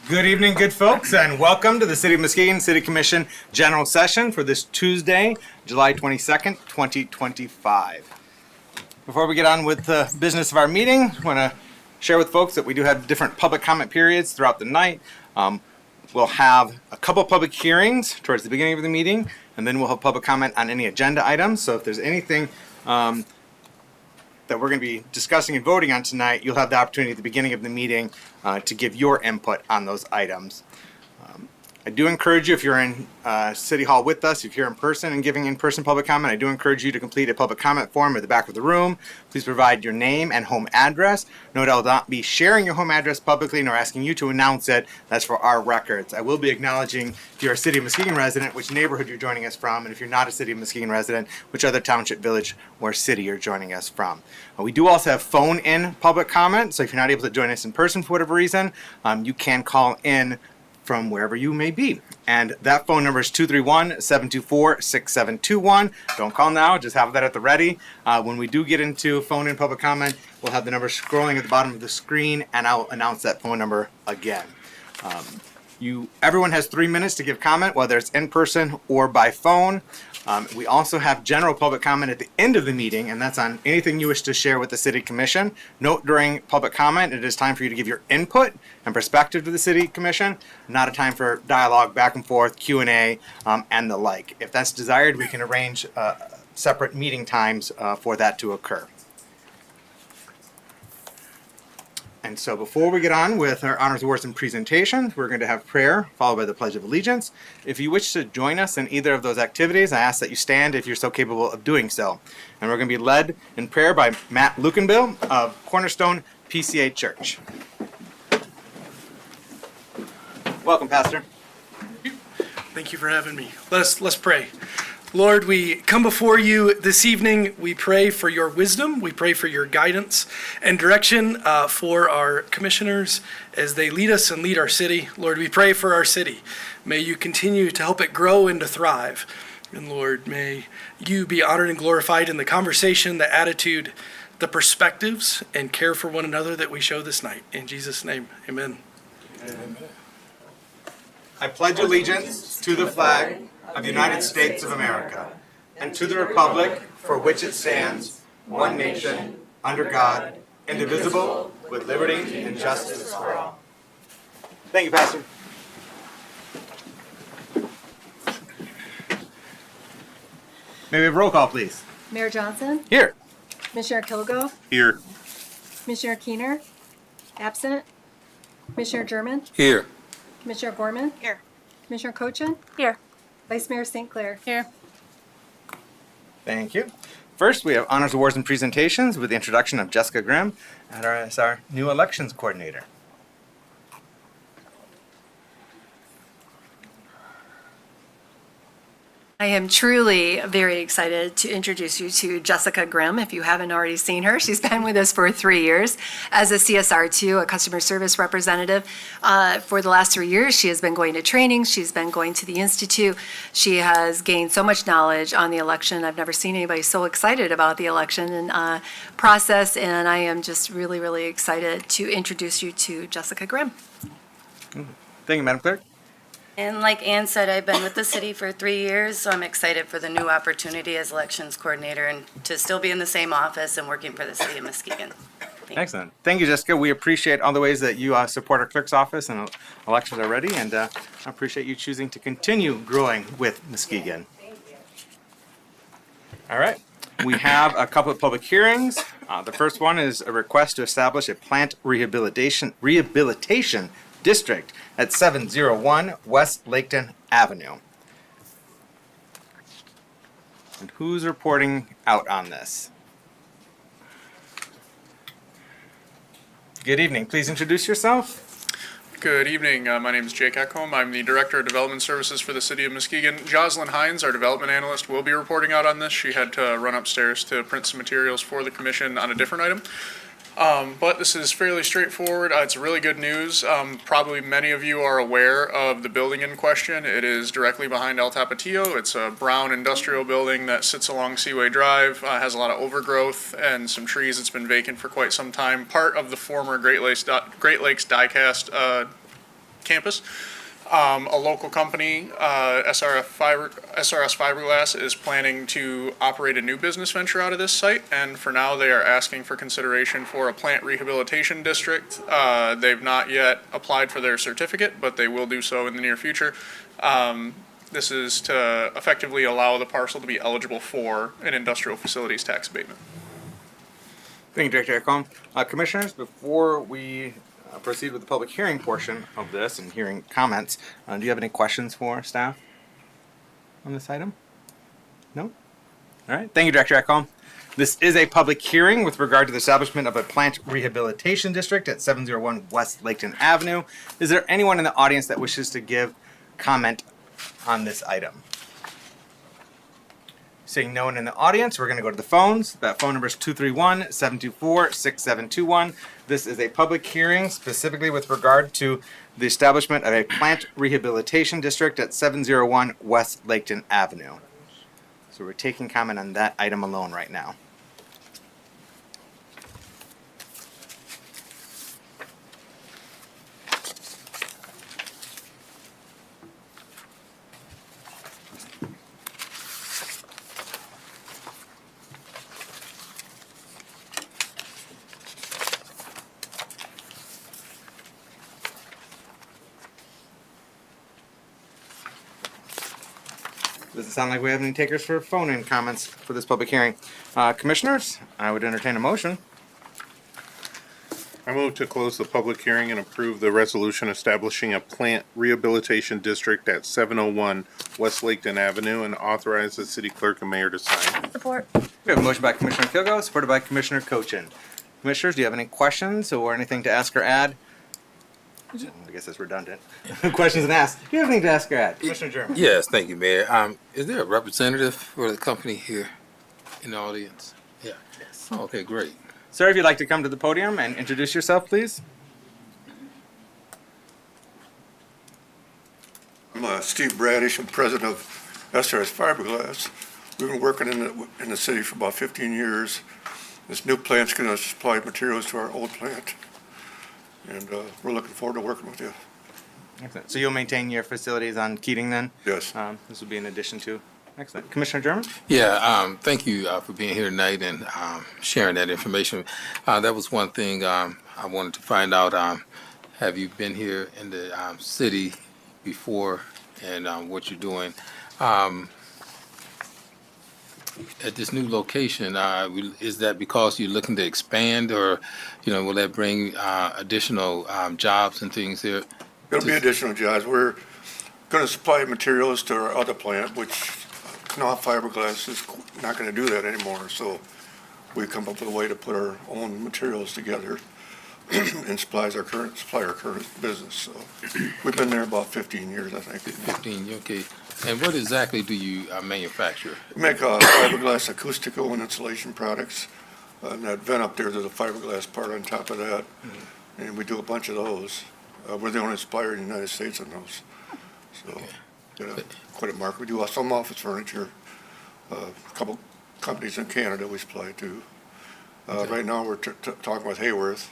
Good evening, good folks, and welcome to the City of Muskegon City Commission General Session for this Tuesday, July 22nd, 2025. Before we get on with the business of our meeting, I want to share with folks that we do have different public comment periods throughout the night. We'll have a couple public hearings towards the beginning of the meeting, and then we'll have public comment on any agenda items. So if there's anything that we're going to be discussing and voting on tonight, you'll have the opportunity at the beginning of the meeting to give your input on those items. I do encourage you, if you're in City Hall with us, if you're in person and giving in-person public comment, I do encourage you to complete a public comment form at the back of the room. Please provide your name and home address. Note I will not be sharing your home address publicly nor asking you to announce it. That's for our records. I will be acknowledging if you're a City of Muskegon resident, which neighborhood you're joining us from, and if you're not a City of Muskegon resident, which other township, village, or city you're joining us from. We do also have phone-in public comment, so if you're not able to join us in person for whatever reason, you can call in from wherever you may be. And that phone number is 231-724-6721. Don't call now, just have that at the ready. When we do get into phone-in public comment, we'll have the number scrolling at the bottom of the screen, and I'll announce that phone number again. Everyone has 3 minutes to give comment, whether it's in person or by phone. We also have general public comment at the end of the meeting, and that's on anything you wish to share with the City Commission. Note during public comment, it is time for you to give your input and perspective to the City Commission, not a time for dialogue, back and forth, Q&A, and the like. If that's desired, we can arrange separate meeting times for that to occur. And so before we get on with our honors, awards, and presentations, we're going to have prayer followed by the Pledge of Allegiance. If you wish to join us in either of those activities, I ask that you stand if you're so capable of doing so. And we're going to be led in prayer by Matt Lukenbill of Cornerstone PCA Church. Welcome, Pastor. Thank you for having me. Let's pray. Lord, we come before you this evening. We pray for your wisdom. We pray for your guidance and direction for our commissioners as they lead us and lead our city. Lord, we pray for our city. May you continue to help it grow and to thrive. And Lord, may you be honored and glorified in the conversation, the attitude, the perspectives, and care for one another that we show this night. In Jesus' name, amen. Amen. I pledge allegiance to the flag of the United States of America, and to the republic for which it stands, one nation, under God, indivisible, with liberty and justice for all. Thank you, Pastor. May we have roll call, please? Mayor Johnson? Here. Commissioner Kilgo? Here. Commissioner Keener? Absent. Commissioner German? Here. Commissioner Gorman? Here. Commissioner Cochin? Here. Vice Mayor St. Clair? Here. Thank you. First, we have honors, awards, and presentations with the introduction of Jessica Grimm as our new elections coordinator. I am truly very excited to introduce you to Jessica Grimm. If you haven't already seen her, she's been with us for 3 years as a CSR2, a customer service representative. For the last 3 years, she has been going to training. She's been going to the Institute. She has gained so much knowledge on the election. I've never seen anybody so excited about the election and process, and I am just really, really excited to introduce you to Jessica Grimm. Thank you, Madam Clerk. And like Ann said, I've been with the city for 3 years, so I'm excited for the new opportunity as elections coordinator and to still be in the same office and working for the city of Muskegon. Excellent. Thank you, Jessica. We appreciate all the ways that you support our clerk's office and elections already, and I appreciate you choosing to continue growing with Muskegon. All right. We have a couple of public hearings. The first one is a request to establish a plant rehabilitation district at 701 West Laketon Avenue. And who's reporting out on this? Good evening. Please introduce yourself. Good evening. My name is Jake Eckholm. I'm the Director of Development Services for the City of Muskegon. Jocelyn Hines, our Development Analyst, will be reporting out on this. She had to run upstairs to print some materials for the Commission on a different item. But this is fairly straightforward. It's really good news. Probably many of you are aware of the building in question. It is directly behind El Tapatio. It's a brown industrial building that sits along Seaway Drive, has a lot of overgrowth and some trees. It's been vacant for quite some time. Part of the former Great Lakes Diecast campus. A local company, SRS Fiberglass, is planning to operate a new business venture out of this site, and for now they are asking for consideration for a plant rehabilitation district. They've not yet applied for their certificate, but they will do so in the near future. This is to effectively allow the parcel to be eligible for an industrial facilities tax abatement. Thank you, Director Echolm. Commissioners, before we proceed with the public hearing portion of this and hearing comments, do you have any questions for staff on this item? No? All right. Thank you, Director Echolm. This is a public hearing with regard to the establishment of a plant rehabilitation district at 701 West Laketon Avenue. Is there anyone in the audience that wishes to give comment on this item? Seeing no one in the audience, we're going to go to the phones. That phone number is 231-724-6721. This is a public hearing specifically with regard to the establishment of a plant rehabilitation district at 701 West Laketon Avenue. So we're taking comment on that item alone right now. Doesn't sound like we have any takers for phone-in comments for this public hearing. Commissioners, I would entertain a motion. I move to close the public hearing and approve the resolution establishing a plant rehabilitation district at 701 West Laketon Avenue and authorize the city clerk and mayor to sign. Support. We have a motion by Commissioner Kilgo, supported by Commissioner Cochin. Commissioners, do you have any questions or anything to ask or add? I guess that's redundant. Questions and ask. Do you have anything to ask or add? Commissioner German. Yes, thank you, Mayor. Is there a representative for the company here in the audience? Yeah. Yes. Oh, okay, great. Sir, if you'd like to come to the podium and introduce yourself, please. I'm Steve Bradish. I'm president of SRS Fiberglass. We've been working in the city for about 15 years. This new plant's going to supply materials to our old plant, and we're looking forward to working with you. Excellent. So you'll maintain your facilities on Keating then? Yes. This will be in addition to. Excellent. Commissioner German? Yeah, thank you for being here tonight and sharing that information. That was one thing I wanted to find out. Have you been here in the city before and what you're doing? At this new location, is that because you're looking to expand, or will that bring additional jobs and things there? There'll be additional jobs. We're going to supply materials to our other plant, which Knopf Fiberglass is not going to do that anymore. So we come up with a way to put our own materials together and supply our current business. So we've been there about 15 years, I think. 15, okay. And what exactly do you manufacture? We make fiberglass acoustical and insulation products. And that vent up there's a fiberglass part on top of that. And we do a bunch of those. We're the only supplier in the United States on those. So, quite a market. We do some office furniture. A couple companies in Canada we supply to. Right now we're talking with Hayworth,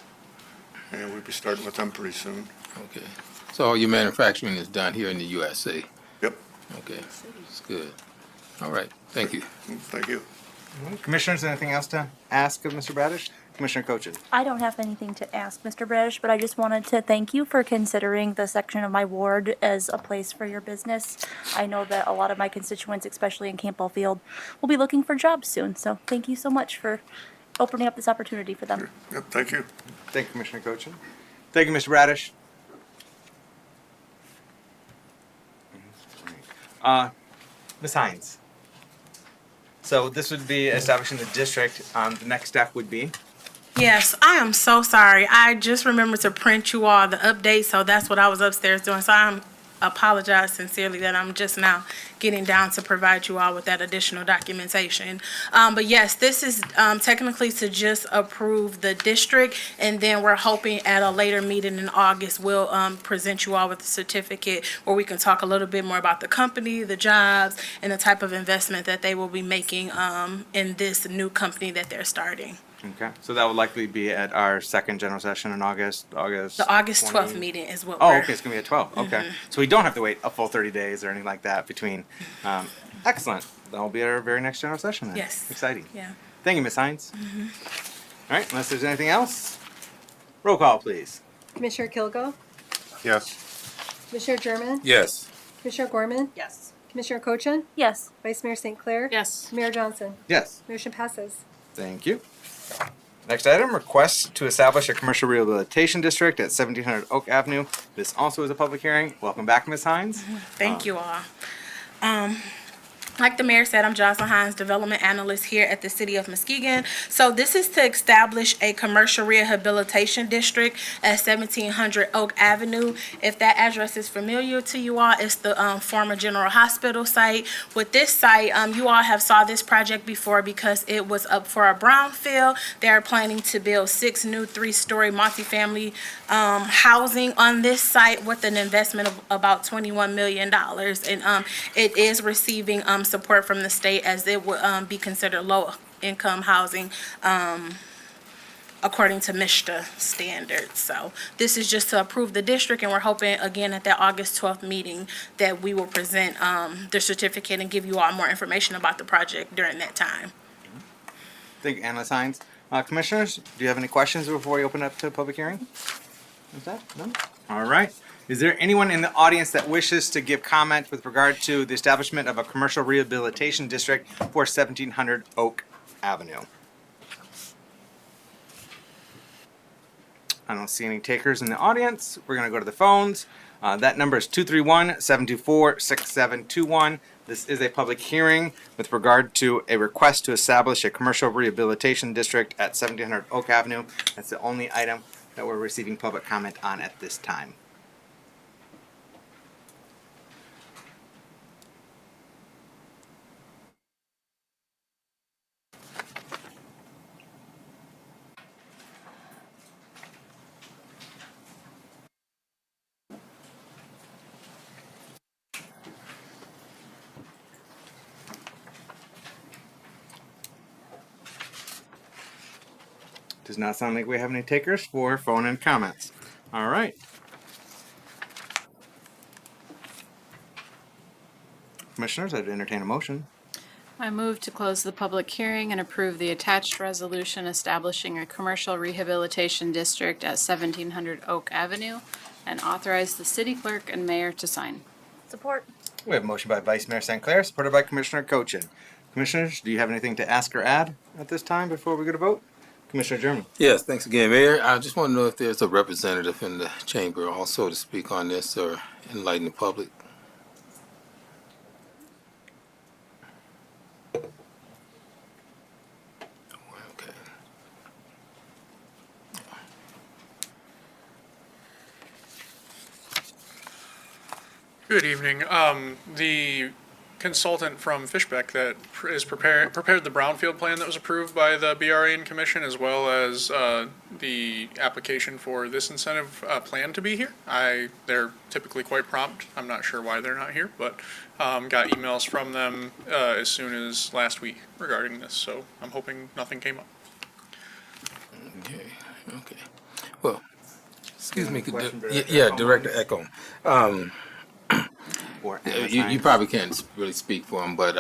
and we'll be starting with them pretty soon. Okay. So all your manufacturing is done here in the USA? Yep. Okay, that's good. All right, thank you. Thank you. Commissioners, anything else to ask of Mr. Bradish? Commissioner Cochin. I don't have anything to ask, Mr. Bradish, but I just wanted to thank you for considering the section of my ward as a place for your business. I know that a lot of my constituents, especially in Campbell Field, will be looking for jobs soon. So thank you so much for opening up this opportunity for them. Yep, thank you. Thank you, Commissioner Cochin. Thank you, Mr. Bradish. Ms. Hines. So this would be establishing the district. The next step would be? Yes, I am so sorry. I just remembered to print you all the update, so that's what I was upstairs doing. So I apologize sincerely that I'm just now getting down to provide you all with that additional documentation. But yes, this is technically to just approve the district, and then we're hoping at a later meeting in August, we'll present you all with a certificate where we can talk a little bit more about the company, the jobs, and the type of investment that they will be making in this new company that they're starting. Okay, so that would likely be at our second general session in August. The August 12th 20 meeting is what Oh, we're. okay, it's gonna be at 12. Okay, so we don't have to wait a full 30 days or anything like that between. Excellent. That'll be our very next general session then. Yes. Exciting. Yeah. Thank you, Ms. Hines. All right, unless there's anything else, roll call, please. Commissioner Kilgo, Yes. Commissioner German, Yes. Commissioner Gorman, Yes. Commissioner Cochin, Yes. Vice Mayor St. Clair. Yes. Mayor Johnson. Yes. Motion passes. Thank you. Next item, request to establish a commercial rehabilitation district at 1700 Oak Avenue. This also is a public hearing. Welcome back, Ms. Hines. Thank you all. Like the mayor said, I'm Jocelyn Hines, Development Analyst here at the City of Muskegon. So this is to establish a commercial rehabilitation district at 1700 Oak Avenue. If that address is familiar to you all, it's the former General Hospital site. With this site, you all have saw this project before because it was up for a brownfield. They're planning to build 6 new 3-story multifamily housing on this site with an investment of about $21 million. And it is receiving support from the state as it would be considered low-income housing according to MISTA standards. So this is just to approve the district, and we're hoping, again, at that August 12th meeting, that we will present the certificate and give you all more information about the project during that time. Thank you, Ms. Hines. Commissioners, do you have any questions before we open up to public hearing? Is that none? All right. Is there anyone in the audience that wishes to give comment with regard to the establishment of a commercial rehabilitation district for 1700 Oak Avenue? I don't see any takers in the audience. We're going to go to the phones. That number is 231-724-6721. This is a public hearing with regard to a request to establish a commercial rehabilitation district at 1700 Oak Avenue. That's the only item that we're receiving public comment on at this time. Does not sound like we have any takers for phone and comments. All right. Commissioners, I'd entertain a motion. I move to close the public hearing and approve the attached resolution establishing a commercial rehabilitation district at 1700 Oak Avenue and authorize the city clerk and mayor to sign. Support. We have a motion by Vice Mayor St. Clair, supported by Commissioner Cochin. Commissioners, do you have anything to ask or add at this time before we go to vote? Commissioner German. Yes, thanks again, Mayor. I just want to know if there's a representative in the chamber also to speak on this or enlighten the public. Okay. Good evening. The consultant from Fishbeck that is prepared the brownfield plan that was approved by the BRA Commission, as well as the application for this incentive plan to be here. They're typically quite prompt. I'm not sure why they're not here, but got emails from them as soon as last week regarding this. So I'm hoping nothing came up. Okay. Okay. Well, excuse me. Question for Yeah, Director Echo. Or You probably can't really speak for them, but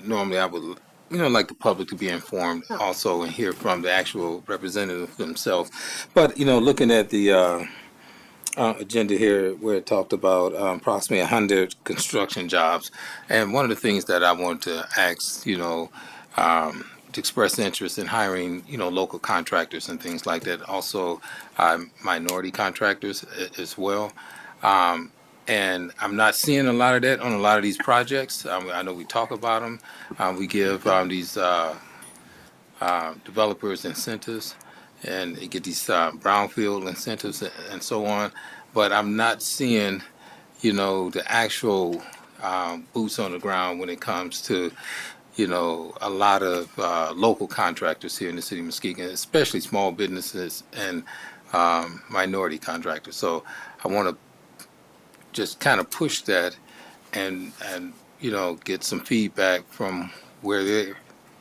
normally I would, like the public to be informed also and hear from the actual representative themselves. But, looking at the agenda here where it talked about approximately 100 construction jobs, and one of the things that I wanted to ask, to express interest in hiring, local contractors and things like that, also minority contractors as well. And I'm not seeing a lot of that on a lot of these projects. I know we talk about them. We give these developers incentives, and they get these brownfield incentives and so on. But I'm not seeing, the actual boots on the ground when it comes to, a lot of local contractors here in the city of Muskegon, especially small businesses and minority contractors. So I want to just kind of push that and get some feedback from where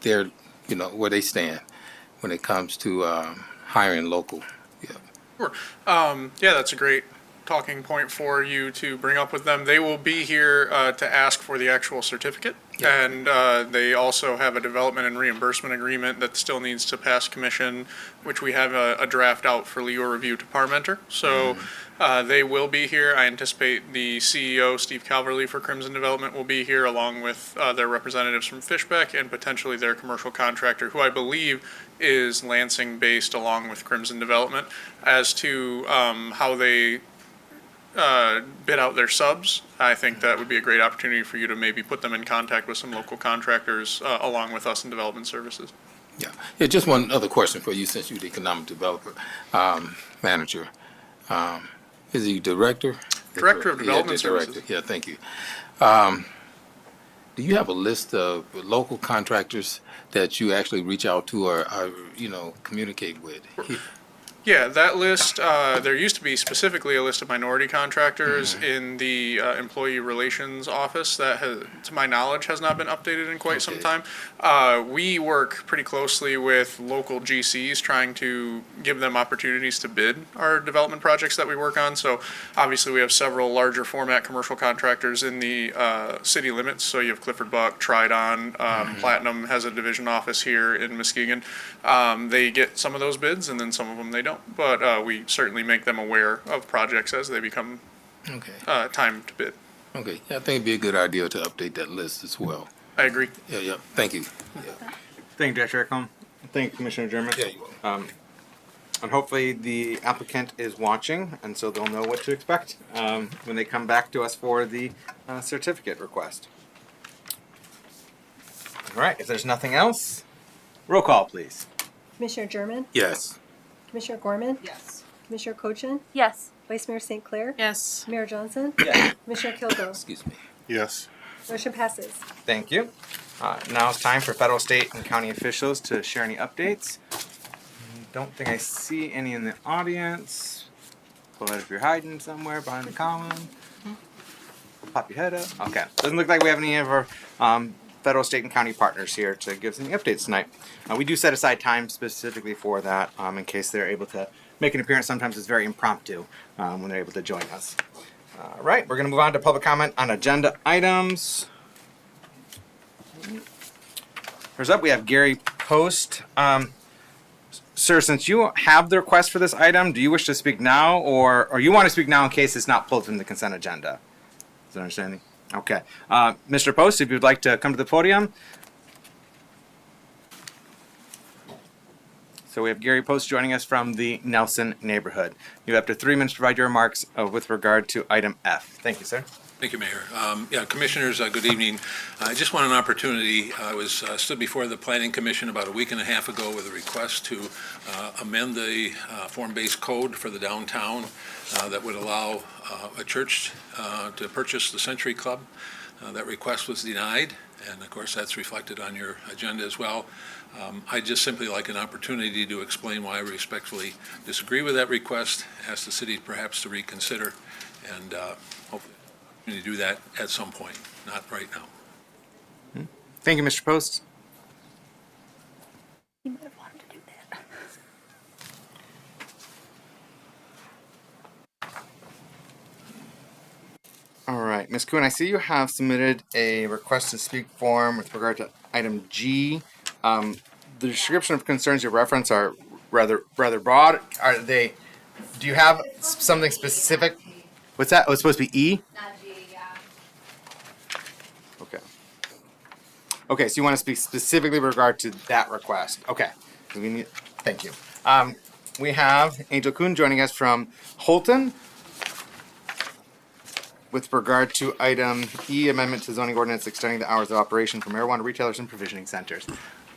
they're where they stand, when it comes to hiring local. Yeah. Sure. Yeah, that's a great talking point for you to bring up with them. They will be here to ask for the actual certificate. Yeah. And they also have a development and reimbursement agreement that still needs to pass commission, which we have a draft out for legal review to Parmenter. So they will be here. I anticipate the CEO, Steve Calverley for Crimson Development, will be here along with their representatives from Fishbeck and potentially their commercial contractor, who I believe is Lansing-based along with Crimson Development. As to how they bid out their subs, I think that would be a great opportunity for you to maybe put them in contact with some local contractors along with us in development services. Yeah. Yeah. Just one other question for you, since you're the economic developer manager. Is he director? Director of Development Yeah, director. Services. Yeah. Thank you. Do you have a list of local contractors that you actually reach out to or communicate with? Yeah, that list, there used to be specifically a list of minority contractors in the Employee Relations Office that, to my knowledge, has not been updated in quite some Okay. time. We work pretty closely with local GCs, trying to give them opportunities to bid our development projects that we work on. So obviously, we have several larger format commercial contractors in the city limits. So you have Clifford Buck, Tridon, Platinum has a division office here in Muskegon. They get some of those bids, and then some of them they don't. But we certainly make them aware of projects as they become Okay. time to bid. Okay. Yeah, I think it'd be a good idea to update that list as well. I agree. Yeah. Yeah. Thank you. Yeah. Thank you, Director Echolm. Thank you, Commissioner German. Yeah, you will. And hopefully the applicant is watching, and so they'll know what to expect when they come back to us for the certificate request. All right, if there's nothing else, roll call, please. Commissioner German, Yes. Commissioner Gorman. Yes. Commissioner Cochin, Yes. Vice Mayor St. Clair, Yes. Mayor Johnson, Yes. Commissioner Kilgo. Excuse me. Yes. Motion passes. Thank you. Now it's time for federal, state, and county officials to share any updates. Don't think I see any in the audience. Pull out if you're hiding somewhere behind the column. Pop your head up. Okay. Doesn't look like we have any of our federal, state, and county partners here to give us any updates tonight. We do set aside time specifically for that in case they're able to make an appearance. Sometimes it's very impromptu when they're able to join us. All right, we're going to move on to public comment on agenda items. First up, we have Gary Post. Sir, since you have the request for this item, do you wish to speak now, or you want to speak now in case it's not pulled from the consent agenda? Is that understanding? Okay. Mr. Post, if you'd like to come to the podium. So we have Gary Post joining us from the Nelson neighborhood. You have up to 3 minutes to provide your remarks with regard to item F. Thank you, sir. Thank you, Mayor. Commissioners, good evening. I just want an opportunity. I was stood before the Planning Commission about a week and a half ago with a request to amend the form-based code for the downtown that would allow a church to purchase the Century Club. That request was denied, and of course that's reflected on your agenda as well. I'd just simply like an opportunity to explain why I respectfully disagree with that request, ask the city perhaps to reconsider, and hopefully to do that at some point, not right now. Thank you, Mr. Post. You might have wanted to do that. All right, Ms. Kuhn, I see you have submitted a request to speak form with regard to item G. The description of concerns you reference are rather broad. Are they? Do you have something specific? What's that? Oh, it's supposed to be E? Not G, yeah. Okay. Okay, so you want to speak specifically with regard to that request. Okay. Thank you. We have Angel Kuhn joining us from Holton with regard to item E, amendment to zoning ordinance extending the hours of operation for marijuana retailers and provisioning centers.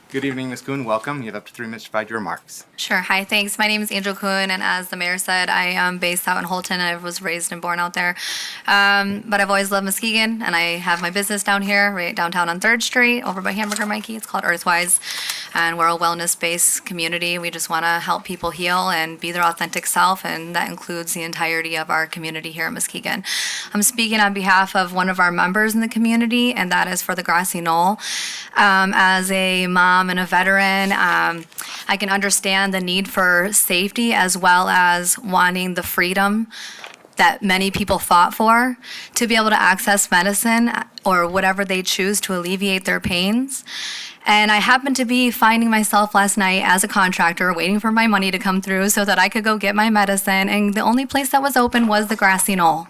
Good evening, Ms. Kuhn. Welcome. You have up to 3 minutes to provide your remarks. Sure. Hi, thanks. My name is Angel Kuhn, and as the mayor said, I am based out in Holton. I was raised and born out there. But I've always loved Muskegon, and I have my business down here, right downtown on 3rd Street, over by Hamburger Mikey. It's called Earthwise, and we're a wellness-based community. We just want to help people heal and be their authentic self, and that includes the entirety of our community here in Muskegon. I'm speaking on behalf of one of our members in the community, and that is for the Grassy Knoll. As a mom and a veteran, I can understand the need for safety as well as wanting the freedom that many people fought for to be able to access medicine or whatever they choose to alleviate their pains. And I happened to be finding myself last night as a contractor waiting for my money to come through so that I could go get my medicine. And the only place that was open was the grassy knoll.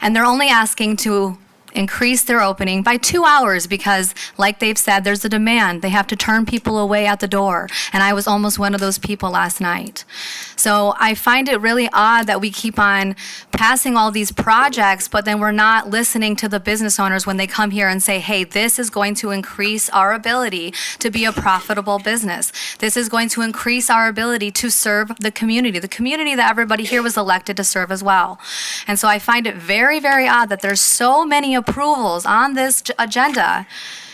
And they're only asking to increase their opening by 2 hours because, like they've said, there's a demand. They have to turn people away at the door. And I was almost one of those people last night. So I find it really odd that we keep on passing all these projects, but then we're not listening to the business owners when they come here and say, hey, this is going to increase our ability to be a profitable business. This is going to increase our ability to serve the community that everybody here was elected to serve as well. And so I find it very, very odd that there's so many approvals on this agenda,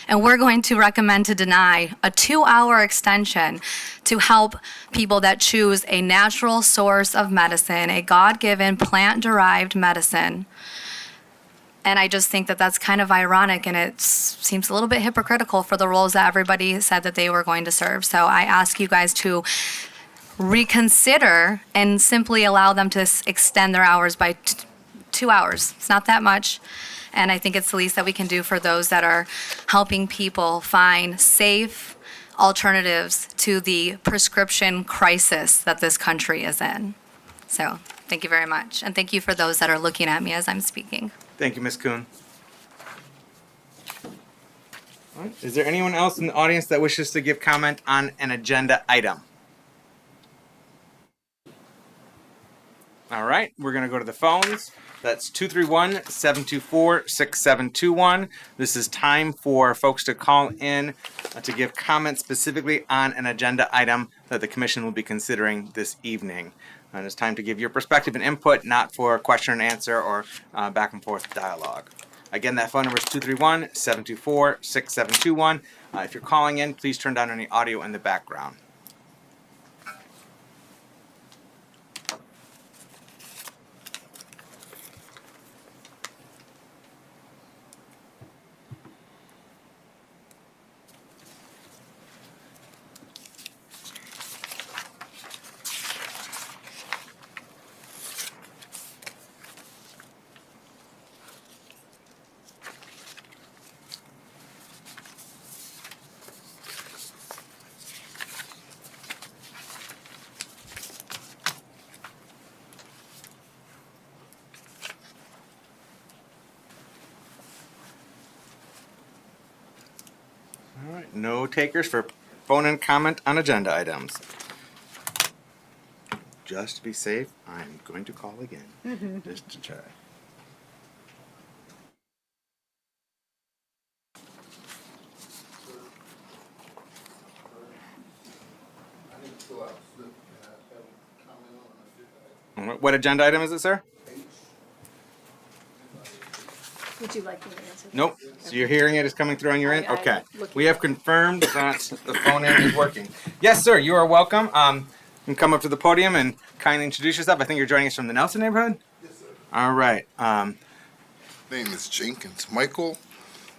and we're going to recommend to deny a 2-hour extension to help people that choose a natural source of medicine, a God-given plant-derived medicine. And I just think that that's kind of ironic, and it seems a little bit hypocritical for the roles that everybody said that they were going to serve. So I ask you guys to reconsider and simply allow them to extend their hours by 2 hours. It's not that much. And I think it's the least that we can do for those that are helping people find safe alternatives to the prescription crisis that this country is in. So thank you very much. And thank you for those that are looking at me as I'm speaking. Thank you, Ms. Kuhn. All right. Is there anyone else in the audience that wishes to give comment on an agenda item? All right, we're going to go to the phones. That's 231-724-6721. This is time for folks to call in to give comments specifically on an agenda item that the commission will be considering this evening. And it's time to give your perspective and input, not for question and answer or back and forth dialogue. Again, that phone number is 231-724-6721. If you're calling in, please turn down any audio in the background. All right, no takers for phone and comment on agenda items. Just to be safe, I'm going to call again, just to try. What agenda item is it, sir? Would you like me to answer? Nope. So you're hearing it is coming through on your end? I'm Okay. looking We have confirmed that the phone in is working. Yes, sir. You are welcome. You can come up to the podium and kindly introduce yourself. I think you're joining us from the Nelson neighborhood? Yes, sir. All right. Name is Jenkins Michael.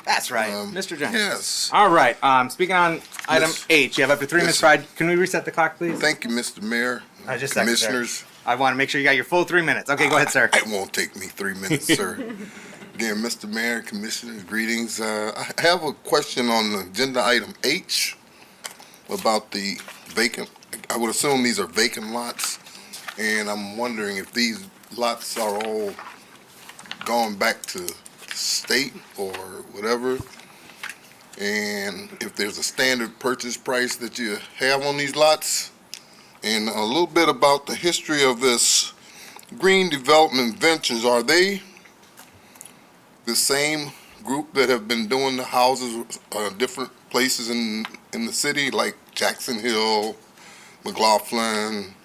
That's right. Mr. Jenkins. Yes. All right. Speaking on item Yes. H, you have up to 3 minutes. Yes, sir. Can we reset the clock, please? Thank you, Mr. Mayor, Just a second, sir. commissioners. I want to make sure you got your full 3 minutes. Okay, go ahead, sir. It won't take me 3 minutes, sir. Again, Mr. Mayor, commissioners, greetings. I have a question on the agenda item H about the vacant, I would assume these are vacant lots, and I'm wondering if these lots are all gone back to state or whatever, and if there's a standard purchase price that you have on these lots, and a little bit about the history of this Green Development Ventures. Are they the same group that have been doing the houses different places in the city, like Jackson Hill, McLaughlin,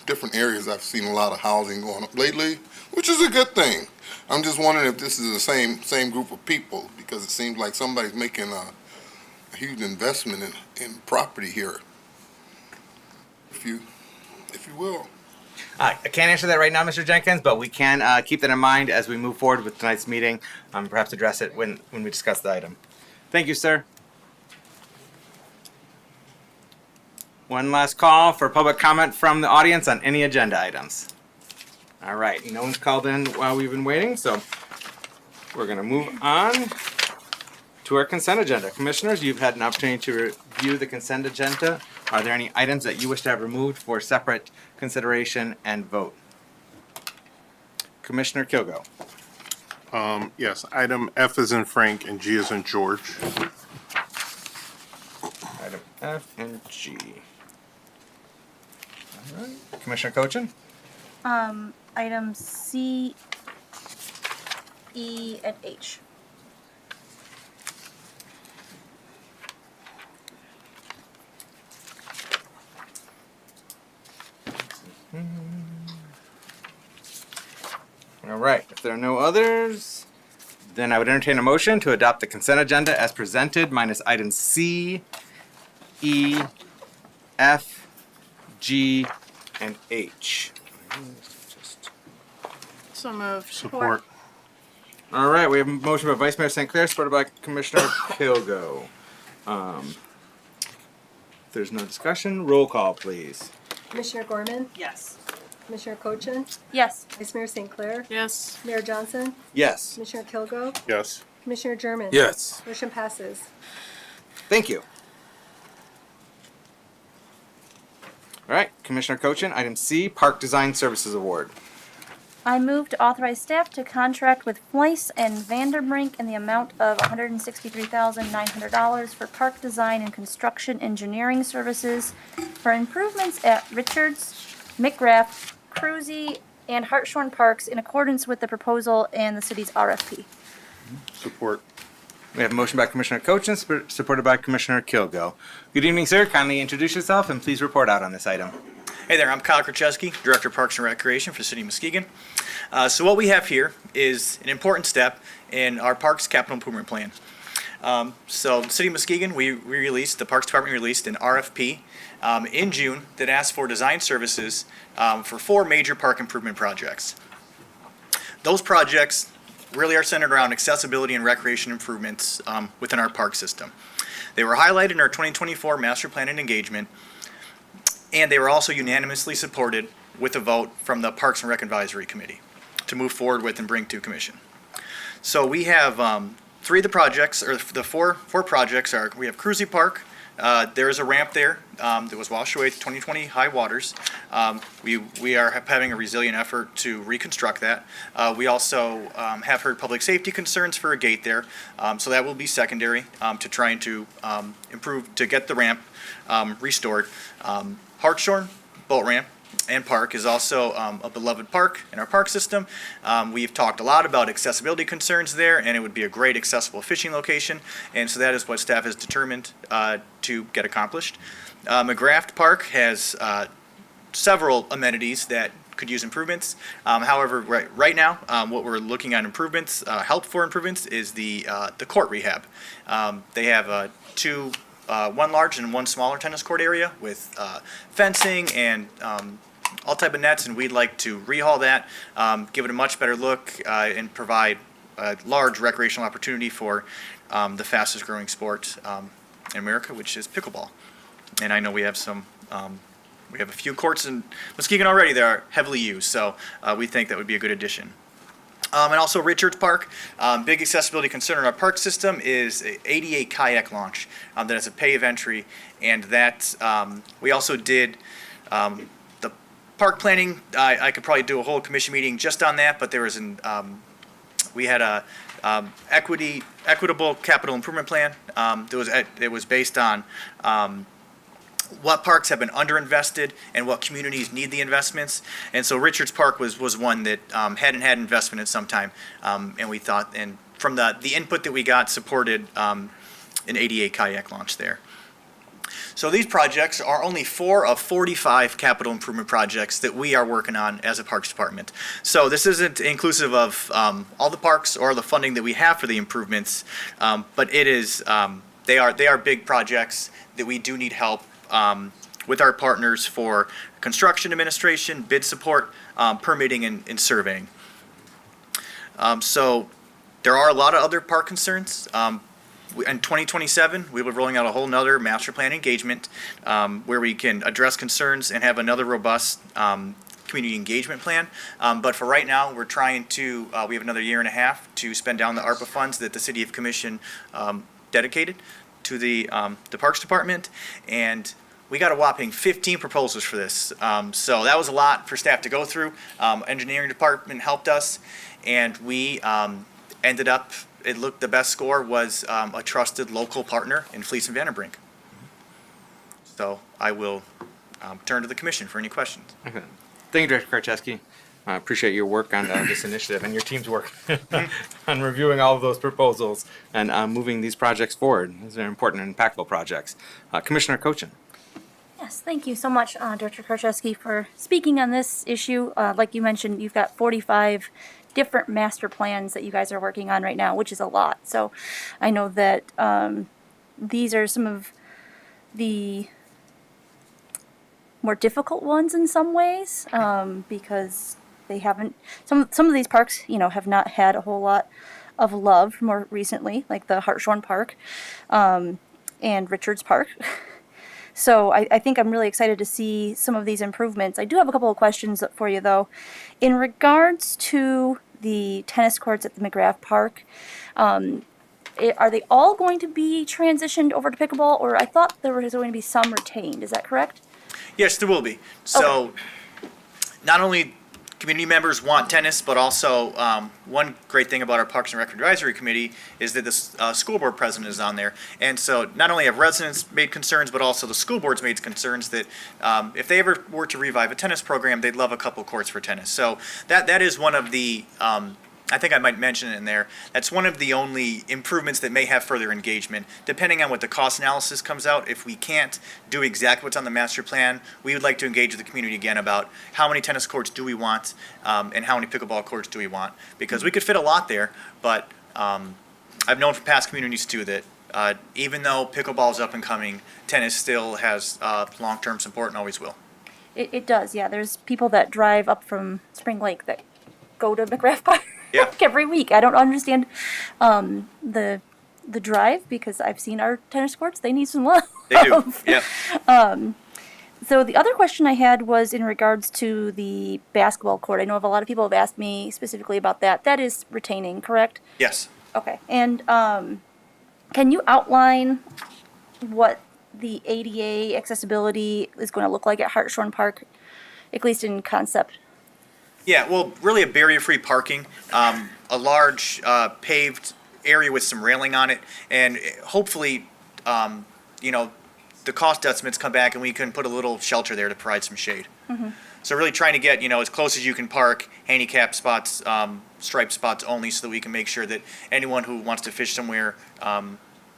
different areas? I've seen a lot of housing going up lately, which is a good thing. I'm just wondering if this is the same group of people, because it seems like somebody's making a huge investment in property here. If you will. I can't answer that right now, Mr. Jenkins, but we can keep that in mind as we move forward with tonight's meeting. Perhaps address it when we discuss the item. Thank you, sir. One last call for public comment from the audience on any agenda items. All right, no one's called in while we've been waiting, so we're going to move on to our consent agenda. Commissioners, you've had an opportunity to review the consent agenda. Are there any items that you wish to have removed for separate consideration and vote? Commissioner Kilgo. Yes, item F is in Frank and G is in George. Item F and G. All right, Commissioner Cochin. Items C, E, and H. All right, if there are no others, then I would entertain a motion to adopt the consent agenda as presented minus items C, E, F, G, and H. So moved. Support. All right, we have a motion by Vice Mayor St. Clair, supported by Commissioner Kilgo. If there's no discussion, roll call, please. Commissioner Gorman? Yes. Commissioner Cochin? Yes. Vice Mayor St. Clair? Yes. Mayor Johnson? Yes. Commissioner Kilgo? Yes. Commissioner German? Yes. Motion passes. Thank you. All right, Commissioner Cochin, item C, Park Design Services Award. I move to authorize staff to contract with Fleiss and Vanderbrink in the amount of $163,900 for park design and construction engineering services for improvements at Richards, McGrath, Cruzy, and Hartshorn Parks in accordance with the proposal and the city's RFP. Support. We have a motion by Commissioner Cochin, supported by Commissioner Kilgo. Good evening, sir. Kindly introduce yourself and please report out on this item. Hey there, I'm Kyle Krachewski, Director of Parks and Recreation for the City of Muskegon. So what we have here is an important step in our Parks Capital Improvement Plan. So the City of Muskegon, the Parks Department released an RFP in June that asked for design services for 4 major park improvement projects. Those projects really are centered around accessibility and recreation improvements within our park system. They were highlighted in our 2024 Master Plan and Engagement, and they were also unanimously supported with a vote from the Parks and Rec Advisory Committee to move forward with and bring to Commission. So we have 3 of the projects, or the four projects are, we have Cruzy Park. There is a ramp there that was washed away with 2020 high waters. We are having a resilient effort to reconstruct that. We also have heard public safety concerns for a gate there, so that will be secondary to trying to improve, to get the ramp restored. Hartshorn Boat Ramp and Park is also a beloved park in our park system. We've talked a lot about accessibility concerns there, and it would be a great accessible fishing location, and so that is what staff has determined to get accomplished. McGrath Park has several amenities that could use improvements. However, right now, what we're looking at improvements, help for improvements, is the court rehab. They have 2 one large and 1 smaller tennis court area with fencing and all type of nets, and we'd like to rehaul that, give it a much better look, and provide a large recreational opportunity for the fastest growing sport in America, which is pickleball. And I know we have we have a few courts in Muskegon already that are heavily used, so we think that would be a good addition. And also Richards Park, big accessibility concern in our park system is ADA kayak launch that is a pay of entry, and that we also did the park planning. I could probably do a whole commission meeting just on that, but there was we had a equitable capital improvement plan that was based on what parks have been underinvested and what communities need the investments. And so Richards Park was one that hadn't had investment in some time, and we thought, and from the input that we got, supported an ADA kayak launch there. So these projects are only 4 of 45 capital improvement projects that we are working on as a Parks Department. So this isn't inclusive of all the parks or the funding that we have for the improvements, but it is they are big projects that we do need help with our partners for construction administration, bid support, permitting, and surveying. So there are a lot of other park concerns. In 2027, we'll be rolling out a whole nother master plan engagement where we can address concerns and have another robust community engagement plan. But for right now, we're trying to, we have another year and a half to spend down the ARPA funds that the City of Commission dedicated to the Parks Department. And we got a whopping 15 proposals for this. So that was a lot for staff to go through. Engineering department helped us, and we ended up, the best score was a trusted local partner in Fleece and Vanderbrink. So I will turn to the commission for any questions. Okay. Thank you, Director Karczewski. I appreciate your work on this initiative and your team's work on reviewing all of those proposals and moving these projects forward. These are important and impactful projects. Commissioner Cochin. Yes, thank you so much, Director Karczewski, for speaking on this issue. Like you mentioned, you've got 45 different master plans that you guys are working on right now, which is a lot. So I know that these are some of the more difficult ones in some ways because they haven't, some of these parks, have not had a whole lot of love more recently, like the Hartshorn Park and Richards Park. So I think I'm really excited to see some of these improvements. I do have a couple of questions for you, though. In regards to the tennis courts at the McGrath Park, are they all going to be transitioned over to pickleball, or I thought there was going to be some retained? Is that correct? Yes, there will be. So not only community members want tennis, but also one great thing about our Parks and Rec Advisory Committee is that the school board president is on there. And so not only have residents made concerns, but also the school board's made concerns that if they ever were to revive a tennis program, they'd love a couple courts for tennis. So that is one of the, I think I might mention it in there, that's one of the only improvements that may have further engagement. Depending on what the cost analysis comes out, if we can't do exactly what's on the master plan, we would like to engage with the community again about how many tennis courts do we want and how many pickleball courts do we want. Because we could fit a lot there, but I've known from past communities too that even though pickleball is up and coming, tennis still has long-term support and always will. It does, yeah. There's people that drive up from Spring Lake that go to McGrath Park. Yeah. Every week. I don't understand the drive because I've seen our tennis courts. They need some love. They do, yeah. So the other question I had was in regards to the basketball court. I know a lot of people have asked me specifically about that. That is retaining, correct? Yes. Okay. And can you outline what the ADA accessibility is going to look like at Hartshorn Park, at least in concept? Yeah, well, really a barrier-free parking, a large paved area with some railing on it, and hopefully, the cost estimates come back and we can put a little shelter there to provide some shade. Mm-hmm. So really trying to get, as close as you can park, handicap spots, striped spots only, so that we can make sure that anyone who wants to fish somewhere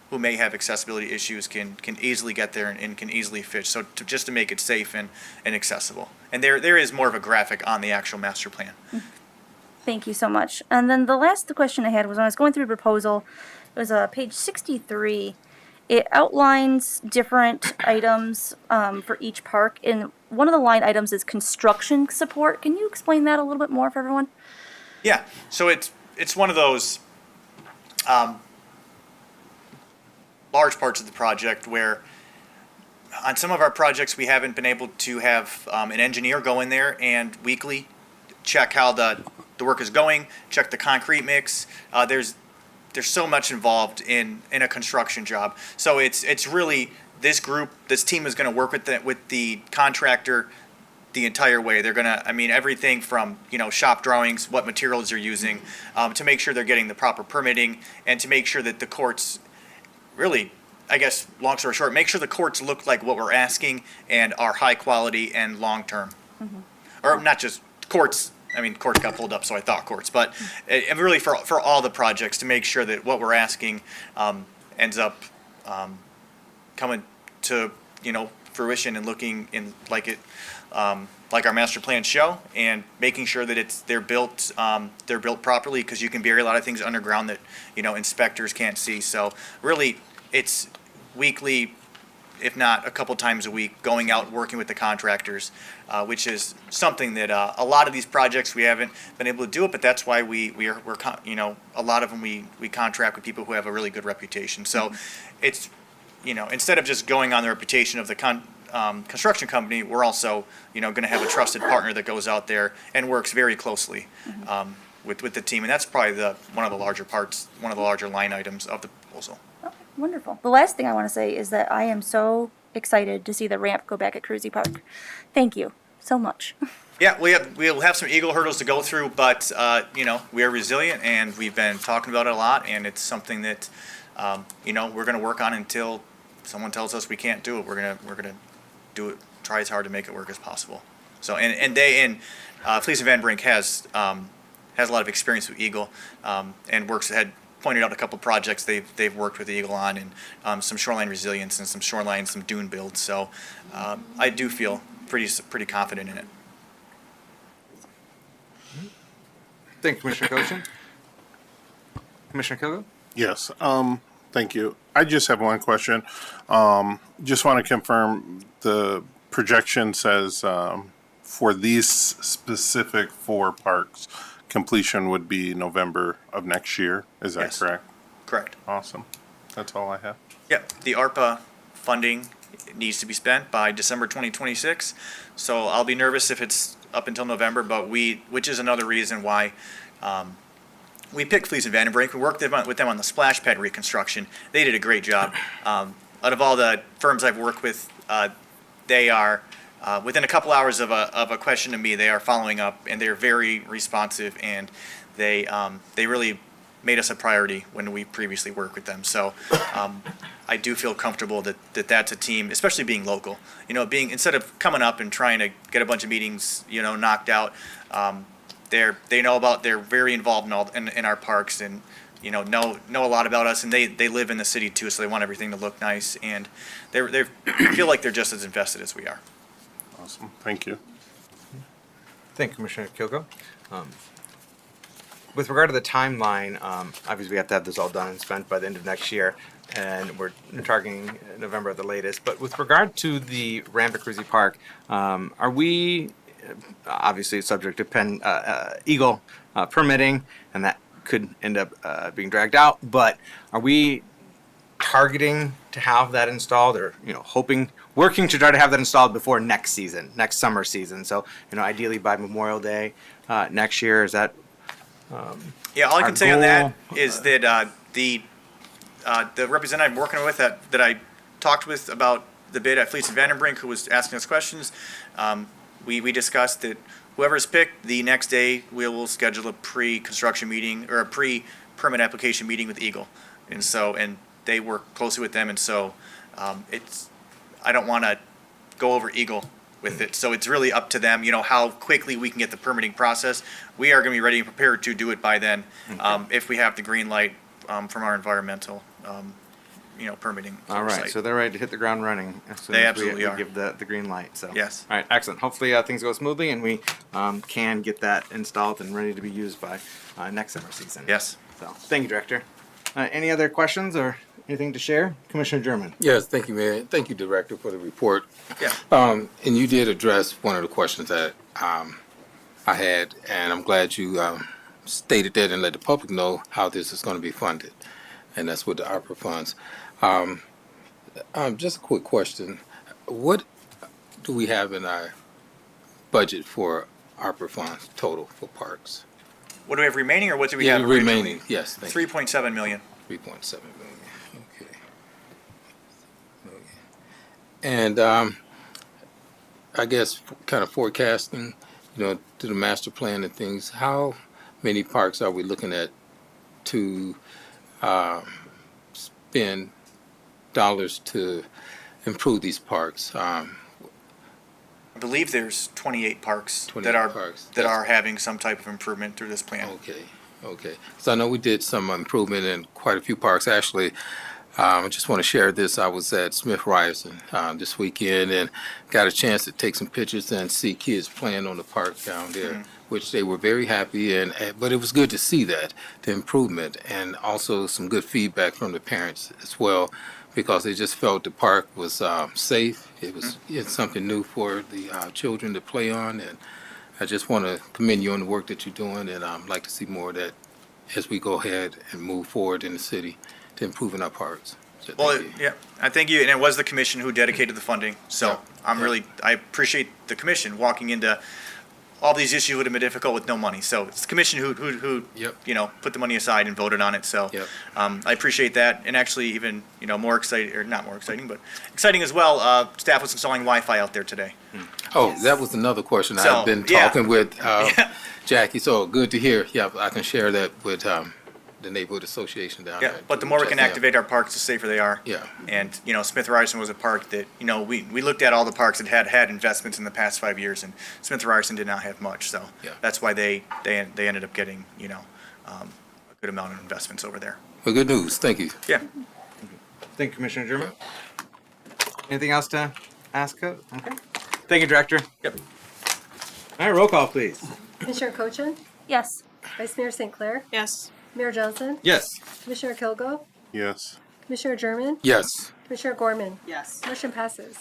who may have accessibility issues can easily get there and can easily fish. So just to make it safe and accessible. And there is more of a graphic on the actual master plan. Thank you so much. And then the last question I had was when I was going through the proposal, it was page 63. It outlines different items for each park, and one of the line items is construction support. Can you explain that a little bit more for everyone? Yeah, so it's one of those large parts of the project where on some of our projects we haven't been able to have an engineer go in there and weekly check how the work is going, check the concrete mix. There's so much involved in a construction job. So it's really this team is going to work with the contractor the entire way. They're going to, everything from, shop drawings, what materials they're using, to make sure they're getting the proper permitting and to make sure that the courts really, I guess, long story short, make sure the courts look like what we're asking and are high quality and long term. Mm-hmm. Or not just courts. Courts got pulled up, so I thought courts, but really for all the projects to make sure that what we're asking ends up coming to fruition and looking in like our master plans show, and making sure that they're built properly, because you can bury a lot of things underground that inspectors can't see. So really, it's weekly if not a couple times a week, going out and working with the contractors, which is something that a lot of these projects we haven't been able to do it, but that's why we're a lot of them we contract with people who have a really good reputation. So it's, instead of just going on the reputation of the construction company, we're also, going to have a trusted partner that goes out there and works very closely with the team. And that's probably one of the larger parts, one of the larger line items of the proposal. Okay, wonderful. The last thing I want to say is that I am so excited to see the ramp go back at Cruzy Park. Thank you so much. Yeah, we'll have some eagle hurdles to go through, but we are resilient and we've been talking about it a lot, and it's something that we're going to work on until someone tells us we can't do it. We're gonna do it. Try as hard to make it work as possible. So Fleece and Van Brink has a lot of experience with Eagle, and had pointed out a couple projects they've worked with Eagle on, and some shoreline resilience and some dune builds. So I do feel pretty confident in it. Thank you, Commissioner Koshin. Commissioner Kilgo? Yes, thank you. I just have one question. Just want to confirm the projection says for these specific 4 parks, completion would be November of next year. Is that Yes. correct? Correct. Awesome. That's all I have. Yep, the ARPA funding needs to be spent by December 2026. So I'll be nervous if it's up until November, but which is another reason why we picked Fleece and Van Brink. We worked with them on the splash pad reconstruction. They did a great job. Out of all the firms I've worked with, they are within a couple hours of a question to me, they are following up, and they're very responsive, and they really made us a priority when we previously worked with them. So I do feel comfortable that that's a team, especially being local. Instead of coming up and trying to get a bunch of meetings, knocked out, they're very involved in our parks, and know a lot about us, and they live in the city too, so they want everything to look nice, and they feel like they're just as invested as we are. Awesome. Thank you. Thank you, Commissioner Kilgo. With regard to the timeline, obviously we have to have this all done and spent by the end of next year, and we're targeting November at the latest. But with regard to the ramp at Cruzy Park, are we, obviously it's subject to Eagle permitting, and that could end up being dragged out, but are we targeting to have that installed, or working to try to have that installed before next summer season? So ideally by Memorial Day next year. Is that Yeah, all I our can say on that goal? is that the representative I'm working with that I talked with about the bid at Fleece and Vandenbrink, who was asking us questions, we discussed that whoever's picked, the next day we will schedule a pre-construction meeting or a pre-permit application meeting with Eagle, and they work closely with them, and so I don't want to go over Eagle with it. So it's really up to them, how quickly we can get the permitting process. We are going to be ready and prepared to do it by then, if we have the green light from our environmental, permitting. all right? oversight. So they're ready to hit the ground running as soon They as absolutely we are. give the green light. So Yes. all right, excellent. Hopefully things go smoothly, and we can get that installed and ready to be used by next summer season. Yes. So thank you, Director. Any other questions or anything to share, Commissioner German? Yes, thank you, Mayor. Thank you, Director, for the report. Yeah. And you did address one of the questions that I had, and I'm glad you stated that and let the public know how this is going to be funded, and that's with the ARPA funds. Just a quick question. What do we have in our budget for ARPA funds total for parks? What do we have remaining, or what do we Yeah, have remaining, yes, thank you. 3.7 million. 3.7 million, okay. And I guess kind of forecasting, to the master plan and things, how many parks are we looking at to spend dollars to improve these parks? I believe there's 28 parks 28 parks. that are having some type of improvement through this plan. Okay. So I know we did some improvement in quite a few parks. Actually, I just want to share this. I was at Smith Ryerson this weekend and got a chance to take some pictures and see kids playing on the park down there, which they were very happy. But it was good to see that, the improvement, and also some good feedback from the parents as well, because they just felt the park was safe. It's something new for the children to play on, and I just want to commend you on the work that you're doing, and I'd like to see more of that as we go ahead and move forward in the city to improving our parks. So Well, thank you. yeah, I thank you, and it was the commission who dedicated the funding, so I appreciate the commission walking into all these issues would have been difficult with no money, so it's the commission who, Yep. put the money aside and voted on it, so. Yep. I appreciate that, and actually even, more exciting, or not more exciting, but exciting as well, staff was installing Wi-Fi out there today. Oh, that was another question. So, I've been yeah. talking with Jackie, so good to hear. Yeah, I can share that with the neighborhood association down Yeah, there. but the more we can Yeah. activate our parks, the safer they are. Yeah. And, Smith Ryerson was a park that, we looked at all the parks that had investments in the past 5 years, and Smith Ryerson did not have much, so. Yeah. That's why they ended up getting, a good amount of investments over there. Well, good news. Thank you. Yeah. Thank you, Commissioner German. Anything else to ask? Okay. Thank you, Director. Yep. All right, roll call, please. Commissioner Cochin? Yes. Vice Mayor St. Clair? Yes. Mayor Johnson? Yes. Commissioner Kilgo? Yes. Commissioner German? Yes. Commissioner Gorman? Yes. Motion passes.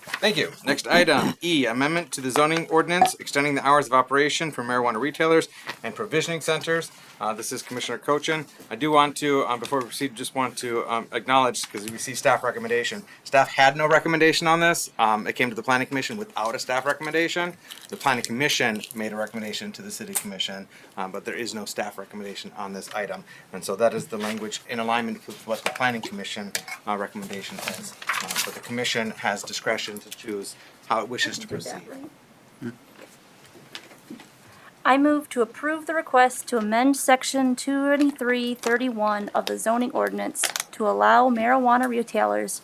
Thank you. Next item, E, amendment to the zoning ordinance extending the hours of operation for marijuana retailers and provisioning centers. This is Commissioner Cochin. I do want to, before we proceed, just want to acknowledge, because we see staff recommendation. Staff had no recommendation on this. It came to the Planning Commission without a staff recommendation. The Planning Commission made a recommendation to the City Commission, but there is no staff recommendation on this item. And so that is the language in alignment with what the Planning Commission recommendation is. But the Commission has discretion to choose how it wishes to proceed. I move to approve the request to amend section 2331 of the zoning ordinance to allow marijuana retailers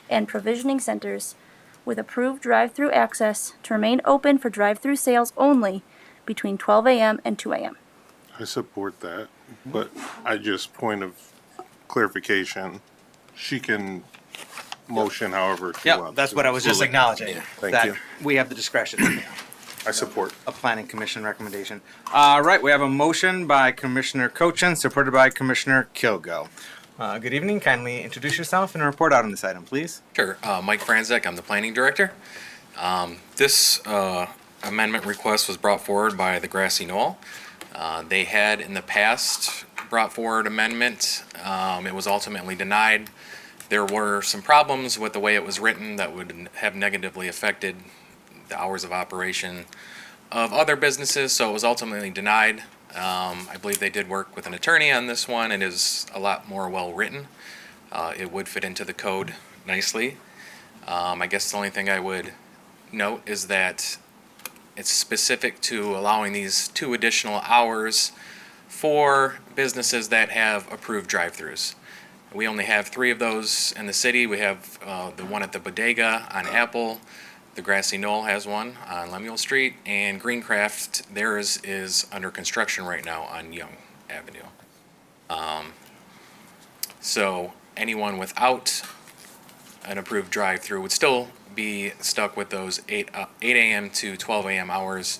and provisioning centers with approved drive-through access to remain open for drive-through sales only between 12 a.m. and 2 a.m. I support that, but I just, point of clarification, she can motion however she Yeah, wants. that's what I was just Absolutely. acknowledging. Thank that you. We have the discretion. I support. A Planning Commission recommendation. All right, we have a motion by Commissioner Cochin, supported by Commissioner Kilgo. Good evening. Kindly introduce yourself and report out on this item, please. Sure. Mike Franzek, I'm the planning director. This amendment request was brought forward by the Grassy Knoll. They had in the past brought forward amendment. It was ultimately denied. There were some problems with the way it was written that would have negatively affected the hours of operation of other businesses, so it was ultimately denied. I believe they did work with an attorney on this one. It is a lot more well-written. It would fit into the code nicely. I guess the only thing I would note is that it's specific to allowing these 2 additional hours for businesses that have approved drive-throughs. We only have 3 of those in the city. We have the one at the Bodega on Apple. The Grassy Knoll has one on Lemuel Street, and Greencraft, theirs is under construction right now on Young Avenue. So anyone without an approved drive-through would still be stuck with those 8 a.m. to 12 a.m. hours.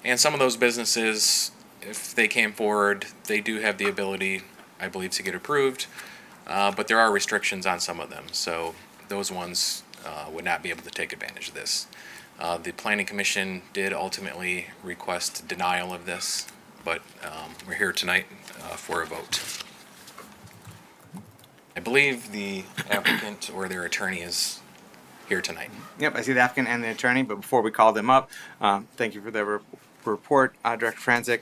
And some of those businesses, if they came forward, they do have the ability, I believe, to get approved. But there are restrictions on some of them. So those ones would not be able to take advantage of this. The Planning Commission did ultimately request denial of this, but we're here tonight for a vote. I believe the applicant or their attorney is here tonight. Yep, I see the applicant and the attorney, but before we call them up, thank you for the report, Director Franzek.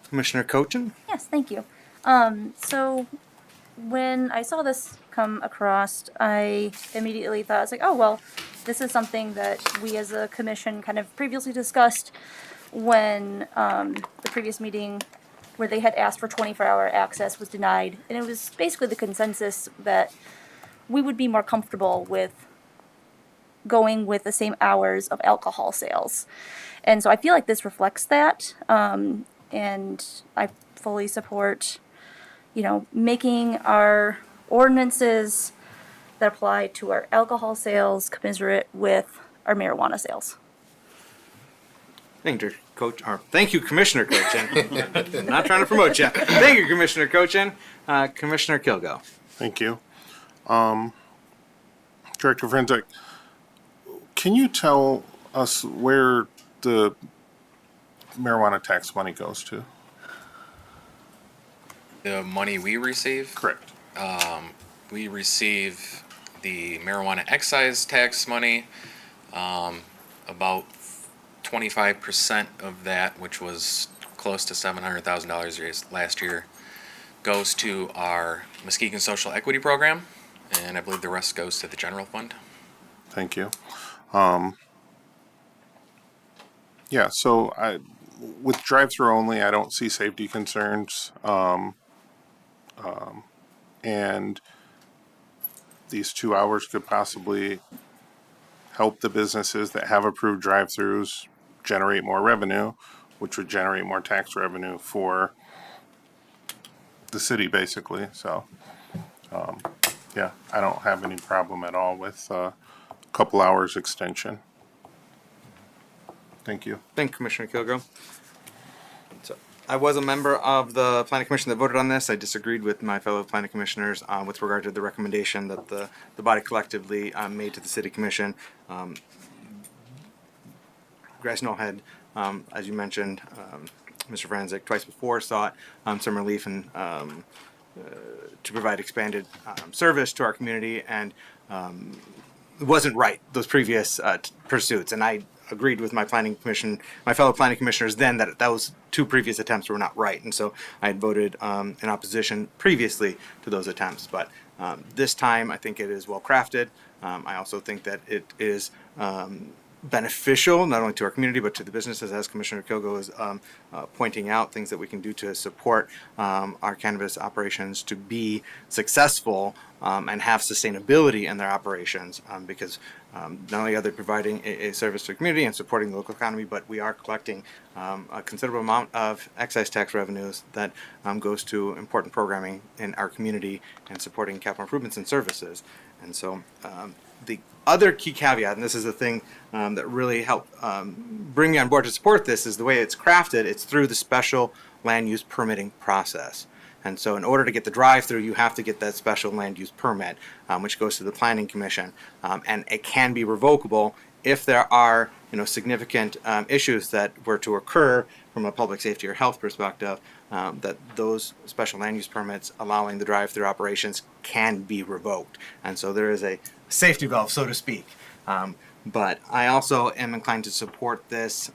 Commissioner Cochin? Yes, thank you. So when I saw this come across, I immediately thought, I was like, oh, well, this is something that we as a commission kind of previously discussed when the previous meeting where they had asked for 24-hour access was denied. And it was basically the consensus that we would be more comfortable with going with the same hours of alcohol sales. And so I feel like this reflects that. And I fully support, making our ordinances that apply to our alcohol sales commensurate with our marijuana sales. Thank you, Commissioner Cochin. I'm not trying to promote you. Thank you, Commissioner Cochin. Commissioner Kilgo. Thank you. Director Forensic, can you tell us where the marijuana tax money goes to? The money we receive, Correct. we receive the marijuana excise tax money, about 25% of that, which was close to $700,000 last year, goes to our Muskegon Social Equity Program, and I believe the rest goes to the general fund. Thank you. Yeah, so with drive-through only, I don't see safety concerns. And these 2 hours could possibly help the businesses that have approved drive-throughs generate more revenue, which would generate more tax revenue for the city, basically. So, yeah, I don't have any problem at all with a couple hours extension. Thank you. Thank you, Commissioner Kilgo. So I was a member of the planning commission that voted on this. I disagreed with my fellow planning commissioners with regard to the recommendation that the body collectively made to the city commission. Grassy Knoll had, as you mentioned, Mr. Franzik, twice before sought some relief and to provide expanded service to our community, and it wasn't right, those previous pursuits. And I agreed with my fellow planning commissioners then that those two previous attempts were not right. And so I had voted in opposition previously to those attempts. But this time I think it is well crafted. I also think that it is beneficial not only to our community but to the businesses, as Commissioner Kilgo is pointing out, things that we can do to support our cannabis operations to be successful and have sustainability in their operations, because not only are they providing a service to the community and supporting the local economy, but we are collecting a considerable amount of excise tax revenues that goes to important programming in our community and supporting capital improvements and services. And so the other key caveat, and this is the thing that really helped bring me on board to support this, is the way it's crafted. It's through the special land use permitting process. And so in order to get the drive-through, you have to get that special land use permit, which goes to the Planning Commission. And it can be revocable if there are significant issues that were to occur from a public safety or health perspective, that those special land use permits allowing the drive-through operations can be revoked. And so there is a safety valve, so to speak. But I also am inclined to support this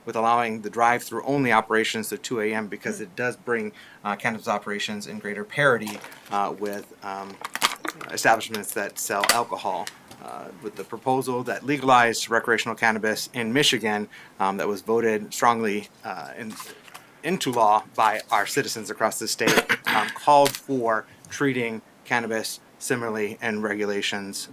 with allowing the drive-through only operations to 2 a.m. because it does bring cannabis operations in greater parity with establishments that sell alcohol. With the proposal that legalized recreational cannabis in Michigan, that was voted strongly into law by our citizens across the state, called for treating cannabis similarly in regulations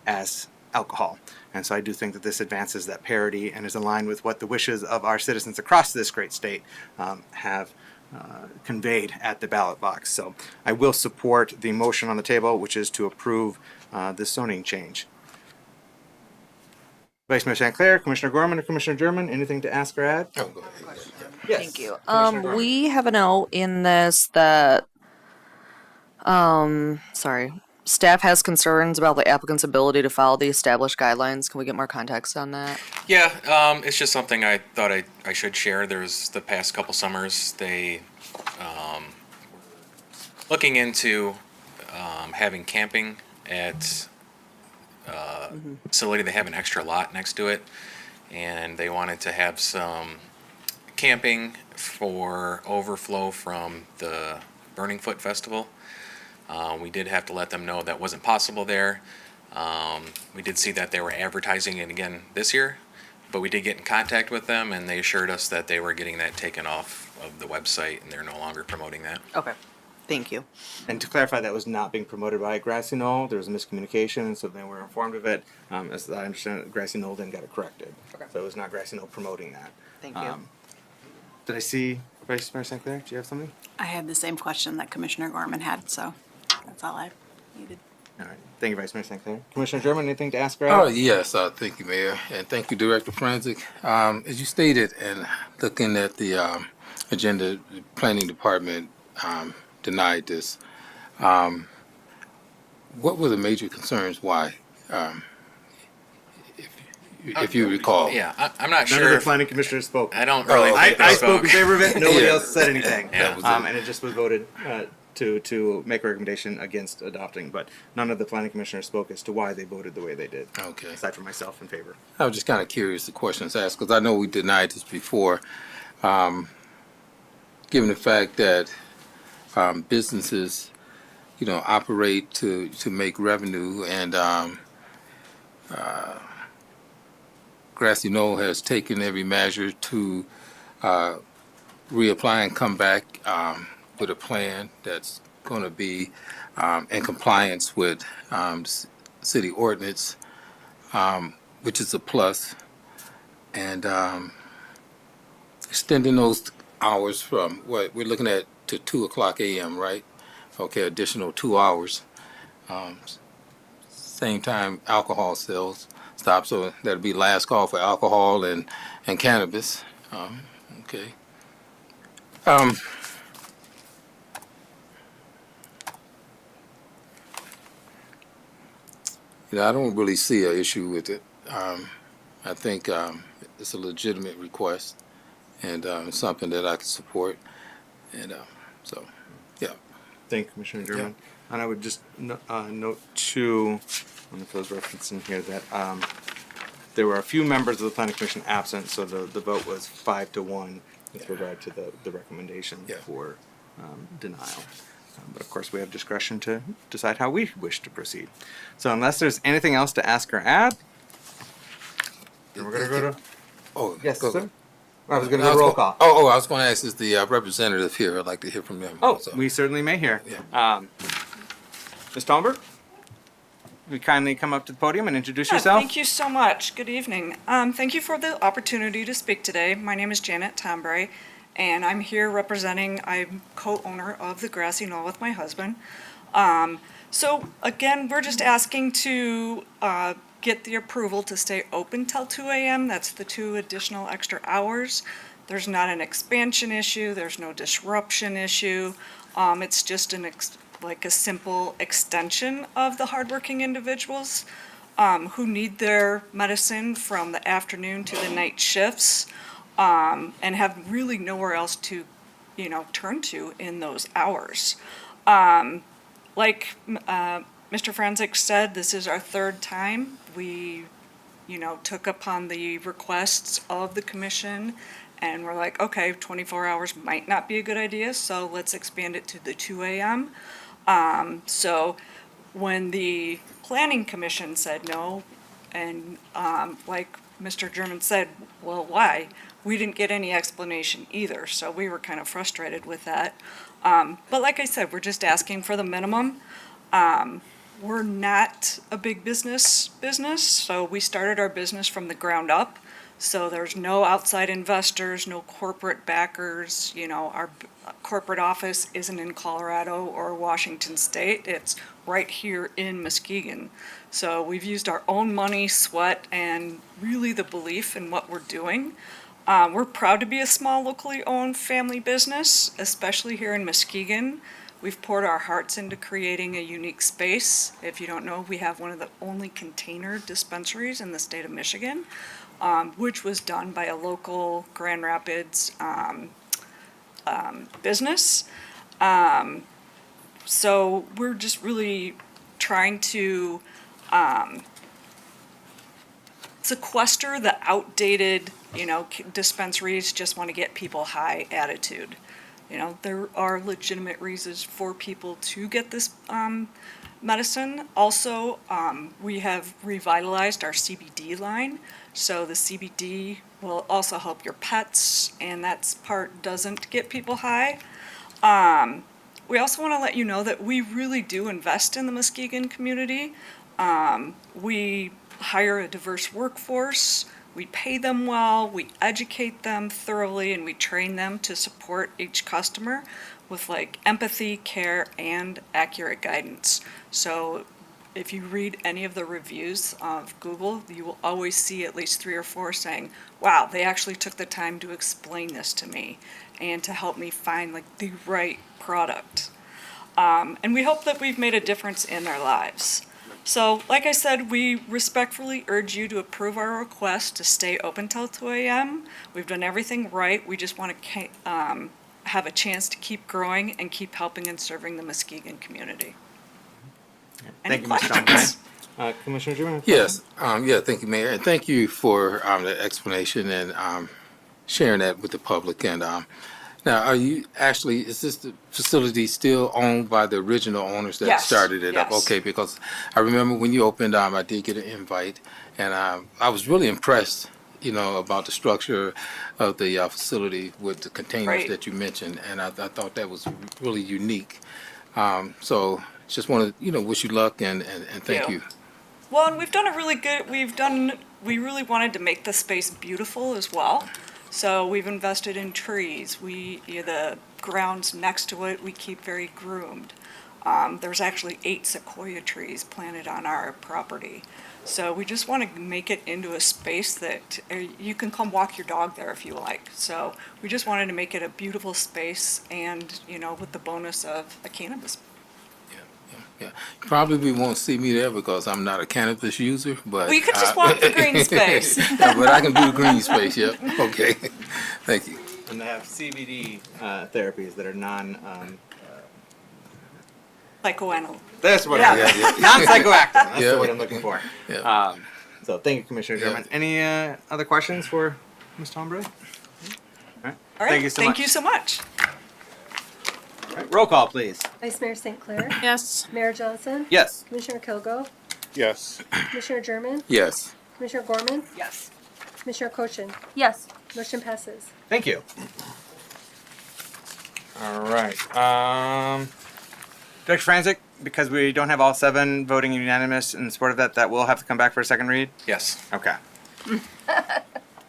as alcohol. And so I do think that this advances that parity and is in line with what the wishes of our citizens across this great state have conveyed at the ballot box. So I will support the motion on the table, which is to approve this zoning change. Vice Mayor St. Clair, Commissioner Gorman, or Commissioner German, anything to ask or add? Oh, go ahead. Yes. Thank you. Commissioner Gorman. We have a note in this that, staff has concerns about the applicant's ability to follow the established guidelines. Can we get more context on that? Yeah, it's just something I thought I should share. There's the past couple summers, they looking into having camping at facility. They have an extra lot next to it, and they wanted to have some camping for overflow from the Burning Foot Festival. We did have to let them know that wasn't possible there. We did see that they were advertising it again this year, but we did get in contact with them, and they assured us that they were getting that taken off of the website, and they're no longer promoting that. Okay. Thank you. And to clarify, that was not being promoted by Grassy Knoll. There was a miscommunication, so they were informed of it. As I understand it, Grassy Knoll then got it corrected. Okay. So it was not Grassy Knoll promoting that. Thank you. Did I see Vice Mayor St. Clair? Do you have something? I had the same question that Commissioner Gorman had, so that's all I needed. All right. Thank you, Vice Mayor St. Clair. Commissioner German, anything to ask or add? Oh, yes, thank you, Mayor, and thank you, Director Forensic. As you stated, and looking at the agenda, the Planning Department denied this. what were the major concerns? Why? If you recall. Yeah, I'm not None sure. of the if- planning commissioners spoke. I don't really think they I spoke in favor of it. Nobody Yeah. else said anything. That was it. And it just was voted to make a recommendation against adopting. But none of the planning commissioners spoke as to why they voted the way they did. Okay. Aside from myself in favor. I was just kind of curious the questions asked because I know we denied this before. Given the fact that businesses, operate to make revenue, and Grassy Knoll has taken every measure to reapply and come back with a plan that's going to be in compliance with city ordinance, which is a plus, and extending those hours from what we're looking at to 2:00 a.m. Right? Okay, additional 2 hours. Same time, alcohol sales stop, so that'll be last call for alcohol and cannabis. Okay. I don't really see an issue with it. I think it's a legitimate request and something that I can support. And so, yeah. Thank you, Commissioner German. And I would just note too, I don't know if I was referencing here, that there were a few members of the planning commission absent, so the vote was 5-1 with regard to the recommendation for denial. But of course, we have discretion to decide how we wish to proceed. So unless there's anything else to ask or add, then we're going to go to... Oh, yes, go. sir. I was going to go to roll call. I was going to ask, is the representative here? I'd like to hear from them. Oh, so. we certainly may hear. Ms. Tolberg, will you kindly come up to the podium and introduce yourself? Thank you so much. Good evening. Thank you for the opportunity to speak today. My name is Janet Tombray, and I'm here representing, I'm co-owner of the Grassy Knoll with my husband. So again, we're just asking to get the approval to stay open till 2 a.m. That's the 2 additional extra hours. There's not an expansion issue. There's no disruption issue. It's just like a simple extension of the hardworking individuals who need their medicine from the afternoon to the night shifts and have really nowhere else to, turn to in those hours. Like Mr. Franzik said, this is our 3rd time. We, took upon the requests of the commission and we're like, okay, 24 hours might not be a good idea, so let's expand it to the 2 a.m. So when the planning commission said no, and like Mr. German said, well, why? We didn't get any explanation either, so we were kind of frustrated with that. But like I said, we're just asking for the minimum. We're not a big business, so we started our business from the ground up. So there's no outside investors, no corporate backers. Our corporate office isn't in Colorado or Washington State. It's right here in Muskegon. So we've used our own money, sweat, and really the belief in what we're doing. We're proud to be a small, locally owned family business, especially here in Muskegon. We've poured our hearts into creating a unique space. If you don't know, we have one of the only container dispensaries in the state of Michigan, which was done by a local Grand Rapids business. So we're just really trying to sequester the outdated, dispensaries just want to get people high attitude. There are legitimate reasons for people to get this medicine. Also, we have revitalized our CBD line. So the CBD will also help your pets, and that part doesn't get people high. We also want to let you know that we really do invest in the Muskegon community. We hire a diverse workforce. We pay them well, we educate them thoroughly, and we train them to support each customer with empathy, care, and accurate guidance. So if you read any of the reviews of Google, you will always see at least 3 or 4 saying, wow, they actually took the time to explain this to me and to help me find the right product. And we hope that we've made a difference in their lives. So, like I said, we respectfully urge you to approve our request to stay open till 2 a.m. We've done everything right. We just want to have a chance to keep growing and keep helping and serving the Muskegon community. Any Thank you, Mr. questions? Commissioner German? Yes, yeah, thank you, Mayor, and thank you for the explanation and sharing that with the public. And now, are you actually, is this the facility still owned by the original owners that Yes, started it up? yes. Okay, because I remember when you opened, I did get an invite, and I was really impressed, about the structure of the facility with the containers Right. that you mentioned, and I thought that was really unique. So just want to, wish you luck and thank you. Well, and we've done a really good, we really wanted to make the space beautiful as well. So we've invested in trees. The grounds next to it, we keep very groomed. There's actually 8 sequoia trees planted on our property. So we just want to make it into a space that you can come walk your dog there if you like. So we just wanted to make it a beautiful space and, with the bonus of a cannabis. Yeah, probably won't see me there because I'm not a cannabis user, but. Well, you could just walk the green space. Yeah, but I can do the green space, yep, okay, thank you. And they have CBD therapies that are Psychoanalytic. That's what Yeah. non-psychoactive. That's Yeah. the word I'm looking for. Yeah. So thank you, Commissioner German. Any other questions for Ms. Tombre? All right. All right, Thank you so thank much. you so much. All right, roll call, please. Vice Mayor St. Clair. Yes. Mayor Johnson. Yes. Commissioner Kilgo. Yes. Commissioner German. Yes. Commissioner Gorman. Yes. Commissioner Cochin. Yes. Motion passes. Thank you. All right. Director Franzik, because we don't have all 7 voting unanimous in support of that, that will have to come back for a second read? Yes. Okay.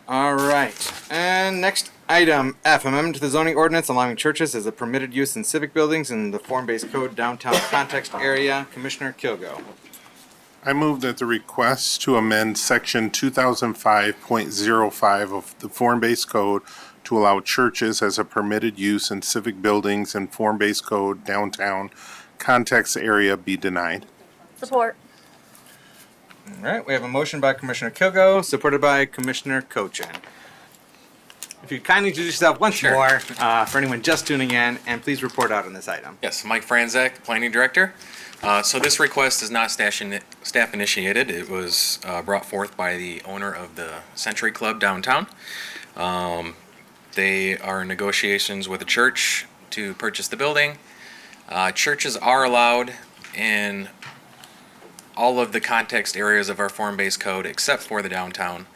All right. And next item F, amendment to the zoning ordinance allowing churches as a permitted use in civic buildings in the form-based code downtown context area. Commissioner Kilgo. I move that the request to amend section 2005.05 of the form-based code to allow churches as a permitted use in civic buildings and form-based code downtown context area be denied. Support. All right, we have a motion by Commissioner Kilgo, supported by Commissioner Cochin. If you'd kindly introduce yourself once more for anyone just tuning in, and please report out on this item. Yes, Mike Franzak, Planning Director. So this request is not staff initiated. It was brought forth by the owner of the Century Club downtown. They are in negotiations with the church to purchase the building. Churches are allowed in all of the context areas of our form-based code except for the downtown.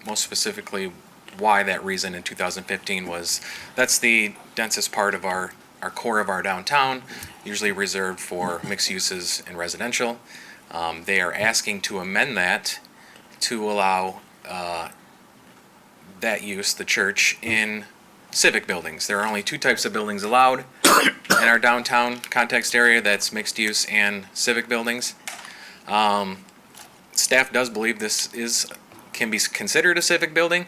Most specifically, why that reason in 2015 was that's the densest part of our core of our downtown, usually reserved for mixed uses and residential. They are asking to amend that to allow that use, the church, in civic buildings. There are only 2 types of buildings allowed in our downtown context area, that's mixed use and civic buildings. Staff does believe this can be considered a civic building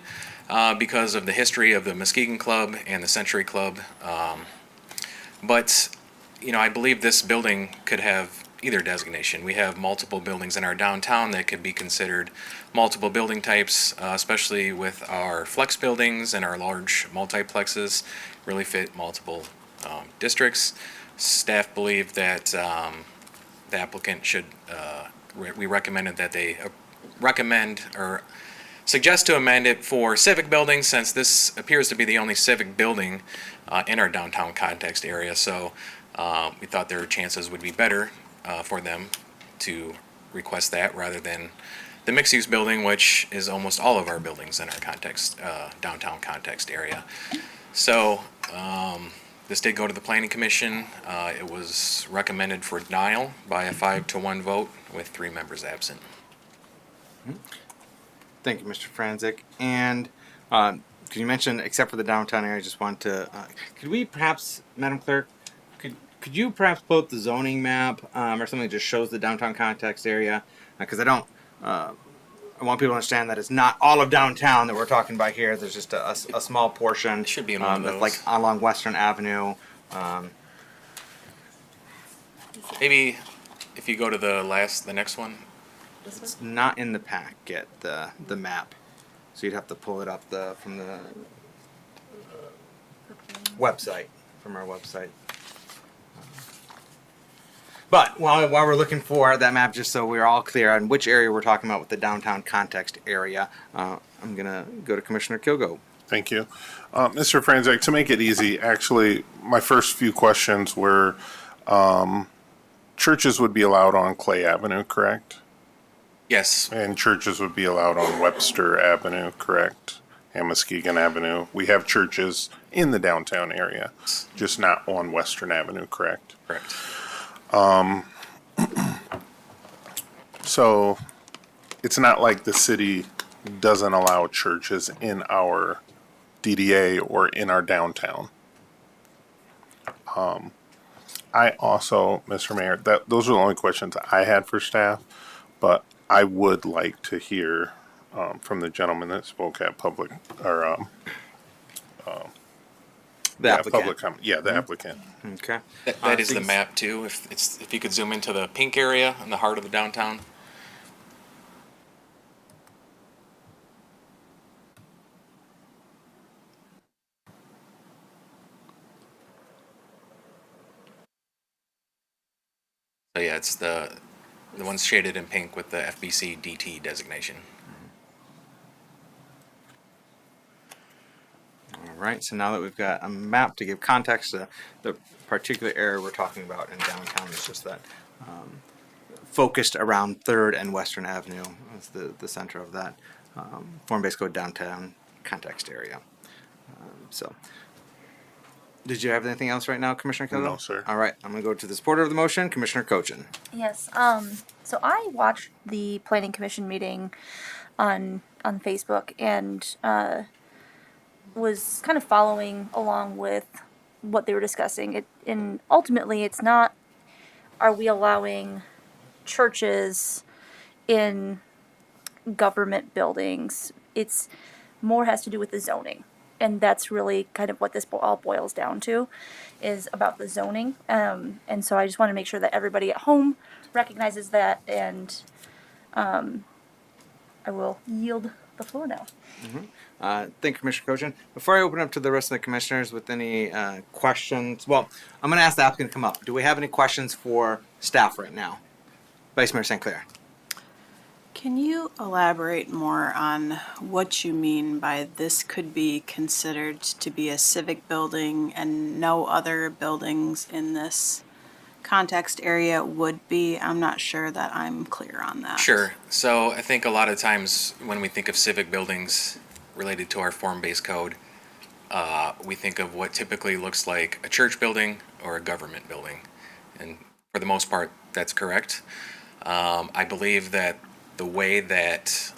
because of the history of the Muskegon Club and the Century Club. But I believe this building could have either designation. We have multiple buildings in our downtown that could be considered multiple building types, especially with our flex buildings and our large multiplexes, really fit multiple districts. Staff believe that the applicant should, we recommended that they recommend or suggest to amend it for civic buildings, since this appears to be the only civic building in our downtown context area. So we thought their chances would be better for them to request that rather than the mixed-use building, which is almost all of our buildings in our context, downtown context area. So this did go to the Planning Commission. It was recommended for denial by a 5-1 vote with 3 members absent. Thank you, Mr. Franzik. And could you mention, except for the downtown area, I just want to, could we perhaps, Madam Clerk, could you perhaps pull up the zoning map or something that just shows the downtown context area? Because I want people to understand that it's not all of downtown that we're talking about here. There's just a small portion. Should be in one of that's those. like along Western Avenue. Maybe if you go to the next one. It's not in the pack yet, the map. So you'd have to pull it up from the website, from our website. But while we're looking for that map, just so we're all clear on which area we're talking about with the downtown context area, I'm going to go to Commissioner Kilgo. Thank you. Mr. Franzak, to make it easy, actually, my first few questions were, churches would be allowed on Clay Avenue, correct? Yes. And churches would be allowed on Webster Avenue, correct? And Muskegon Avenue. We have churches in the downtown area, just not on Western Avenue, correct? Correct. So it's not like the city doesn't allow churches in our DDA or in our downtown. I also, Mr. Mayor, those are the only questions I had for staff, but I would like to hear from the gentleman that spoke at public, or The applicant. Public comment. Yeah, the applicant. Okay. That is the map too. If you could zoom into the pink area in the heart of the downtown. So yeah, it's the ones shaded in pink with the FBC DT designation. All right, so now that we've got a map to give context to the particular area we're talking about in downtown, it's just that focused around 3rd and Western Avenue is the center of that form-based code downtown context area. So, did you have anything else right now, Commissioner Kilgo? No, sir. All right, I'm going to go to the supporter of the motion, Commissioner Cochin. Yes. So I watched the planning commission meeting on Facebook and was kind of following along with what they were discussing. And ultimately, it's not, are we allowing churches in government buildings? It's more has to do with the zoning. And that's really kind of what this all boils down to, is about the zoning. And so I just want to make sure that everybody at home recognizes that, and I will yield the floor now. Thank you, Commissioner Cochin. Before I open up to the rest of the commissioners with any questions, well, I'm going to ask the applicant to come up. Do we have any questions for staff right now? Vice Mayor St. Clair. Can you elaborate more on what you mean by this could be considered to be a civic building and no other buildings in this context area would be? I'm not sure that I'm clear on that. Sure. So I think a lot of times when we think of civic buildings related to our form-based code, we think of what typically looks like a church building or a government building. And for the most part, that's correct. I believe that the way that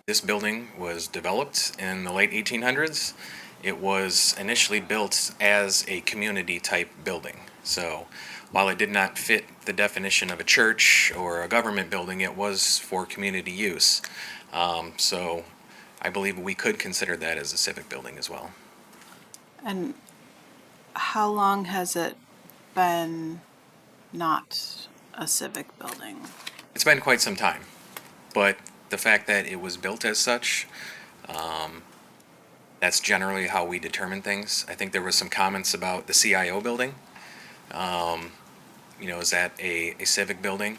this building was developed in the late 1800s, it was initially built as a community type building. So while it did not fit the definition of a church or a government building, it was for community use. So I believe we could consider that as a civic building as well. And how long has it been not a civic building? It's been quite some time, but the fact that it was built as such, that's generally how we determine things. I think there was some comments about the CIO building. Is that a civic building?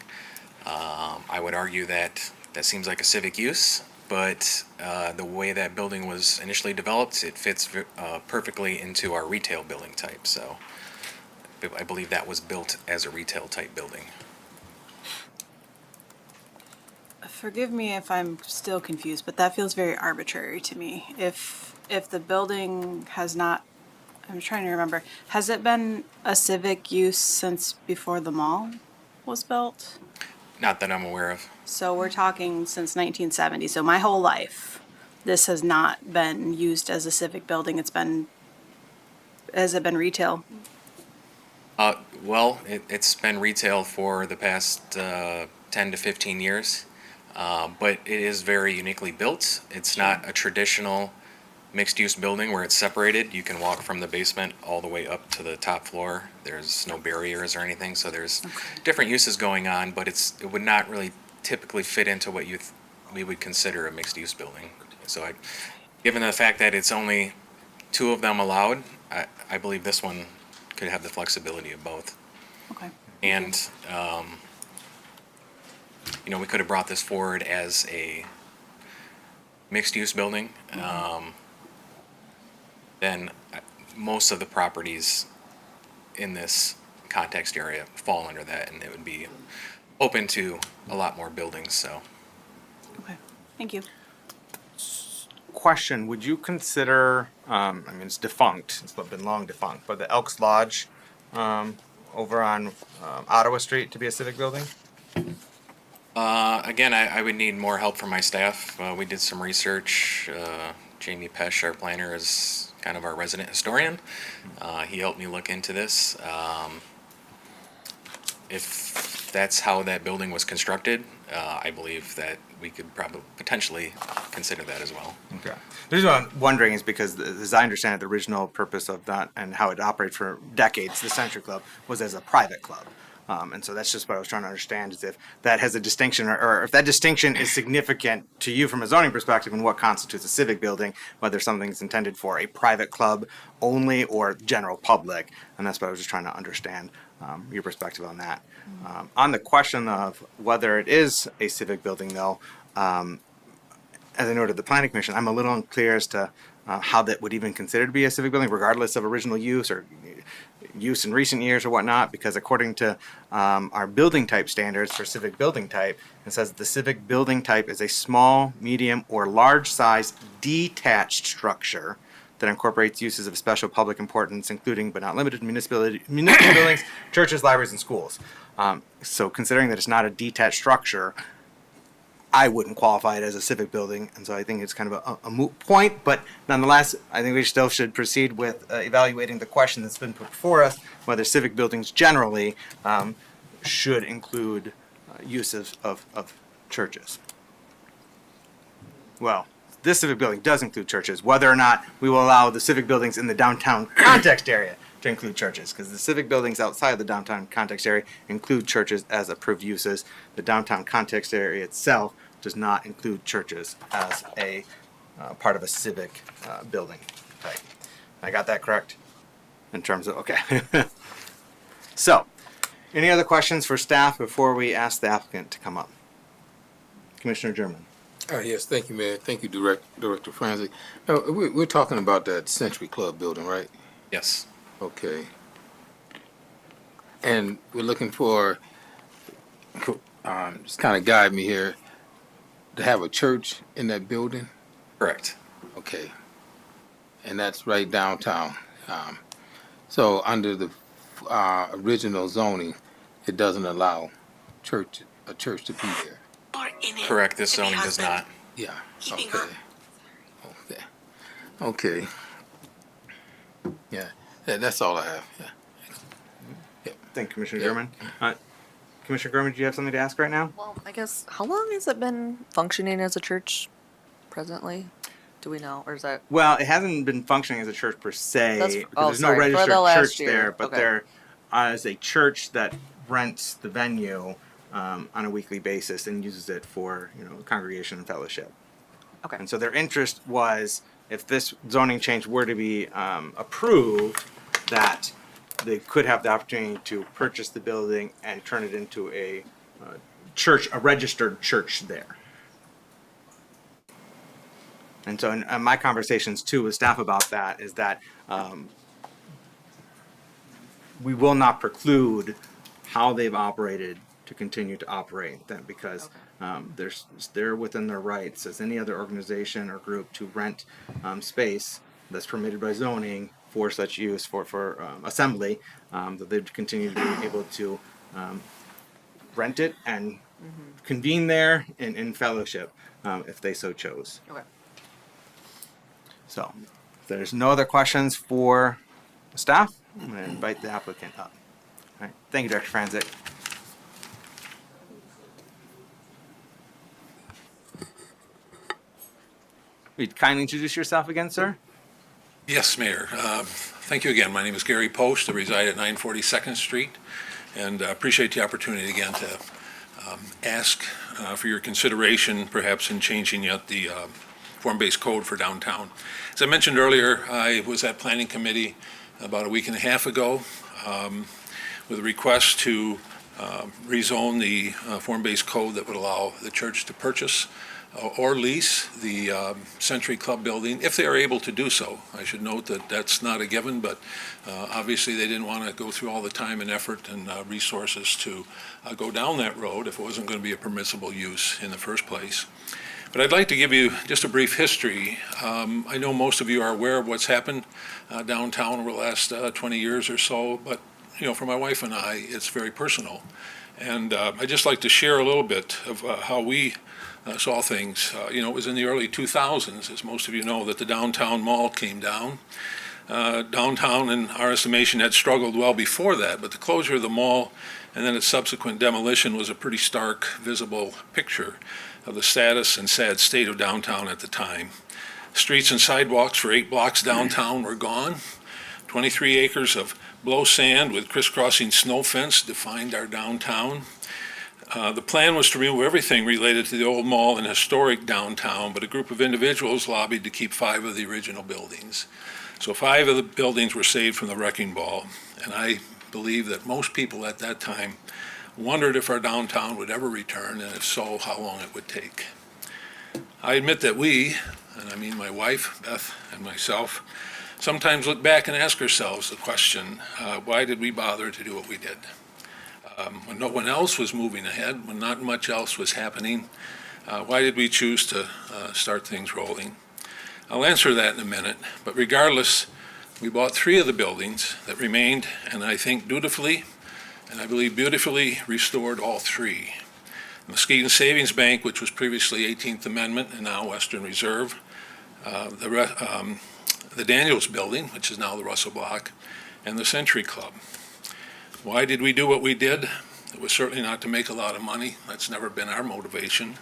I would argue that that seems like a civic use, but the way that building was initially developed, it fits perfectly into our retail building type. So I believe that was built as a retail type building. Forgive me if I'm still confused, but that feels very arbitrary to me. If the building has not, I'm trying to remember, has it been a civic use since before the mall was built? Not that I'm aware of. So we're talking since 1970. So my whole life, this has not been used as a civic building. Has it been retail? Well, it's been retail for the past 10 to 15 years. But it is very uniquely built. It's not a traditional mixed-use building where it's separated. You can walk from the basement all the way up to the top floor. There's no barriers or anything, so there's different uses going on, but it would not really typically fit into what we would consider a mixed-use building. So given the fact that it's only 2 of them allowed, I believe this one could have the flexibility of both. Okay. And, we could have brought this forward as a mixed-use building. Then most of the properties in this context area fall under that, and it would be open to a lot more buildings, so. Thank you. Question, would you consider, it's defunct, it's been long defunct, but the Elks Lodge over on Ottawa Street to be a civic building? Again, I would need more help from my staff. We did some research. Jamie Pesch, our planner, is kind of our resident historian. He helped me look into this. If that's how that building was constructed, I believe that we could probably potentially consider that as well. Okay. The reason why I'm wondering is because, as I understand it, the original purpose of that and how it operated for decades, the Century Club, was as a private club. And so that's just what I was trying to understand, is if that has a distinction, or if that distinction is significant to you from a zoning perspective, and what constitutes a civic building, whether something's intended for a private club only or general public. And that's what I was just trying to understand your perspective on that. On the question of whether it is a civic building, though, as I noted, the Planning Commission, I'm a little unclear as to how that would even consider to be a civic building, regardless of original use or use in recent years or whatnot, because according to our building type standards for civic building type, it says the civic building type is a small, medium, or large size detached structure that incorporates uses of special public importance, including but not limited to municipal buildings, churches, libraries, and schools. So considering that it's not a detached structure, I wouldn't qualify it as a civic building, and so I think it's kind of a moot point, but nonetheless, I think we still should proceed with evaluating the question that's been put before us, whether civic buildings generally should include uses of churches. Well, this civic building does include churches, whether or not we will allow the civic buildings in the downtown context area to include churches, because the civic buildings outside of the downtown context area include churches as approved uses. The downtown context area itself does not include churches as a part of a civic building type. I got that correct? In terms of, okay. So, any other questions for staff before we ask the applicant to come up? Commissioner German. Yes, thank you, Mayor. Thank you, Director Franzi. We're talking about that Century Club building, right? Yes. Okay. And we're looking for, just kind of guide me here, to have a church in that building? Correct. Okay. And that's right downtown. So under the original zoning, it doesn't allow a church to be there. Correct, this zoning does not. Yeah, okay. Okay. Yeah, that's all I have, yeah. Thank you, Commissioner German. Commissioner German, do you have something to ask right now? Well, I guess, how long has it been functioning as a church presently? Do we know, or is that? Well, it hasn't been functioning as a church per se. There's no sorry, for registered the last church year. there, but Okay. there is a church that rents the venue on a weekly basis and uses it for congregation and fellowship. Okay. And so their interest was, if this zoning change were to be approved, that they could have the opportunity to purchase the building and turn it into a church, a registered church there. And so in my conversations too with staff about that is that we will not preclude how they've operated to continue to operate them, because they're within their rights as any other organization or group to rent space that's permitted by zoning for such use for assembly, that they'd continue to be able to rent it and convene there in fellowship if they so chose. Okay. So, if there's no other questions for staff, I'm going to invite the applicant up. All right. Thank you, Director Franzik. Will you kindly introduce yourself again, sir? Yes, Mayor. Thank you again. My name is Gary Post. I reside at 942nd Street, and appreciate the opportunity again to ask for your consideration, perhaps in changing yet the form-based code for downtown. As I mentioned earlier, I was at Planning Committee about a week and a half ago with a request to rezone the form-based code that would allow the church to purchase or lease the Century Club building, if they are able to do so. I should note that that's not a given, but obviously they didn't want to go through all the time and effort and resources to go down that road if it wasn't going to be a permissible use in the first place. But I'd like to give you just a brief history. I know most of you are aware of what's happened downtown over the last 20 years or so, but for my wife and I, it's very personal. And I'd just like to share a little bit of how we saw things. It was in the early 2000s, as most of you know, that the downtown mall came down. Downtown, in our estimation, had struggled well before that, but the closure of the mall and then its subsequent demolition was a pretty stark, visible picture of the status and sad state of downtown at the time. Streets and sidewalks for 8 blocks downtown were gone. 23 acres of blow sand with crisscrossing snow fence defined our downtown. The plan was to remove everything related to the old mall and historic downtown, but a group of individuals lobbied to keep 5 of the original buildings. So 5 of the buildings were saved from the wrecking ball, and I believe that most people at that time wondered if our downtown would ever return, and if so, how long it would take. I admit that we, and I mean my wife, Beth, and myself, sometimes look back and ask ourselves the question, why did we bother to do what we did? When no one else was moving ahead, when not much else was happening, why did we choose to start things rolling? I'll answer that in a minute, but regardless, we bought 3 of the buildings that remained, and I think dutifully, and I believe beautifully, restored all 3. The Muskegon Savings Bank, which was previously 18th Amendment and now Western Reserve, the Daniels Building, which is now the Russell Block, and the Century Club. Why did we do what we did? It was certainly not to make a lot of money. That's never been our motivation.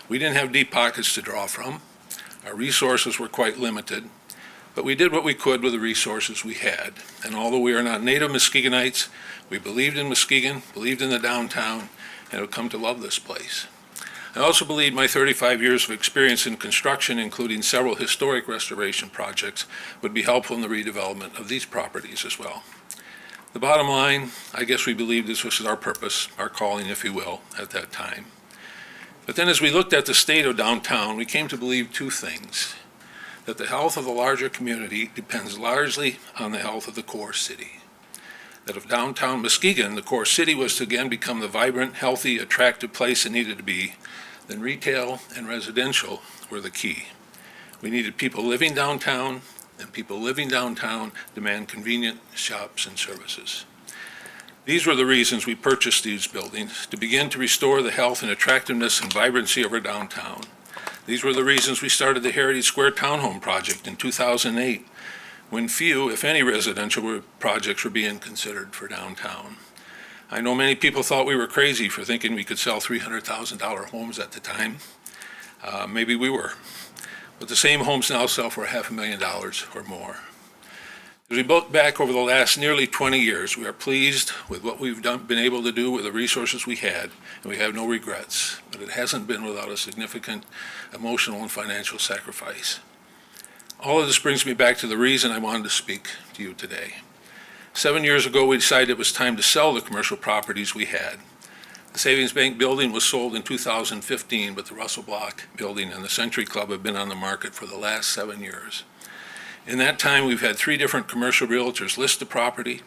We didn't have deep pockets to draw from. Our resources were quite limited, but we did what we could with the resources we had. And although we are not native Muskegonites, we believed in Muskegon, believed in the downtown, and have come to love this place. I also believe my 35 years of experience in construction, including several historic restoration projects, would be helpful in the redevelopment of these properties as well. The bottom line, I guess we believed this was our purpose, our calling, if you will, at that time. But then as we looked at the state of downtown, we came to believe 2 things: that the health of the larger community depends largely on the health of the core city. That if downtown Muskegon, the core city, was to again become the vibrant, healthy, attractive place it needed to be, then retail and residential were the key. We needed people living downtown, and people living downtown demand convenient shops and services. These were the reasons we purchased these buildings, to begin to restore the health and attractiveness and vibrancy of our downtown. These were the reasons we started the Heritage Square Townhome Project in 2008, when few, if any, residential projects were being considered for downtown. I know many people thought we were crazy for thinking we could sell $300,000 homes at the time. Maybe we were. But the same homes now sell for $500,000 or more. As we look back over the last nearly 20 years, we are pleased with what we've been able to do with the resources we had, and we have no regrets. But it hasn't been without a significant emotional and financial sacrifice. All of this brings me back to the reason I wanted to speak to you today. 7 years ago, we decided it was time to sell the commercial properties we had. The Savings Bank building was sold in 2015, but the Russell Block building and the Century Club have been on the market for the last 7 years. In that time, we've had 3 different commercial realtors list the property.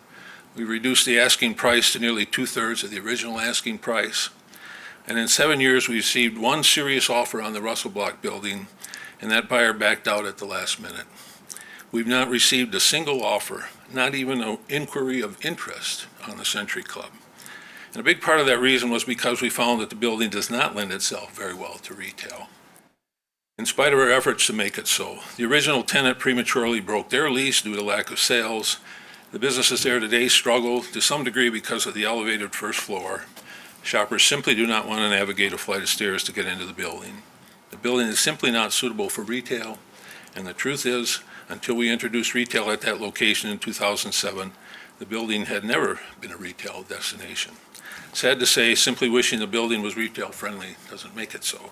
We reduced the asking price to nearly 2/3 of the original asking price. And in 7 years, we received 1 serious offer on the Russell Block building, and that buyer backed out at the last minute. We've not received a single offer, not even an inquiry of interest on the Century Club. And a big part of that reason was because we found that the building does not lend itself very well to retail. In spite of our efforts to make it so, the original tenant prematurely broke their lease due to lack of sales. The businesses there today struggle to some degree because of the elevated first floor. Shoppers simply do not want to navigate a flight of stairs to get into the building. The building is simply not suitable for retail, And the truth is, until we introduced retail at that location in 2007, the building had never been a retail destination. Sad to say, simply wishing the building was retail-friendly doesn't make it so.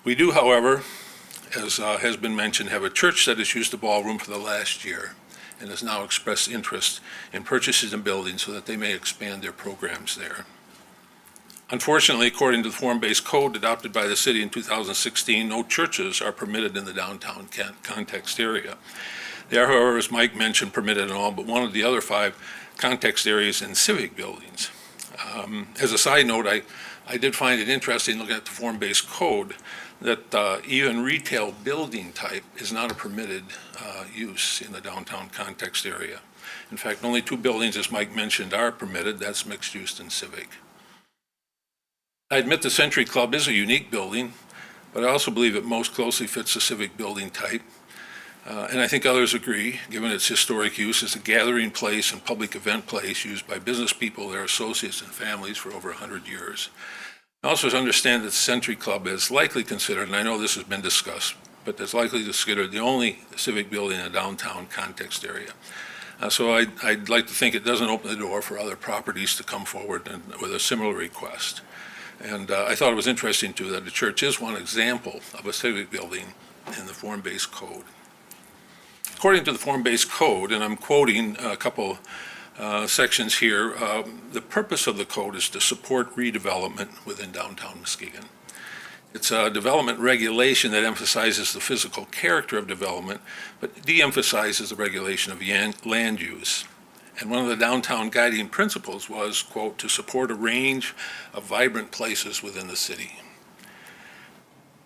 We do, however, as has been mentioned, have a church that has used the ballroom for the last year and has now expressed interest in purchasing the building so that they may expand their programs there. Unfortunately, according to the form-based code adopted by the city in 2016, no churches are permitted in the downtown context area. They are, however, as Mike mentioned, permitted in all but one of the other 5 context areas in civic buildings. As a side note, I did find it interesting looking at the form-based code that even retail building type is not a permitted use in the downtown context area. In fact, only 2 buildings, as Mike mentioned, are permitted. That's mixed use and civic. I admit the Century Club is a unique building, but I also believe it most closely fits the civic building type. And I think others agree, given its historic use as a gathering place and public event place used by business people, their associates, and families for over 100 years. I also understand that the Century Club is likely considered, and I know this has been discussed, but it's likely considered the only civic building in a downtown context area. So I'd like to think it doesn't open the door for other properties to come forward with a similar request. And I thought it was interesting, too, that the church is one example of a civic building in the form-based code. According to the form-based code, and I'm quoting a couple sections here, the purpose of the code is to support redevelopment within downtown Muskegon. It's a development regulation that emphasizes the physical character of development, but de-emphasizes the regulation of land use. And one of the downtown guiding principles was, quote, to support a range of vibrant places within the city.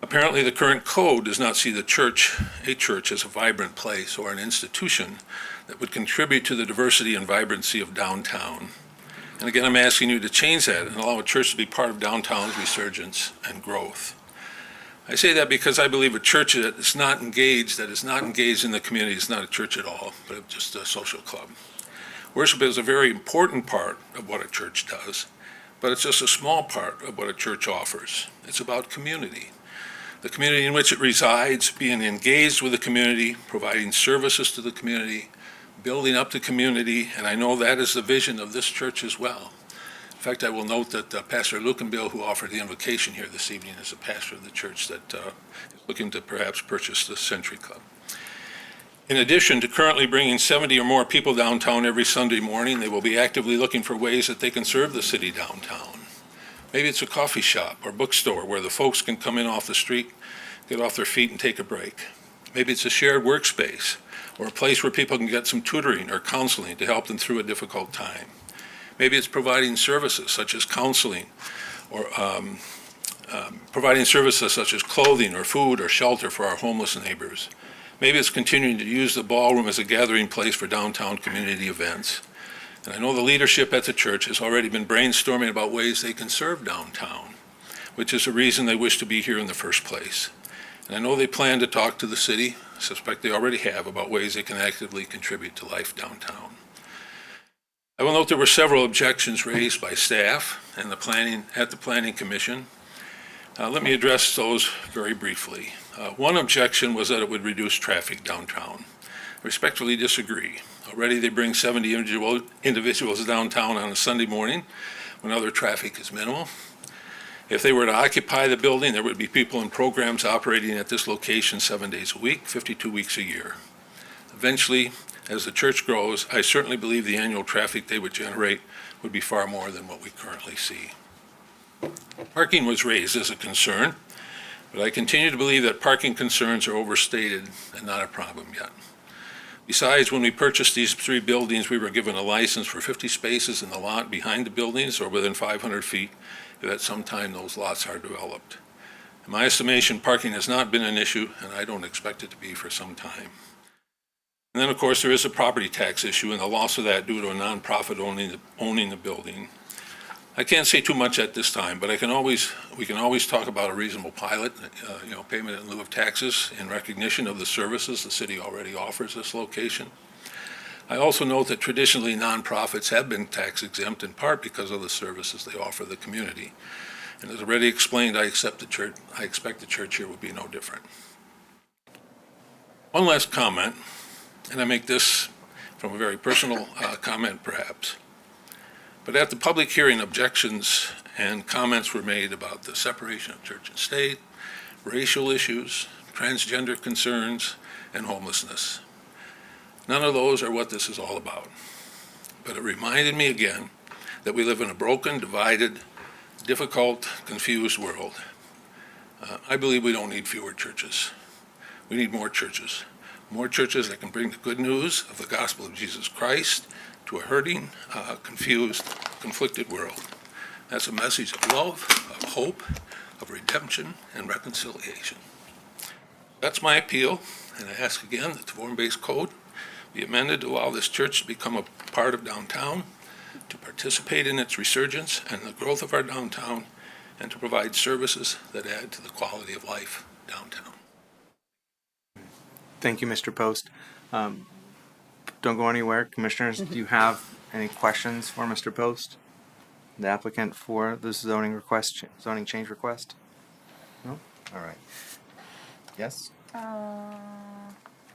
Apparently, the current code does not see a church as a vibrant place or an institution that would contribute to the diversity and vibrancy of downtown. And again, I'm asking you to change that and allow a church to be part of downtown's resurgence and growth. I say that because I believe a church that is not engaged in the community is not a church at all, but just a social club. Worship is a very important part of what a church does, but it's just a small part of what a church offers. It's about community. The community in which it resides, being engaged with the community, providing services to the community, building up the community, and I know that is the vision of this church as well. In fact, I will note that Pastor Lukenbill, who offered the invocation here this evening, is a pastor of the church that is looking to perhaps purchase the Century Club. In addition to currently bringing 70 or more people downtown every Sunday morning, they will be actively looking for ways that they can serve the city downtown. Maybe it's a coffee shop or bookstore where the folks can come in off the street, get off their feet and take a break. Maybe it's a shared workspace or a place where people can get some tutoring or counseling to help them through a difficult time. Maybe it's providing services such as counseling or providing services such as clothing or food or shelter for our homeless neighbors. Maybe it's continuing to use the ballroom as a gathering place for downtown community events. And I know the leadership at the church has already been brainstorming about ways they can serve downtown, which is the reason they wish to be here in the first place. And I know they plan to talk to the city, I suspect they already have, about ways they can actively contribute to life downtown. I will note there were several objections raised by staff and the Planning Commission. Let me address those very briefly. One objection was that it would reduce traffic downtown. I respectfully disagree. Already they bring 70 individuals downtown on a Sunday morning when other traffic is minimal. If they were to occupy the building, there would be people and programs operating at this location 7 days a week, 52 weeks a year. Eventually, as the church grows, I certainly believe the annual traffic they would generate would be far more than what we currently see. Parking was raised as a concern, but I continue to believe that parking concerns are overstated and not a problem yet. Besides, when we purchased these 3 buildings, we were given a license for 50 spaces in the lot behind the buildings or within 500 feet if at some time those lots are developed. In my estimation, parking has not been an issue, and I don't expect it to be for some time. And then, of course, there is a property tax issue and the loss of that due to a nonprofit owning the building. I can't say too much at this time, but we can always talk about a reasonable pilot, payment in lieu of taxes in recognition of the services the city already offers this location. I also note that traditionally nonprofits have been tax exempt in part because of the services they offer the community. And as already explained, I expect the church here will be no different. One last comment, and I make this from a very personal comment perhaps. But at the public hearing, objections and comments were made about the separation of church and state, racial issues, transgender concerns, and homelessness. None of those are what this is all about. But it reminded me again that we live in a broken, divided, difficult, confused world. I believe we don't need fewer churches. We need more churches. More churches that can bring the good news of the gospel of Jesus Christ to a hurting, confused, conflicted world. That's a message of love, of hope, of redemption, and reconciliation. That's my appeal, and I ask again that the form-based code be amended to allow this church to become a part of downtown, to participate in its resurgence and the growth of our downtown, and to provide services that add to the quality of life downtown. Thank you, Mr. Post. Don't go anywhere. Commissioners, do you have any questions for Mr. Post, the applicant for this zoning change request? No? All right. Yes? No,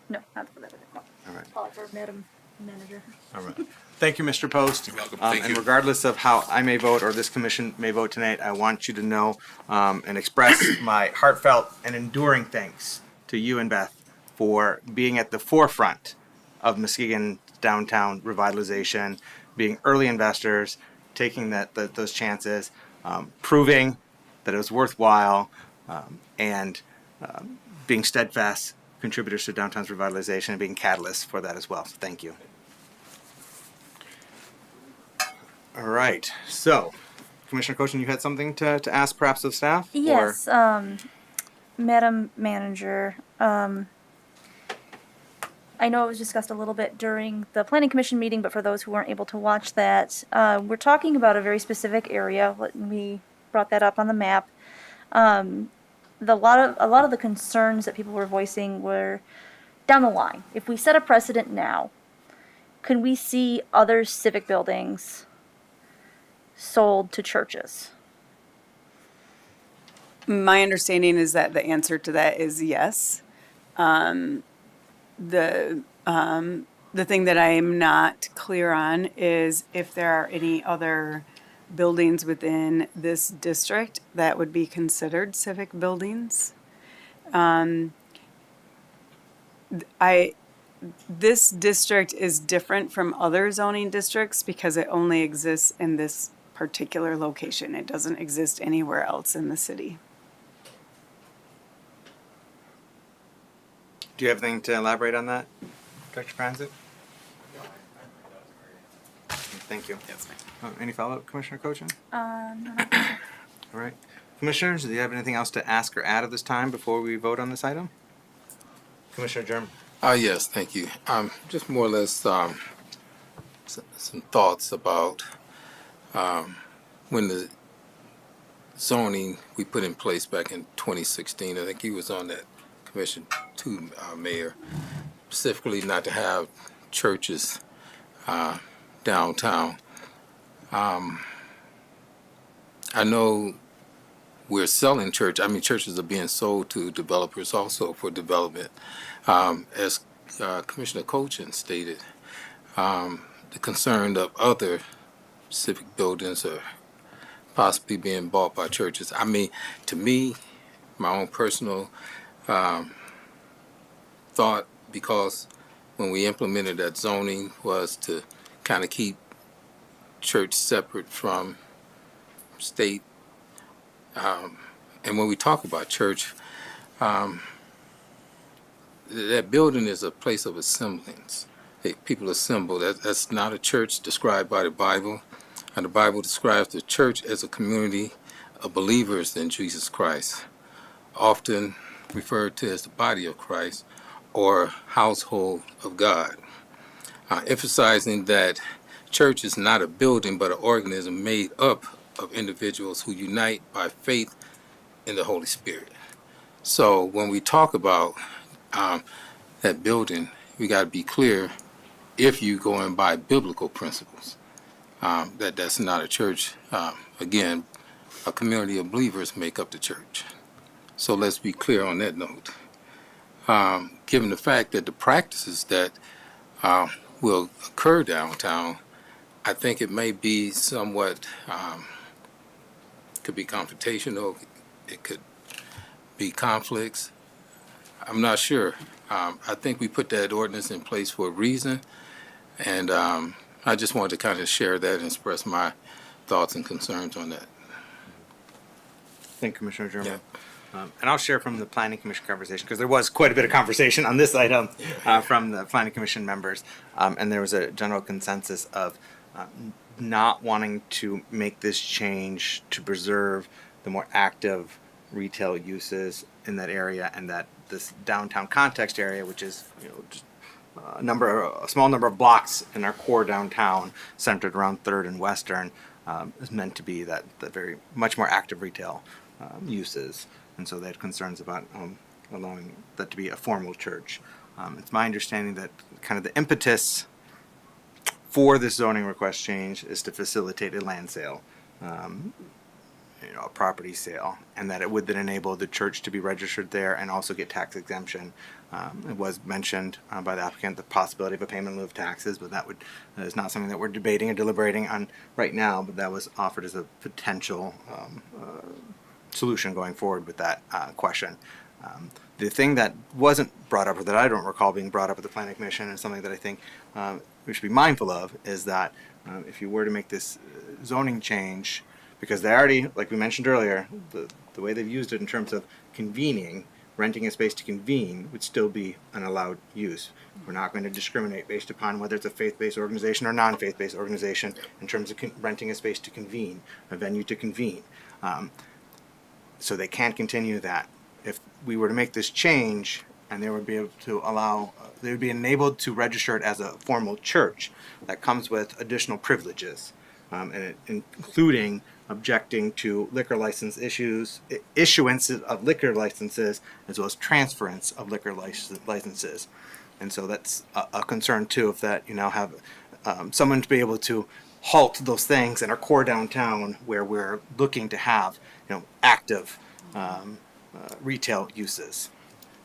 not for that. No. All right. Call it for Madam Manager. All right. Thank you, Mr. Post. You're welcome. Thank and you. regardless of how I may vote or this commission may vote tonight, I want you to know and express my heartfelt and enduring thanks to you and Beth for being at the forefront of Muskegon downtown revitalization, being early investors, taking those chances, proving that it was worthwhile, and being steadfast contributors to downtown's revitalization and being catalysts for that as well. So thank you. All right. So, Commissioner Cochin, you had something to ask perhaps of staff? Yes, Madam Manager, I know it was discussed a little bit during the Planning Commission meeting, but for those who weren't able to watch that, we're talking about a very specific area. We brought that up on the map. A lot of the concerns that people were voicing were down the line. If we set a precedent now, can we see other civic buildings sold to churches? My understanding is that the answer to that is yes. The thing that I am not clear on is if there are any other buildings within this district that would be considered civic buildings. This district is different from other zoning districts because it only exists in this particular location. It doesn't exist anywhere else in the city. Do you have anything to elaborate on that, Dr. Franzik? Thank you. Yes, any follow-up, Commissioner Cochin? No. All right. Commissioners, do you have anything else to ask or add at this time before we vote on this item? Commissioner Germ. Yes, thank you. Just more or less some thoughts about when the zoning we put in place back in 2016. I think he was on that commission too, Mayor, specifically not to have churches downtown. I know we're selling churches are being sold to developers also for development. As Commissioner Cochin stated, the concern of other civic buildings are possibly being bought by churches. To me, my own personal thought, because when we implemented that zoning was to kind of keep church separate from state. And when we talk about church, that building is a place of assemblance. People assemble. That's not a church described by the Bible. And the Bible describes the church as a community of believers in Jesus Christ, often referred to as the body of Christ or household of God, emphasizing that church is not a building but an organism made up of individuals who unite by faith in the Holy Spirit. So when we talk about that building, we got to be clear, if you go in by biblical principles, that's not a church. Again, a community of believers make up the church. So let's be clear on that note. given the fact that the practices that will occur downtown, I think it may be somewhat, could be confrontational, it could be conflicts. I'm not sure. I think we put that ordinance in place for a reason, and I just wanted to kind of share that and express my thoughts and concerns on that. Thank you, Commissioner German. And I'll share from the Planning Commission conversation, because there was quite a bit of conversation on this item from the Planning Commission members. And there was a general consensus of not wanting to make this change to preserve the more active retail uses in that area, and that this downtown context area, which is just a small number of blocks in our core downtown, centered around 3rd and Western, is meant to be the very much more active retail uses. And so they had concerns about allowing that to be a formal church. It's my understanding that kind of the impetus for this zoning request change is to facilitate a land sale, a property sale, and that it would then enable the church to be registered there and also get tax exemption. It was mentioned by the applicant the possibility of a payment in lieu of taxes, but that is not something that we're debating or deliberating on right now, but that was offered as a potential solution going forward with that question. The thing that wasn't brought up, or that I don't recall being brought up at the Planning Commission, and something that I think we should be mindful of, is that if you were to make this zoning change, because they already, like we mentioned earlier, the way they've used it in terms of convening, renting a space to convene would still be an allowed use. We're not going to discriminate based upon whether it's a faith-based organization or non-faith-based organization in terms of renting a space to convene, a venue to convene. So they can't continue that. If we were to make this change, and they would be able to allow, they would be enabled to register it as a formal church that comes with additional privileges, including objecting to liquor license issuance of liquor licenses, as well as transference of liquor licenses. And so that's a concern too, if that you now have someone to be able to halt those things in our core downtown where we're looking to have active retail uses.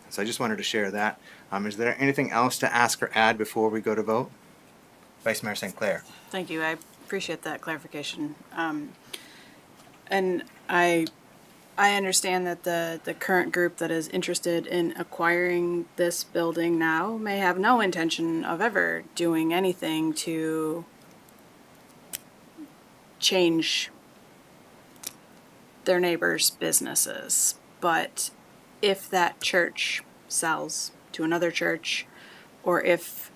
So I just wanted to share that. Is there anything else to ask or add before we go to vote? Vice Mayor St. Clair. Thank you. I appreciate that clarification. And I understand that the current group that is interested in acquiring this building now may have no intention of ever doing anything to change their neighbors' businesses. But if that church sells to another church, or if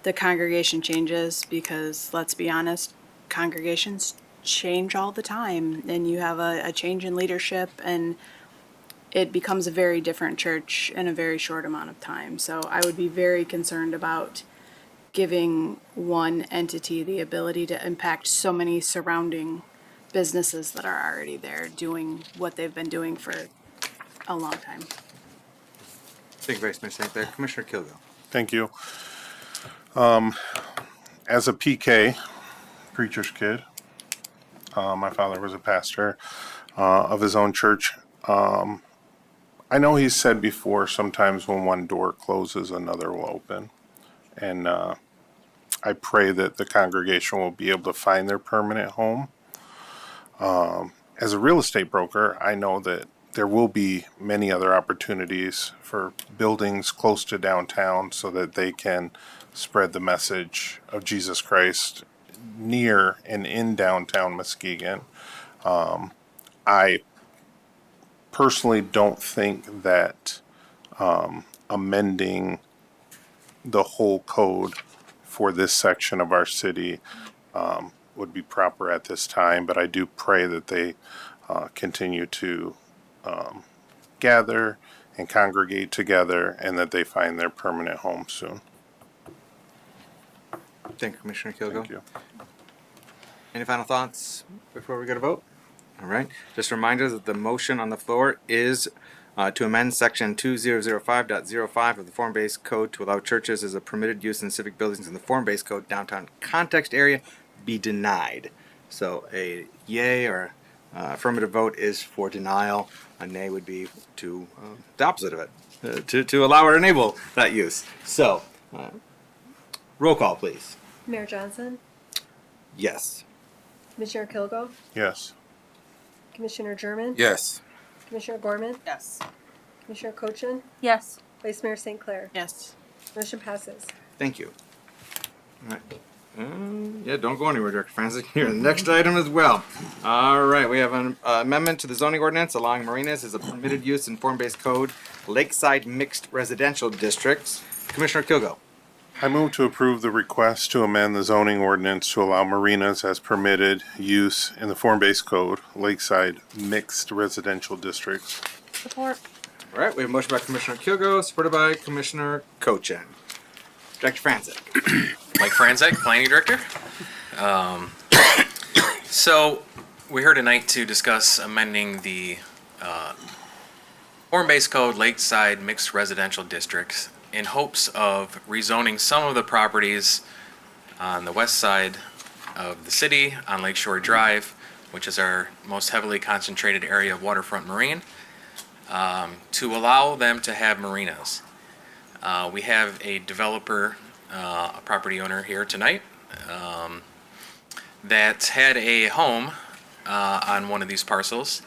the congregation changes, because let's be honest, congregations change all the time, and you have a change in leadership, and it becomes a very different church in a very short amount of time. So I would be very concerned about giving one entity the ability to impact so many surrounding businesses that are already there doing what they've been doing for a long time. Thank you, Vice Mayor St. Clair. Commissioner Kilgo. Thank you. As a PK, preacher's kid, my father was a pastor of his own church. I know he's said before, sometimes when one door closes, another will open. And I pray that the congregation will be able to find their permanent home. As a real estate broker, I know that there will be many other opportunities for buildings close to downtown so that they can spread the message of Jesus Christ near and in downtown Muskegon. I personally don't think that amending the whole code for this section of our city would be proper at this time, but I do pray that they continue to gather and congregate together, and that they find their permanent home soon. Thank you, Commissioner Kilgo. Thank you. Any final thoughts before we go to vote? All right. Just a reminder that the motion on the floor is to amend section 2005.05 of the form-based code to allow churches as a permitted use in civic buildings in the form-based code downtown context area be denied. So a yay or affirmative vote is for denial. A nay would be to the opposite of it. to allow or enable that use. So, roll call, please. Mayor Johnson, Yes. Commissioner Kilgo, Yes. Commissioner German, Yes. Commissioner Gorman, Yes. Commissioner Cochin, Yes. Vice Mayor St. Clair. Yes. Motion passes. Thank you. All right. Yeah, don't go anywhere, Director Francis. Here, the next item as well. All right, we have an amendment to the zoning ordinance allowing marinas as a permitted use in form-based code, lakeside mixed residential districts. Commissioner Kilgo. I move to approve the request to amend the zoning ordinance to allow marinas as permitted use in the form-based code, lakeside mixed residential districts. Support. All right, we have a motion by Commissioner Kilgo, supported by Commissioner Cochin. Director Francis. Mike Franzek, Planning Director. So we're here tonight to discuss amending the form-based code lakeside mixed residential districts in hopes of rezoning some of the properties on the west side of the city on Lakeshore Drive, which is our most heavily concentrated area of waterfront marine, to allow them to have marinas. We have a developer, a property owner here tonight, that had a home on one of these parcels,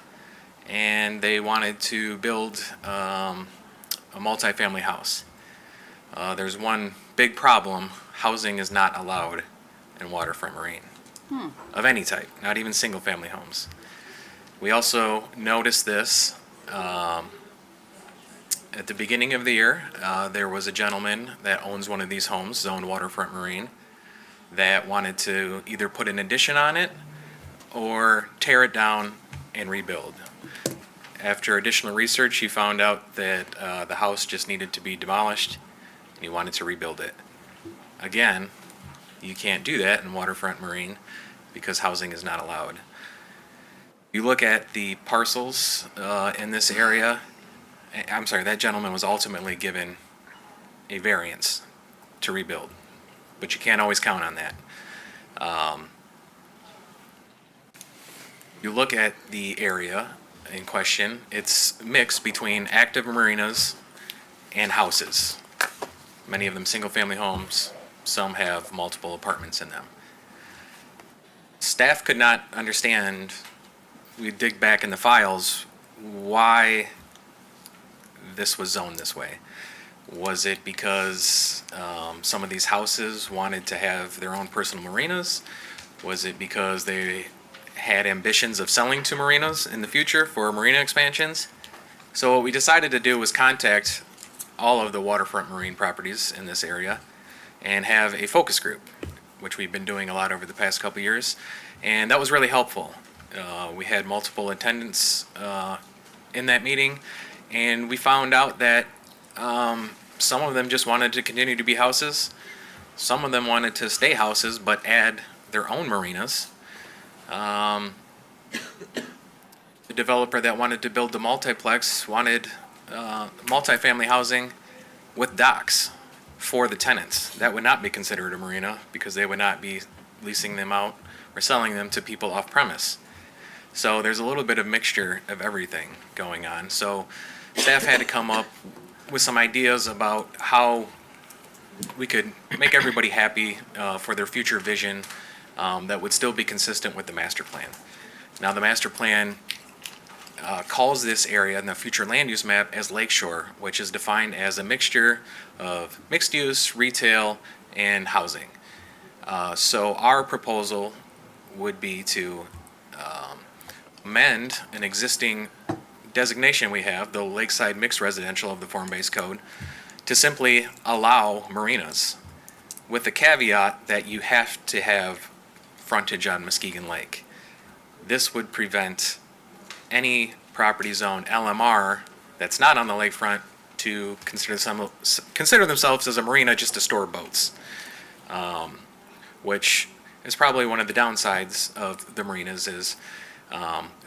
and they wanted to build a multifamily house. There's one big problem: housing is not allowed in waterfront marine of any type, not even single-family homes. We also noticed this at the beginning of the year. There was a gentleman that owns one of these homes, zoned waterfront marine, that wanted to either put an addition on it or tear it down and rebuild. After additional research, he found out that the house just needed to be demolished, and he wanted to rebuild it. Again, you can't do that in waterfront marine because housing is not allowed. You look at the parcels in this area, I'm sorry, that gentleman was ultimately given a variance to rebuild, but you can't always count on that. You look at the area in question, it's mixed between active marinas and houses. Many of them single-family homes, some have multiple apartments in them. Staff could not understand, we dig back in the files, why this was zoned this way. Was it because some of these houses wanted to have their own personal marinas? Was it because they had ambitions of selling to marinas in the future for marina expansions? So what we decided to do was contact all of the waterfront marine properties in this area and have a focus group, which we've been doing a lot over the past couple years, and that was really helpful. We had multiple attendants in that meeting, and we found out that some of them just wanted to continue to be houses. Some of them wanted to stay houses but add their own marinas. The developer that wanted to build the multiplex wanted multifamily housing with docks for the tenants. That would not be considered a marina because they would not be leasing them out or selling them to people off premise. So there's a little bit of mixture of everything going on. So staff had to come up with some ideas about how we could make everybody happy for their future vision that would still be consistent with the master plan. Now, the master plan calls this area in the future land use map as Lakeshore, which is defined as a mixture of mixed use, retail, and housing. So our proposal would be to amend an existing designation we have, the Lakeside Mixed Residential of the Form-Based Code, to simply allow marinas, with the caveat that you have to have frontage on Muskegon Lake. This would prevent any property zone LMR that's not on the lakefront to consider themselves as a marina just to store boats, which is probably one of the downsides of the marinas is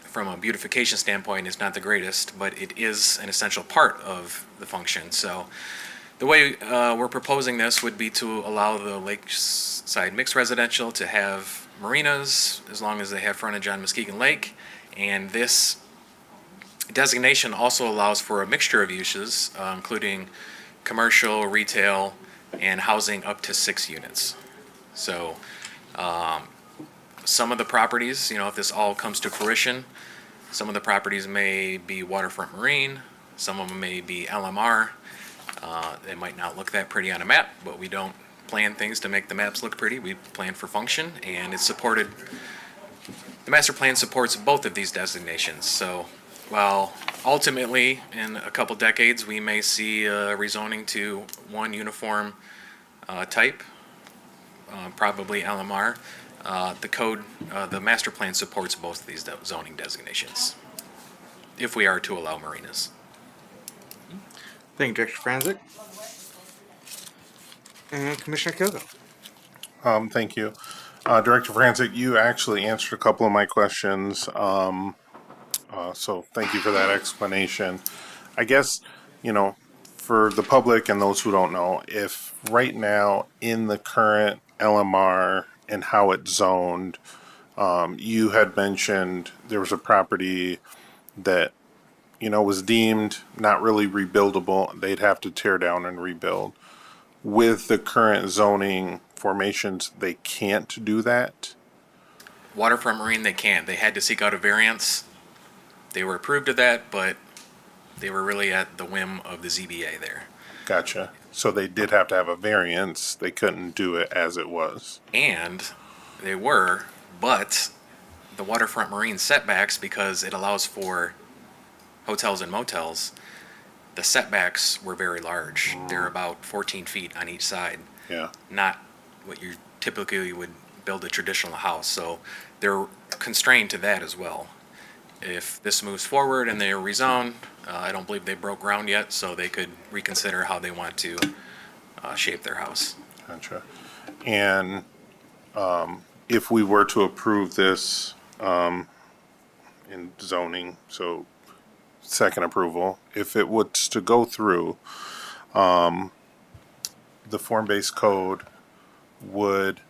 from a beautification standpoint is not the greatest, but it is an essential part of the function. So the way we're proposing this would be to allow the Lakeside Mixed Residential to have marinas as long as they have frontage on Muskegon Lake, and this Designation also allows for a mixture of uses, including commercial, retail, and housing up to 6 units. So some of the properties, if this all comes to fruition, some of the properties may be waterfront marine, some of them may be LMR. They might not look that pretty on a map, but we don't plan things to make the maps look pretty. We plan for function, and it's supported. The master plan supports both of these designations. So while ultimately in a couple decades we may see rezoning to one uniform type, probably LMR, the master plan supports both of these zoning designations, if we are to allow marinas. Thank you, Director Franzik. And Commissioner Kilgo. Thank you. Director Franzik, you actually answered a couple of my questions. So thank you for that explanation. I guess, for the public and those who don't know, if right now in the current LMR and how it's zoned, you had mentioned there was a property that, was deemed not really rebuildable. They'd have to tear down and rebuild. With the current zoning formations, they can't do that. Waterfront marine, they can't. They had to seek out a variance. They were approved of that, but they were really at the whim of the ZBA there. Gotcha. So they did have to have a variance. They couldn't do it as it was. And they were, but the waterfront marine setbacks, because it allows for hotels and motels, the setbacks were very large. They're about 14 feet on each side. Yeah. Not what you typically would build a traditional house. So they're constrained to that as well. If this moves forward and they rezone, I don't believe they broke ground yet, so they could reconsider how they want to shape their house. Gotcha. And if we were to approve this in zoning, so second approval, if it was to go through, the form-based code would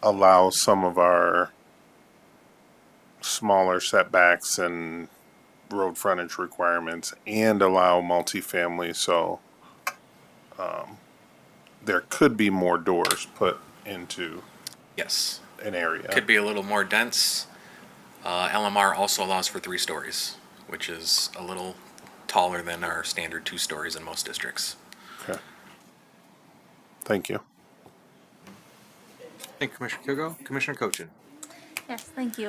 allow some of our smaller setbacks and road frontage requirements and allow multifamily, so there could be more doors put into Yes. an area. Could be a little more dense. LMR also allows for 3 stories, which is a little taller than our standard 2 stories in most districts. Okay. Thank you. Thank you, Commissioner Kilgo. Commissioner Cochin. Yes, thank you.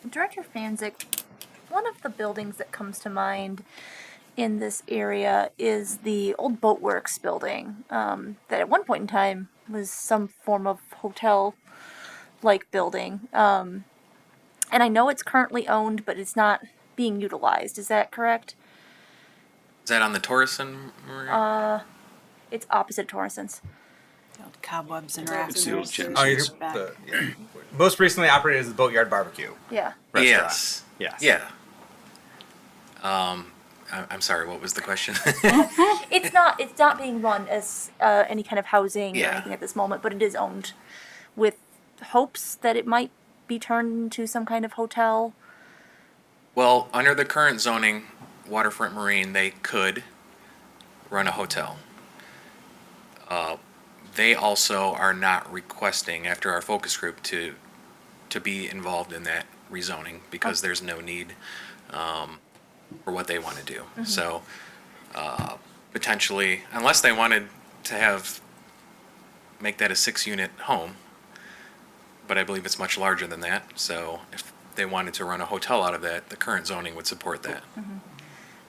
Director Franzik, one of the buildings that comes to mind in this area is the old Boatworks building, that at one point in time was some form of hotel-like building. And I know it's currently owned, but it's not being utilized. Is that correct? Is that on the Torreson Marina? It's opposite Torreson's. Cobwebs and It's the old rafters. gym. Most recently operated as the Boatyard Barbecue Yeah. restaurant. Yes. Yes. Yeah. I'm sorry, what was the question? It's not being run as any kind of housing or Yeah. anything at this moment, but it is owned with hopes that it might be turned into some kind of hotel. Well, under the current zoning, waterfront marine, they could run a hotel. They also are not requesting, after our focus group, to be involved in that rezoning because there's no need for what they want to do. Mhm. So potentially, unless they wanted to make that a 6-unit home, but I believe it's much larger than that. So if they wanted to run a hotel out of that, the current zoning would support that. And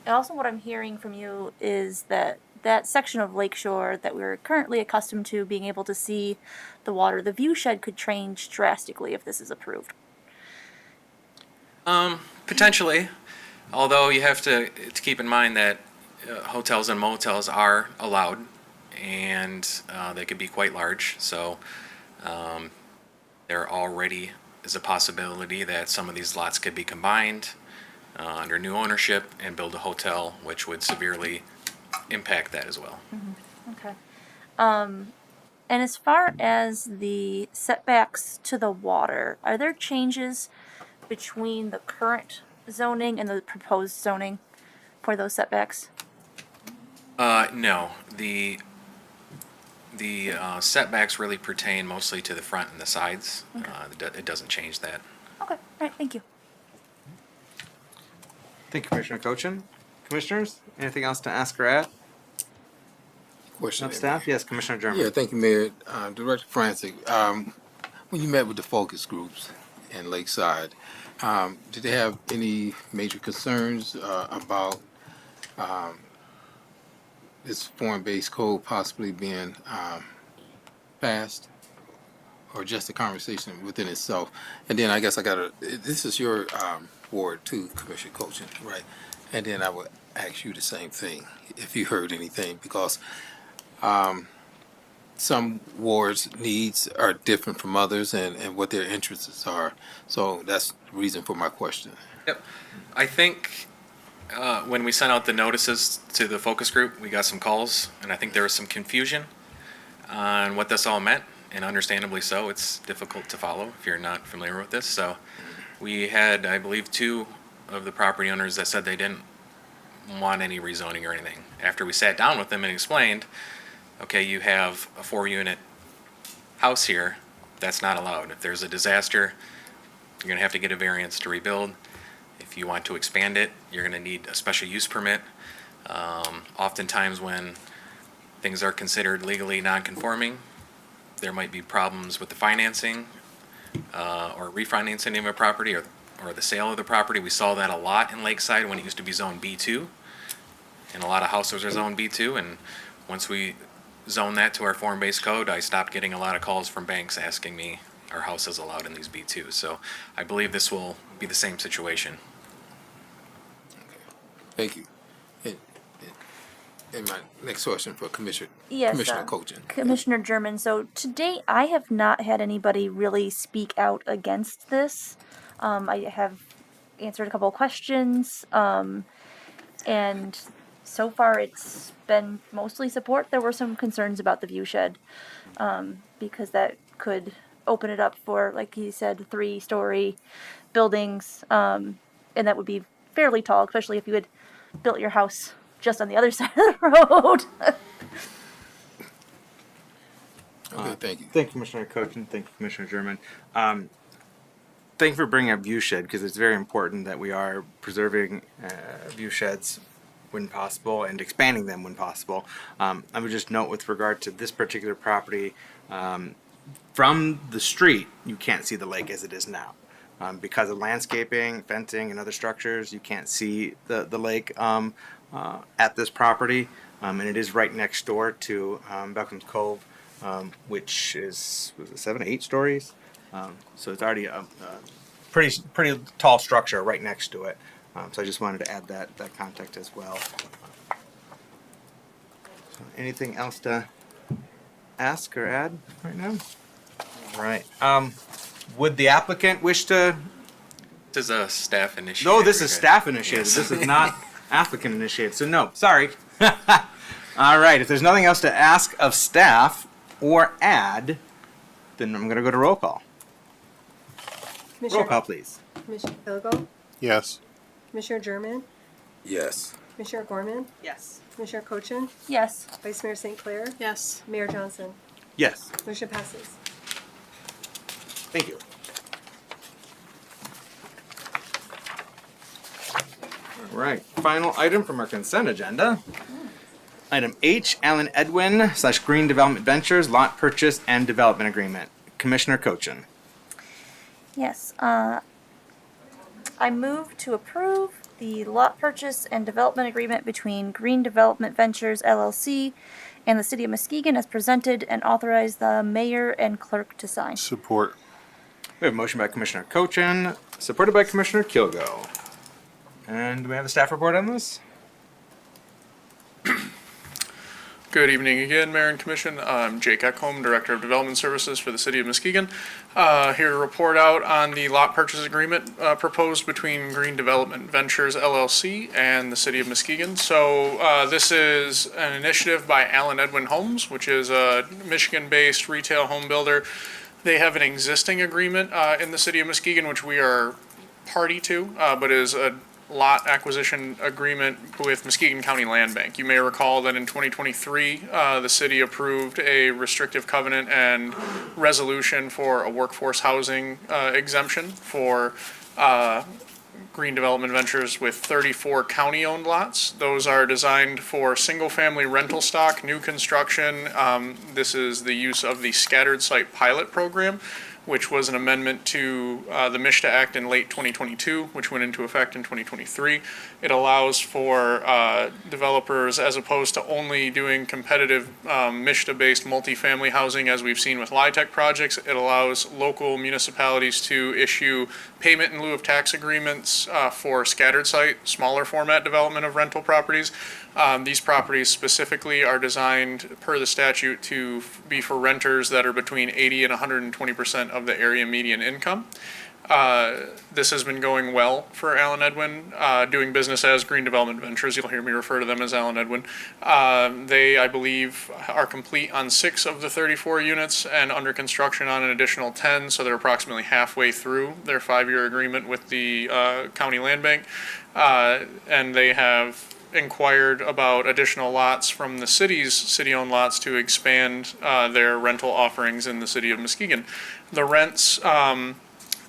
also what I'm hearing from you is that section of Lakeshore that we're currently accustomed to being able to see the water, the view shed could change drastically if this is approved. Potentially, although you have to keep in mind that hotels and motels are allowed, and they could be quite large. So there already is a possibility that some of these lots could be combined under new ownership and build a hotel, which would severely impact that as well. Okay. And as far as the setbacks to the water, are there changes between the current zoning and the proposed zoning for those setbacks? No, the setbacks really pertain mostly to the front and the sides. It doesn't change that. Okay, all right, thank you. Thank you, Commissioner Cochin. Commissioners, anything else to ask or add? Question. Of staff? Yes, Commissioner German. Yeah, thank you, Mayor. Director Francis, when you met with the focus groups in Lakeside, did they have any major concerns about this form-based code possibly being passed? Or just a conversation within itself? And then I guess this is your ward too, Commissioner Cochin, right? And then I would ask you the same thing, if you heard anything, because some wards' needs are different from others and what their interests are. So that's the reason for my question. Yep. I think when we sent out the notices to the focus group, we got some calls, and I think there was some confusion on what this all meant, and understandably so. It's difficult to follow if you're not familiar with this. So we had, I believe, 2 of the property owners that said they didn't want any rezoning or anything. After we sat down with them and explained, okay, you have a 4-unit house here, that's not allowed. If there's a disaster, you're gonna have to get a variance to rebuild. If you want to expand it, you're gonna need a special use permit. Oftentimes when things are considered legally non-conforming, there might be problems with the financing or refinancing of a property or the sale of the property. We saw that a lot in Lakeside when it used to be zone B2. And a lot of houses are zone B2. And once we zoned that to our form-based code, I stopped getting a lot of calls from banks asking me, our house is allowed in these B2. So I believe this will be the same situation. Thank you. And my next question for Commissioner Cochin. Commissioner German, so to date, I have not had anybody really speak out against this. I have answered a couple of questions, and so far it's been mostly support. There were some concerns about the view shed, because that could open it up for, like he said, 3-story buildings, and that would be fairly tall, especially if you had built your house just on the other side of the road. Okay, thank you. Thank you, Commissioner Cochin. Thank you, Commissioner German. Thank you for bringing up view shed, because it's very important that we are preserving view sheds when possible and expanding them when possible. I would just note with regard to this particular property, from the street, you can't see the lake as it is now. Because of landscaping, fencing, and other structures, you can't see the lake at this property. And it is right next door to Beckham's Cove, which is, was it 7 or 8 stories? So it's already a pretty tall structure right next to it. So I just wanted to add that context as well. So anything else to ask or add right now? All right. Would the applicant wish to? This is a staff initiative. No, this is staff initiated. Yes. This is not applicant initiated. So no, sorry. All right. If there's nothing else to ask of staff or add, then I'm going to go to roll call. Roll call, please. Commissioner Kilgo, Yes. Commissioner German, Yes. Commissioner Gorman, Yes. Commissioner Cochin, Yes. Vice Mayor St. Clair, Yes. Mayor Johnson. Yes. Motion passes. Thank you. All right. Final item from our consent agenda. Item H, Alan Edwin / Green Development Ventures Lot Purchase and Development Agreement. Commissioner Cochin. Yes, I move to approve the lot purchase and development agreement between Green Development Ventures LLC and the City of Muskegon as presented, and authorize the mayor and clerk to sign. Support. We have a motion by Commissioner Cochin, supported by Commissioner Kilgo. And do we have a staff report on this? Good evening again, Mayor and Commission. I'm Jake Eckholm, Director of Development Services for the City of Muskegon. Here to report out on the lot purchase agreement proposed between Green Development Ventures LLC and the City of Muskegon. So this is an initiative by Alan Edwin Homes, which is a Michigan-based retail home builder. They have an existing agreement in the City of Muskegon, which we are party to, but is a lot acquisition agreement with Muskegon County Land Bank. You may recall that in 2023, the city approved a restrictive covenant and resolution for a workforce housing exemption for green development ventures with 34 county-owned lots. Those are designed for single-family rental stock, new construction. This is the use of the scattered site pilot program, which was an amendment to the MISHTA Act in late 2022, which went into effect in 2023. It allows for developers, as opposed to only doing competitive MISHTA-based multifamily housing, as we've seen with LIHTC projects, it allows local municipalities to issue payment in lieu of tax agreements for scattered site, smaller format development of rental properties. These properties specifically are designed per the statute to be for renters that are between 80 and 120% of the area median income. This has been going well for Allen Edwin, doing business as Green Development Ventures. You'll hear me refer to them as Allen Edwin. They, I believe, are complete on 6 of the 34 units and under construction on an additional 10, so they're approximately halfway through their 5-year agreement with the County Land Bank. And they have inquired about additional lots from the city's city-owned lots to expand their rental offerings in the city of Muskegon. The rents,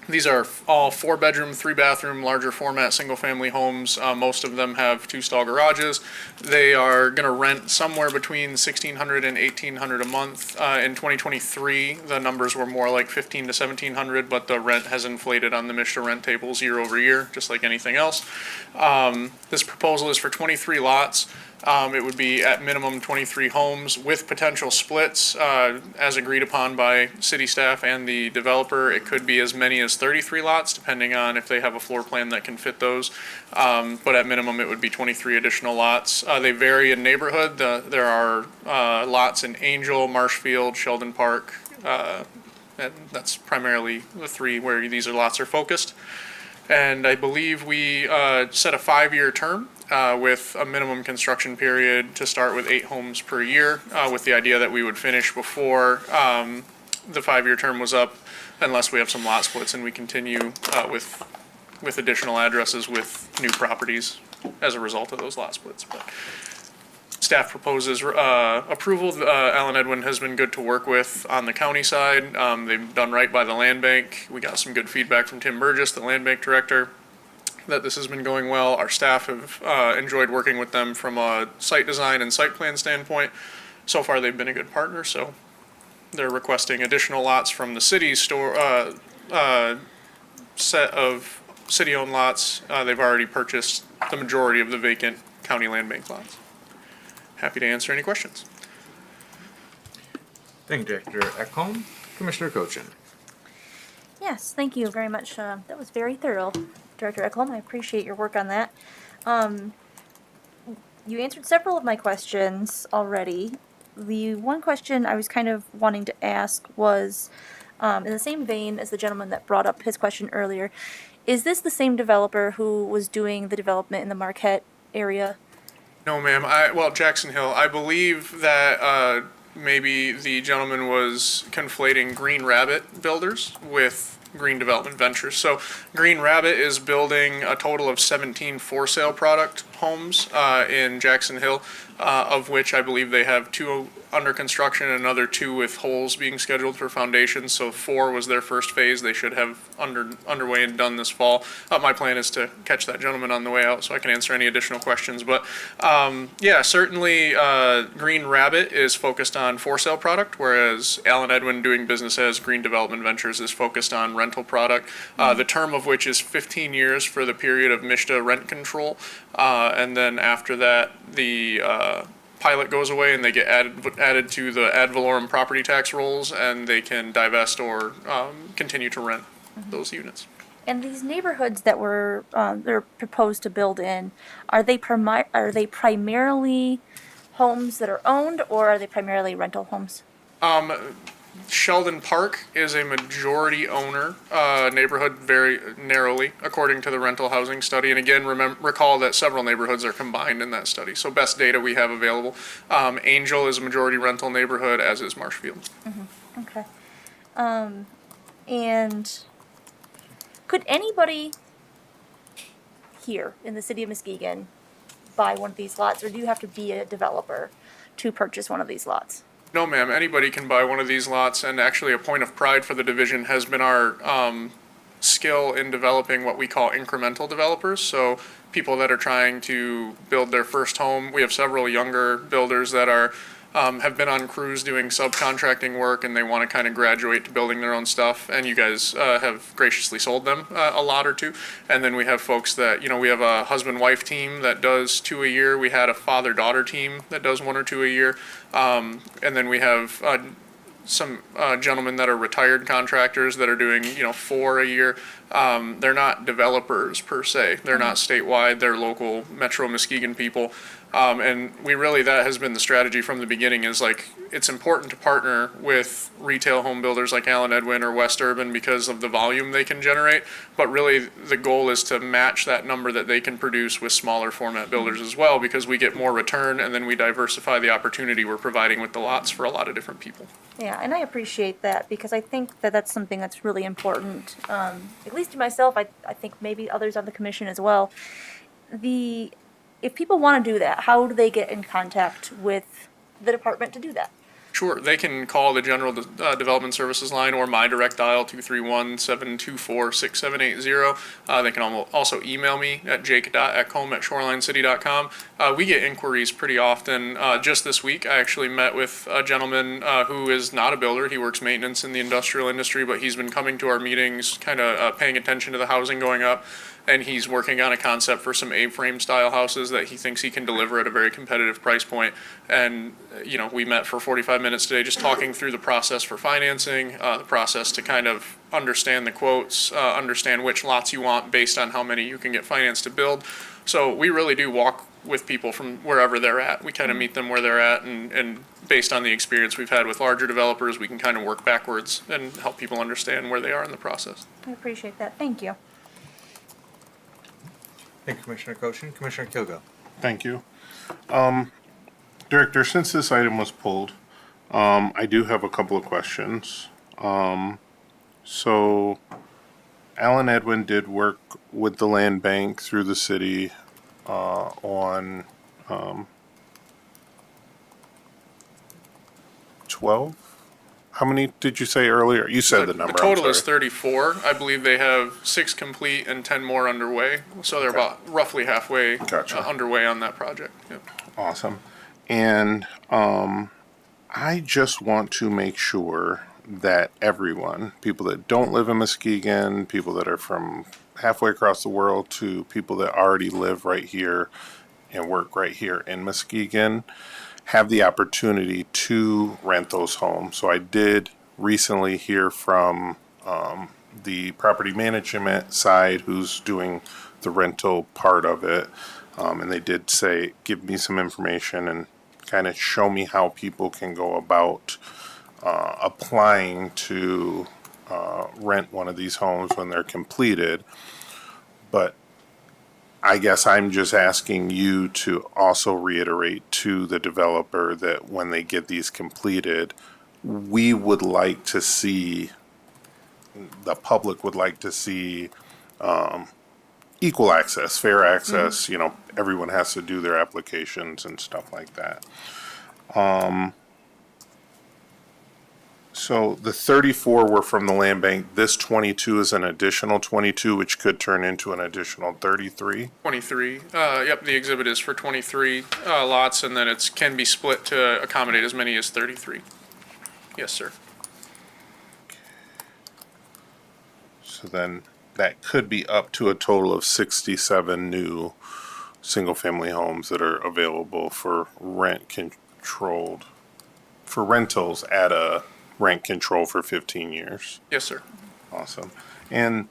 these are all 4-bedroom, 3-bathroom, larger format, single-family homes. Most of them have 2-stall garages. They are going to rent somewhere between $1,600 and $1,800 a month. In 2023, the numbers were more like $1,500 to $1,700, but the rent has inflated on the MISHTA rent tables year over year, just like anything else. This proposal is for 23 lots. It would be at minimum 23 homes with potential splits, as agreed upon by city staff and the developer. It could be as many as 33 lots, depending on if they have a floor plan that can fit those. But at minimum, it would be 23 additional lots. They vary in neighborhood. There are lots in Angel, Marshfield, Sheldon Park. And that's primarily the 3 where these lots are focused. And I believe we set a 5-year term with a minimum construction period to start with 8 homes per year, with the idea that we would finish before the 5-year term was up, unless we have some lot splits and we continue with additional addresses with new properties as a result of those lot splits. But staff proposes approval. Allen Edwin has been good to work with on the county side. They've done right by the land bank. We got some good feedback from Tim Burgess, the land bank director, that this has been going well. Our staff have enjoyed working with them from a site design and site plan standpoint. So far, they've been a good partner, so they're requesting additional lots from the city's set of city-owned lots. They've already purchased the majority of the vacant county land bank lots. Happy to answer any questions. Thank you, Director Ekholm. Commissioner Cochin. Yes, thank you very much. That was very thorough, Director Ekholm. I appreciate your work on that. You answered several of my questions already. The one question I was kind of wanting to ask was, in the same vein as the gentleman that brought up his question earlier, is this the same developer who was doing the development in the Marquette area? No, ma'am. Well, Jackson Hill. I believe that maybe the gentleman was conflating Green Rabbit Builders with Green Development Ventures. So Green Rabbit is building a total of 17 for-sale product homes in Jackson Hill, of which I believe they have 2 under construction and another 2 with holes being scheduled for foundations. So 4 was their first phase. They should have underway and done this fall. My plan is to catch that gentleman on the way out so I can answer any additional questions. But yeah, certainly Green Rabbit is focused on for-sale product, whereas Allen Edwin, doing business as Green Development Ventures, is focused on rental product, the term of which is 15 years for the period of MISHTA rent control. And then after that, the pilot goes away and they get added to the ad valorem property tax rolls, and they can divest or continue to rent those units. And these neighborhoods that were they're proposed to build in, are they primarily homes that are owned, or are they primarily rental homes? Sheldon Park is a majority owner neighborhood, very narrowly, according to the rental housing study. And again, recall that several neighborhoods are combined in that study. So best data we have available. Angel is a majority rental neighborhood, as is Marshfield. Mm-hmm. Okay. And could anybody here in the city of Muskegon buy one of these lots, or do you have to be a developer to purchase one of these lots? No, ma'am, anybody can buy one of these lots, and actually a point of pride for the division has been our skill in developing what we call incremental developers. So people that are trying to build their first home. We have several younger builders that are have been on crews doing subcontracting work, and they want to kind of graduate to building their own stuff. And you guys have graciously sold them a lot or two. And then we have folks that, we have a husband-wife team that does 2 a year. We had a father-daughter team that does 1 or 2 a year. And then we have some gentlemen that are retired contractors that are doing, 4 a year. They're not developers per se. They're not statewide. They're local Metro Muskegon people. And that has been the strategy from the beginning, is like, it's important to partner with retail home builders like Allen Edwin or West Urban because of the volume they can generate. But really, the goal is to match that number that they can produce with smaller format builders as well, because we get more return, and then we diversify the opportunity we're providing with the lots for a lot of different people. Yeah, and I appreciate that, because I think that that's something that's really important, at least to myself. I think maybe others on the commission as well. If people want to do that, how do they get in contact with the department to do that? Sure, they can call the General Development Services line or my direct dial, 231-724-6780. They can also email me at jake.echolm@shorelincity.com. We get inquiries pretty often. Just this week, I actually met with a gentleman who is not a builder. He works maintenance in the industrial industry, but he's been coming to our meetings, kind of paying attention to the housing going up. And he's working on a concept for some A-frame style houses that he thinks he can deliver at a very competitive price point. And, we met for 45 minutes today just talking through the process for financing, the process to kind of understand the quotes, understand which lots you want based on how many you can get financed to build. So we really do walk with people from wherever they're at. We kind of meet them where they're at, and based on the experience we've had with larger developers, we can kind of work backwards and help people understand where they are in the process. I appreciate that. Thank you. Thank you, Commissioner Koshin. Commissioner Kilgo. Thank you. Director, since this item was pulled, I do have a couple of questions. So Alan Edwin did work with the land bank through the city on 12? How many did you say earlier? You said the number. The total is 34. I believe they have 6 complete and 10 more underway. So they're about roughly halfway underway on that project. Yep. Awesome. And I just want to make sure that everyone, people that don't live in Muskegon, people that are from halfway across the world to people that already live right here and work right here in Muskegon, have the opportunity to rent those homes. So I did recently hear from the property management side who's doing the rental part of it. And they did say, give me some information and kind of show me how people can go about applying to rent one of these homes when they're completed. But I guess I'm just asking you to also reiterate to the developer that when they get these completed, we would like to see, the public would like to see equal access, fair access. Everyone has to do their applications and stuff like that. So the 34 were from the land bank. This 22 is an additional 22, which could turn into an additional 33. 23. Yep, the exhibit is for 23 lots, and then it can be split to accommodate as many as 33. Yes, sir. So then that could be up to a total of 67 new single-family homes that are available for rentals at a rent control for 15 years. Yes, sir. Awesome. And,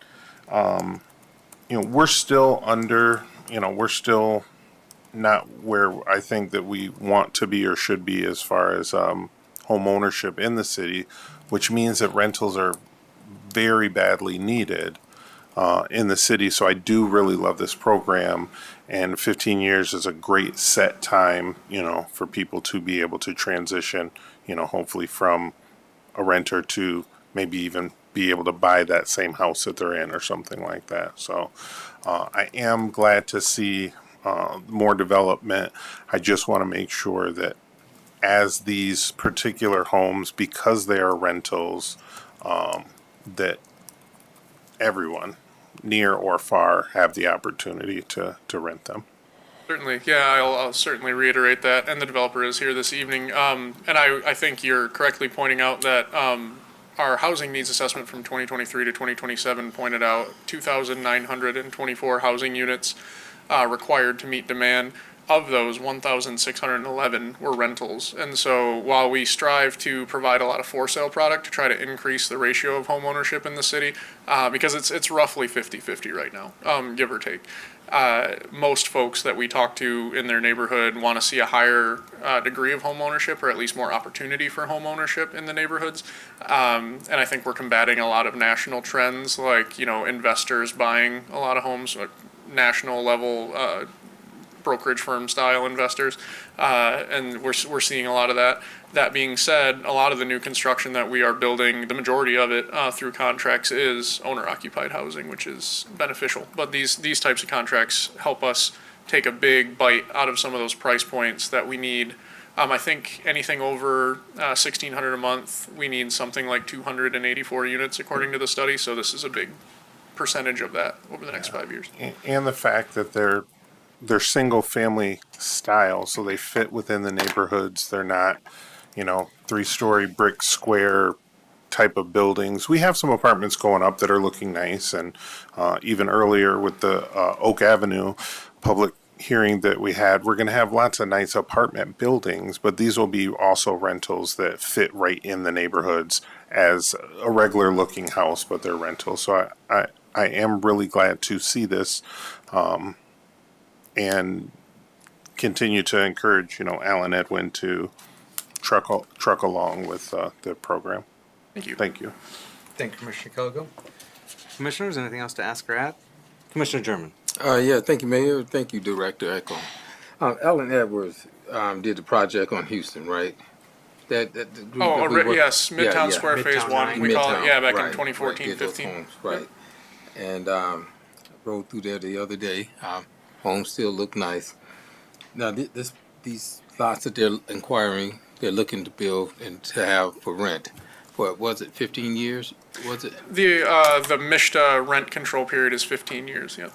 we're still we're still not where I think that we want to be or should be as far as home ownership in the city, which means that rentals are very badly needed in the city. So I do really love this program, and 15 years is a great set time, for people to be able to transition, hopefully from a renter to maybe even be able to buy that same house that they're in or something like that. So I am glad to see more development. I just want to make sure that as these particular homes, because they are rentals, that everyone, near or far, have the opportunity to rent them. Certainly, yeah, I'll certainly reiterate that, and the developer is here this evening. And I think you're correctly pointing out that our housing needs assessment from 2023 to 2027 pointed out 2,924 housing units required to meet demand. Of those, 1,611 were rentals. And so while we strive to provide a lot of for sale product to try to increase the ratio of home ownership in the city, because it's roughly 50-50 right now, give or take. Most folks that we talk to in their neighborhood want to see a higher degree of home ownership, or at least more opportunity for home ownership in the neighborhoods. And I think we're combating a lot of national trends, like, investors buying a lot of homes, national level brokerage firm style investors, and we're seeing a lot of that. That being said, a lot of the new construction that we are building, the majority of it through contracts, is owner-occupied housing, which is beneficial. But these types of contracts help us take a big bite out of some of those price points that we need. I think anything over $1,600 a month, we need something like 284 units according to the study. So this is a big percentage of that over the next 5 years. And the fact that they're single family style, so they fit within the neighborhoods. They're not, 3-story brick square type of buildings. We have some apartments going up that are looking nice, and even earlier with the Oak Avenue public hearing that we had, we're going to have lots of nice apartment buildings, but these will be also rentals that fit right in the neighborhoods as a regular looking house, but they're rentals. So I am really glad to see this. And continue to encourage, Alan Edwin to truck along with the program. Thank you. Thank you. Thank you, Commissioner Kelgo. Commissioners, anything else to ask or add? Commissioner German. Yeah, thank you, Mayor. Thank you, Director Echo. Alan Edwards did the project on Houston, right? Yes, Midtown Square Phase 1, we call it, back in 2014, 15. Right. And rode through there the other day. Homes still look nice. Now, these lots that they're they're looking to build and to have for rent. What was it, 15 years? Was it? The MISHTA rent control period is 15 years, yeah.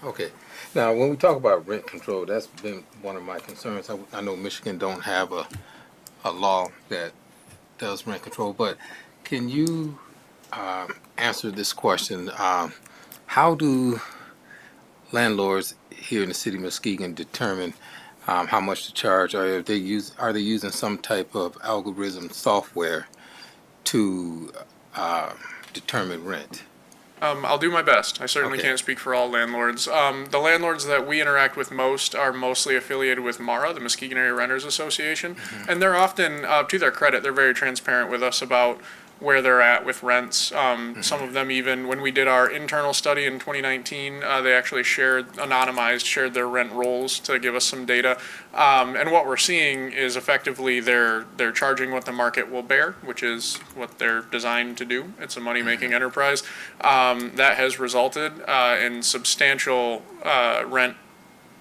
Okay. Now, when we talk about rent control, that's been one of my concerns. I know Michigan don't have a law that does rent control, but can you answer this question? How do landlords here in the city of Muskegon determine how much to charge, or if are they using some type of algorithm software to determine rent? I'll do my best. I certainly can't speak for all landlords. The landlords that we interact with most are mostly affiliated with MARA, the Muskegon Area Renters Association, and they're often, to their credit, they're very transparent with us about where they're at with rents. Some of them even, when we did our internal study in 2019, they actually shared their rent rolls to give us some data. And what we're seeing is effectively they're charging what the market will bear, which is what they're designed to do. It's a money-making enterprise. That has resulted in substantial rent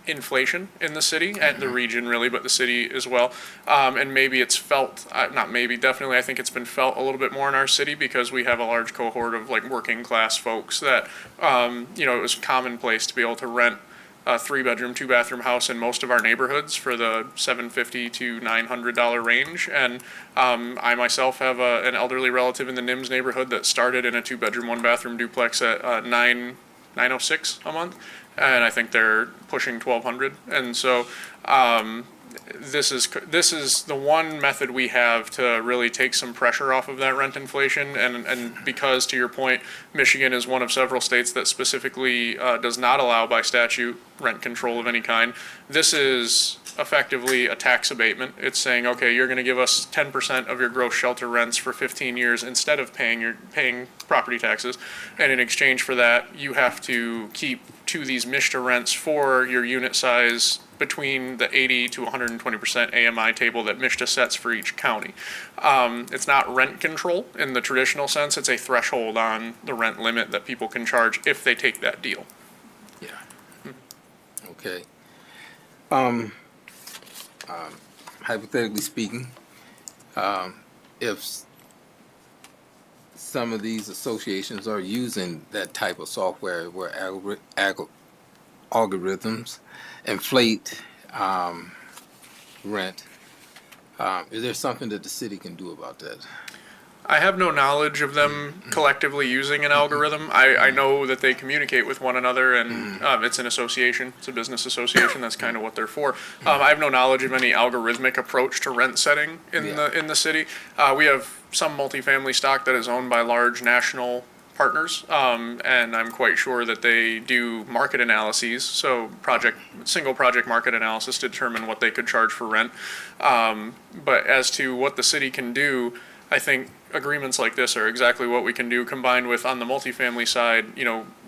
inflation in the city and the region really, but the city as well. And maybe it's felt, definitely I think it's been felt a little bit more in our city because we have a large cohort of like working class folks that, it was commonplace to be able to rent a 3-bedroom, 2-bathroom house in most of our neighborhoods for the $750 to $900 range. And I myself have an elderly relative in the NIMS neighborhood that started in a 2-bedroom, 1-bathroom duplex at $906 a month. And I think they're pushing 1,200. And so this is the one method we have to really take some pressure off of that rent inflation. And because, to your point, Michigan is one of several states that specifically does not allow by statute rent control of any kind. This is effectively a tax abatement. It's saying, okay, you're going to give us 10% of your gross shelter rents for 15 years instead of paying property taxes. And in exchange for that, you have to keep to these MISHTA rents for your unit size between the 80 to 120% AMI table that MISTA sets for each county. It's not rent control in the traditional sense. It's a threshold on the rent limit that people can charge if they take that deal. Okay. Hypothetically speaking, if some of these associations are using that type of software where algorithms inflate rent, is there something that the city can do about that? I have no knowledge of them collectively using an algorithm. I know that they communicate with one another, and it's an association. It's a business association. That's kind of what they're for. I have no knowledge of any algorithmic approach to rent setting in the city. We have some multifamily stock that is owned by large national partners, and I'm quite sure that they do market analyses, so single project market analysis to determine what they could charge for rent. But as to what the city can do, I think agreements like this are exactly what we can do, combined with, on the multifamily side,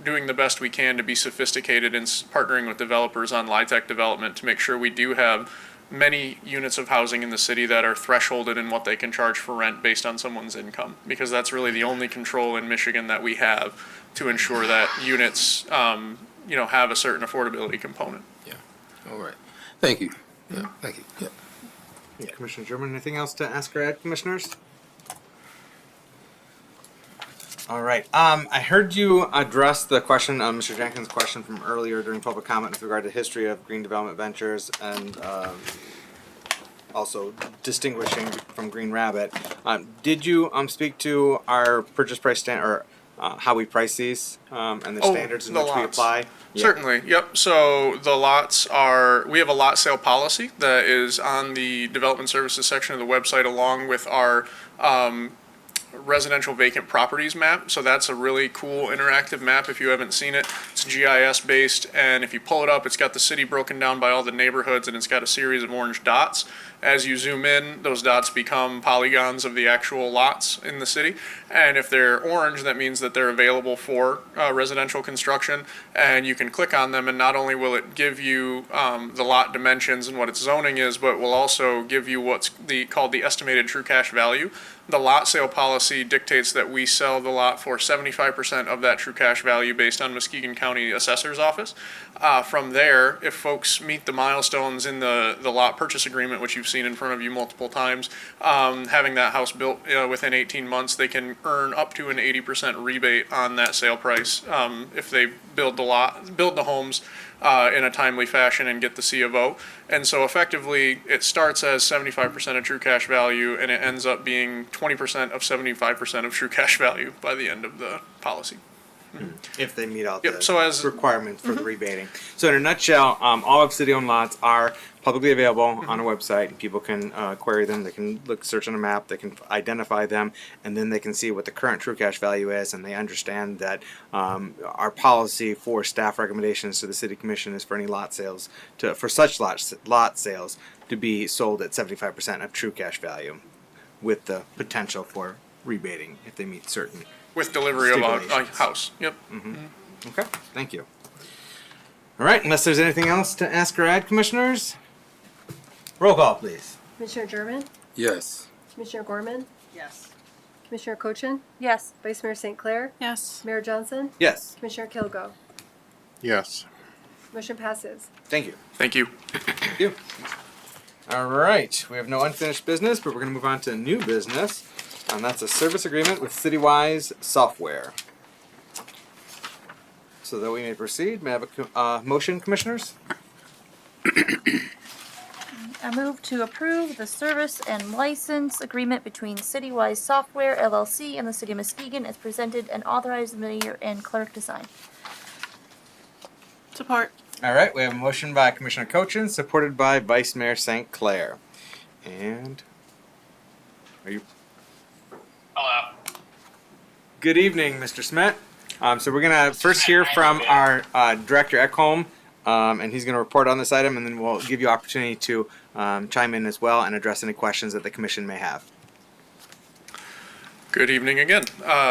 doing the best we can to be sophisticated and partnering with developers on LIHTC development to make sure we do have many units of housing in the city that are thresholded in what they can charge for rent based on someone's income, because that's really the only control in Michigan that we have to ensure that units, have a certain affordability component. All right. Thank you. Yeah, thank you. Yeah. Commissioner German, anything else to ask or add, commissioners? All right. I heard you address the question, Mr. Jenkins' question from earlier during public comment with regard to history of Green Development Ventures and also distinguishing from Green Rabbit. Did you speak to our purchase price or how we price these and the standards in the which we lots. apply? Certainly, yep. So the lots we have a lot sale policy that is on the development services section of the website, along with our residential vacant properties map. So that's a really cool interactive map if you haven't seen it. It's GIS based, and if you pull it up, it's got the city broken down by all the neighborhoods, and it's got a series of orange dots. As you zoom in, those dots become polygons of the actual lots in the city. And if they're orange, that means that they're available for residential construction, and you can click on them, and not only will it give you the lot dimensions and what its zoning is, but will also give you what's called the estimated true cash value. The lot sale policy dictates that we sell the lot for 75% of that true cash value based on Muskegon County Assessor's Office. From there, if folks meet the milestones in the lot purchase agreement, which you've seen in front of you multiple times, having that house built within 18 months, they can earn up to an 80% rebate on that sale price if they build the homes in a timely fashion and get the C of O. And so effectively, it starts as 75% of true cash value, and it ends up being 20% of 75% of true cash value by the end of the policy. If they meet all the so requirements for the rebating. So in a nutshell, all of city-owned lots are publicly available on a website. People can query them. They can search on a map. They can identify them, and then they can see what the current true cash value is, and they understand that our policy for staff recommendations to the city commission is for any lot sales for such lot sales to be sold at 75% of true cash value, with the potential for rebating if they meet certain. With delivery of a house. Yep. Okay, thank you. All right, unless there's anything else to ask or add, commissioners? Roll call, please. Commissioner German, Yes. Commissioner Gorman, Yes. Commissioner Cochin, Yes. Vice Mayor St. Clair, Yes. Mayor Johnson, Yes. Commissioner Kilgo. Yes. Motion passes. Thank you. Thank you. Thank you. All right, we have no unfinished business, but we're going to move on to new business, and that's a service agreement with CityWise Software. So that we may proceed, may I have a motion, commissioners? I move to approve the service and license agreement between CityWise Software LLC and the City of Muskegon as presented, and authorize the mayor and clerk to sign. Support. All right, we have a motion by Commissioner Cochin, supported by Vice Mayor St. Clair. And are you? Hello. Good evening, Mr. Smet. So we're gonna first hear from our director Ekholm, and he's gonna report on this item, and then we'll give you opportunity to chime in as well and address any questions that the commission may have. Good evening again.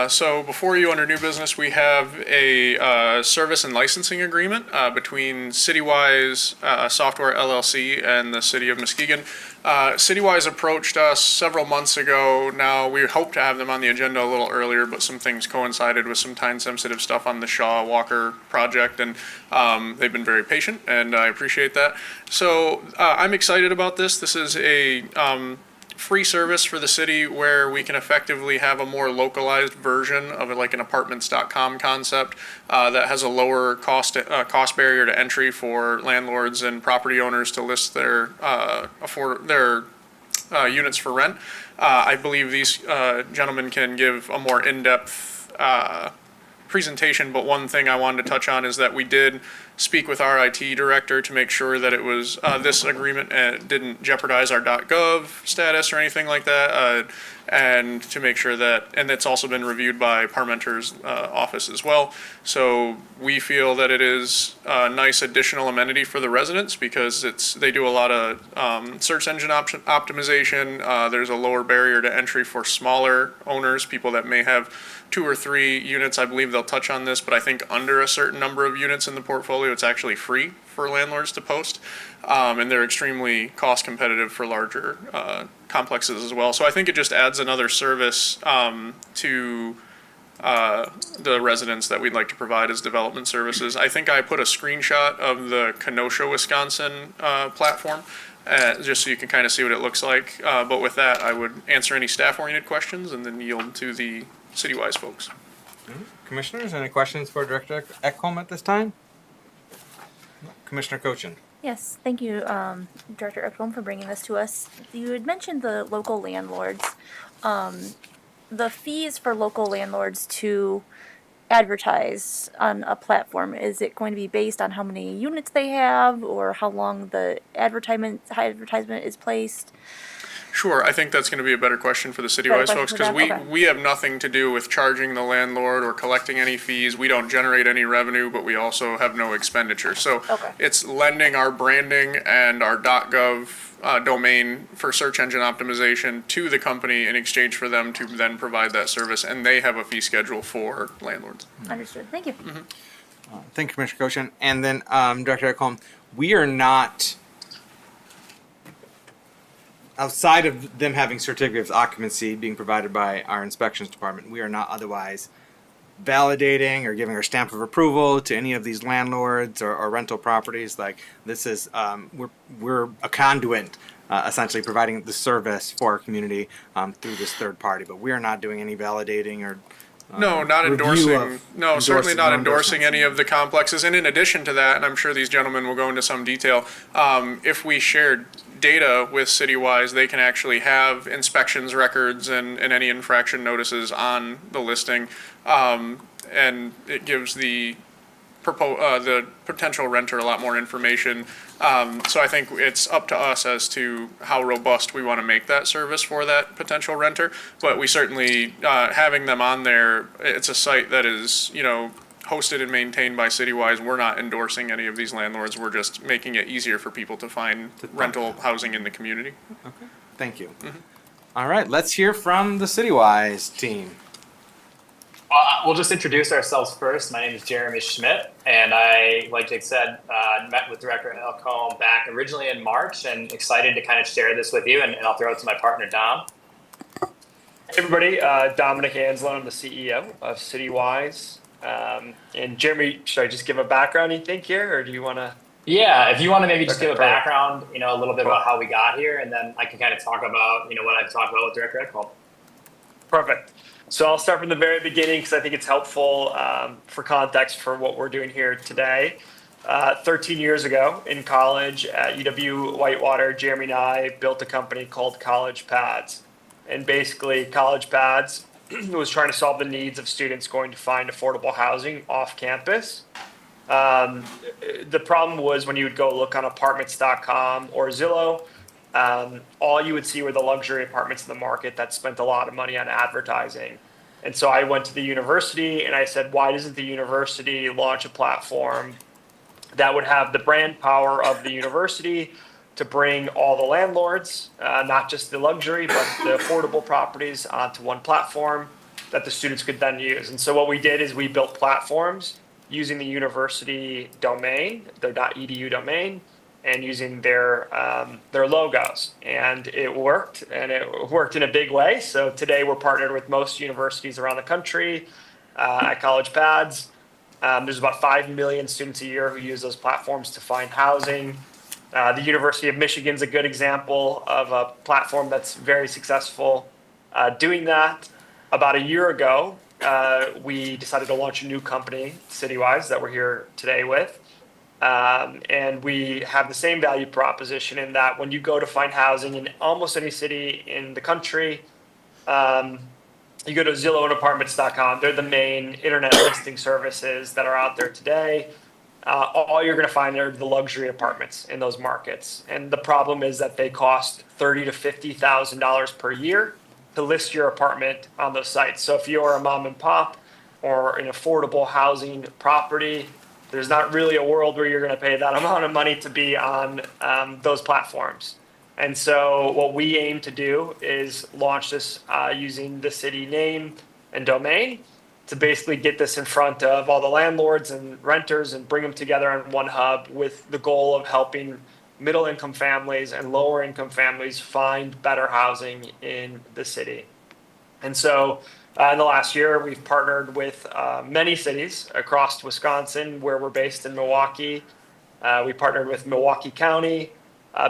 So before you, under new business, we have a service and licensing agreement between Citywise Software LLC and the City of Muskegon. Citywise approached us several months ago. Now, we hope to have them on the agenda a little earlier, but some things coincided with some time-sensitive stuff on the Shaw Walker project, and they've been very patient, and I appreciate that. So I'm excited about this. This is a free service for the city where we can effectively have a more localized version of it, like an apartments.com concept that has a lower cost barrier to entry for landlords and property owners to list their units for rent. I believe these gentlemen can give a more in-depth presentation, but one thing I wanted to touch on is that we did speak with our IT director to make sure that it was this agreement didn't jeopardize our .gov status or anything like that, and to make sure that, and it's also been reviewed by Parmenter's office as well. So we feel that it is a nice additional amenity for the residents because they do a lot of search engine optimization. There's a lower barrier to entry for smaller owners, people that may have 2 or 3 units. I believe they'll touch on this, but I think under a certain number of units in the portfolio, it's actually free for landlords to post. And they're extremely cost competitive for larger complexes as well. So I think it just adds another service to the residents that we'd like to provide as development services. I think I put a screenshot of the Kenosha, Wisconsin platform, just so you can kind of see what it looks like. But with that, I would answer any staff-oriented questions and then yield to the Citywise folks. Commissioners, any questions for Director Ekholm at this time? Commissioner Cochin. Yes, thank you, Director Ekholm, for bringing this to us. You had mentioned the local landlords. The fees for local landlords to advertise on a platform, is it going to be based on how many units they have or how long the advertisement is placed? Sure, I think that's going to be a better question for the Citywise folks because we have nothing to do with charging the landlord or collecting any fees. We don't generate any revenue, but we also have no expenditure. So it's lending our branding and our .gov domain for search engine optimization to the company in exchange for them to then provide that service, and they have a fee schedule for landlords. Understood. Thank you. Thank you, Commissioner Cochin. And then Director Ekholm, we are not, outside of them having certificates of occupancy being provided by our inspections department, we are not otherwise validating or giving our stamp of approval to any of these landlords or rental properties. Like this is, we're a conduit, essentially providing the service for our community through this third party. But we are not doing any validating or no, not endorsing. No, certainly not endorsing any of the complexes. And in addition to that, and I'm sure these gentlemen will go into some detail, if we shared data with Citywise, they can actually have inspections records and any infraction notices on the listing, and it gives the potential renter a lot more information. So I think it's up to us as to how robust we want to make that service for that potential renter. But we certainly, having them on there, it's a site that is, hosted and maintained by Citywise. We're not endorsing any of these landlords. We're just making it easier for people to find rental housing in the community. Okay, thank you. All right, let's hear from the Citywise team. We'll just introduce ourselves first. My name is Jeremy Schmidt, and I, like Jake said, met with Director Ekholm back originally in March, and excited to kind of share this with you, and I'll throw it to my partner, Dom. Hey everybody, Dominic Anslone, I'm the CEO of Citywise. And Jeremy, should I just give a background, you think, here, or do you want to? Yeah, if you want to maybe just give a background, a little bit about how we got here, and then I can kind of talk about, what I've talked about with Director Ekholm. Perfect. So I'll start from the very beginning because I think it's helpful for context for what we're doing here today. 13 years ago in college at UW Whitewater, Jeremy and I built a company called College Pads. And basically, College Pads was trying to solve the needs of students going to find affordable housing off campus. The problem was when you would go look on apartments.com or Zillow, all you would see were the luxury apartments in the market that spent a lot of money on advertising. And so I went to the university and I said, why doesn't the university launch a platform that would have the brand power of the university to bring all the landlords, not just the luxury, but the affordable properties onto one platform that the students could then use. And so what we did is we built platforms using the university domain, their .edu domain, and using their logos. And it worked in a big way. So today we're partnered with most universities around the country at College Pads. There's about 5 million students a year who use those platforms to find housing. The University of Michigan's a good example of a platform that's very successful doing that. About a year ago, we decided to launch a new company, Citywise, that we're here today with. And we have the same value proposition in that when you go to find housing in almost any city in the country, you go to Zillow and Apartments.com. They're the main internet listing services that are out there today. All you're going to find are the luxury apartments in those markets. And the problem is that they cost $30,000 to $50,000 per year to list your apartment on those sites. So if you're a mom and pop or an affordable housing property, there's not really a world where you're going to pay that amount of money to be on those platforms. And so what we aim to do is launch this using the city name and domain to basically get this in front of all the landlords and renters and bring them together on one hub with the goal of helping middle income families and lower income families find better housing in the city. And so in the last year, we've partnered with many cities across Wisconsin, where we're based in Milwaukee. We partnered with Milwaukee County,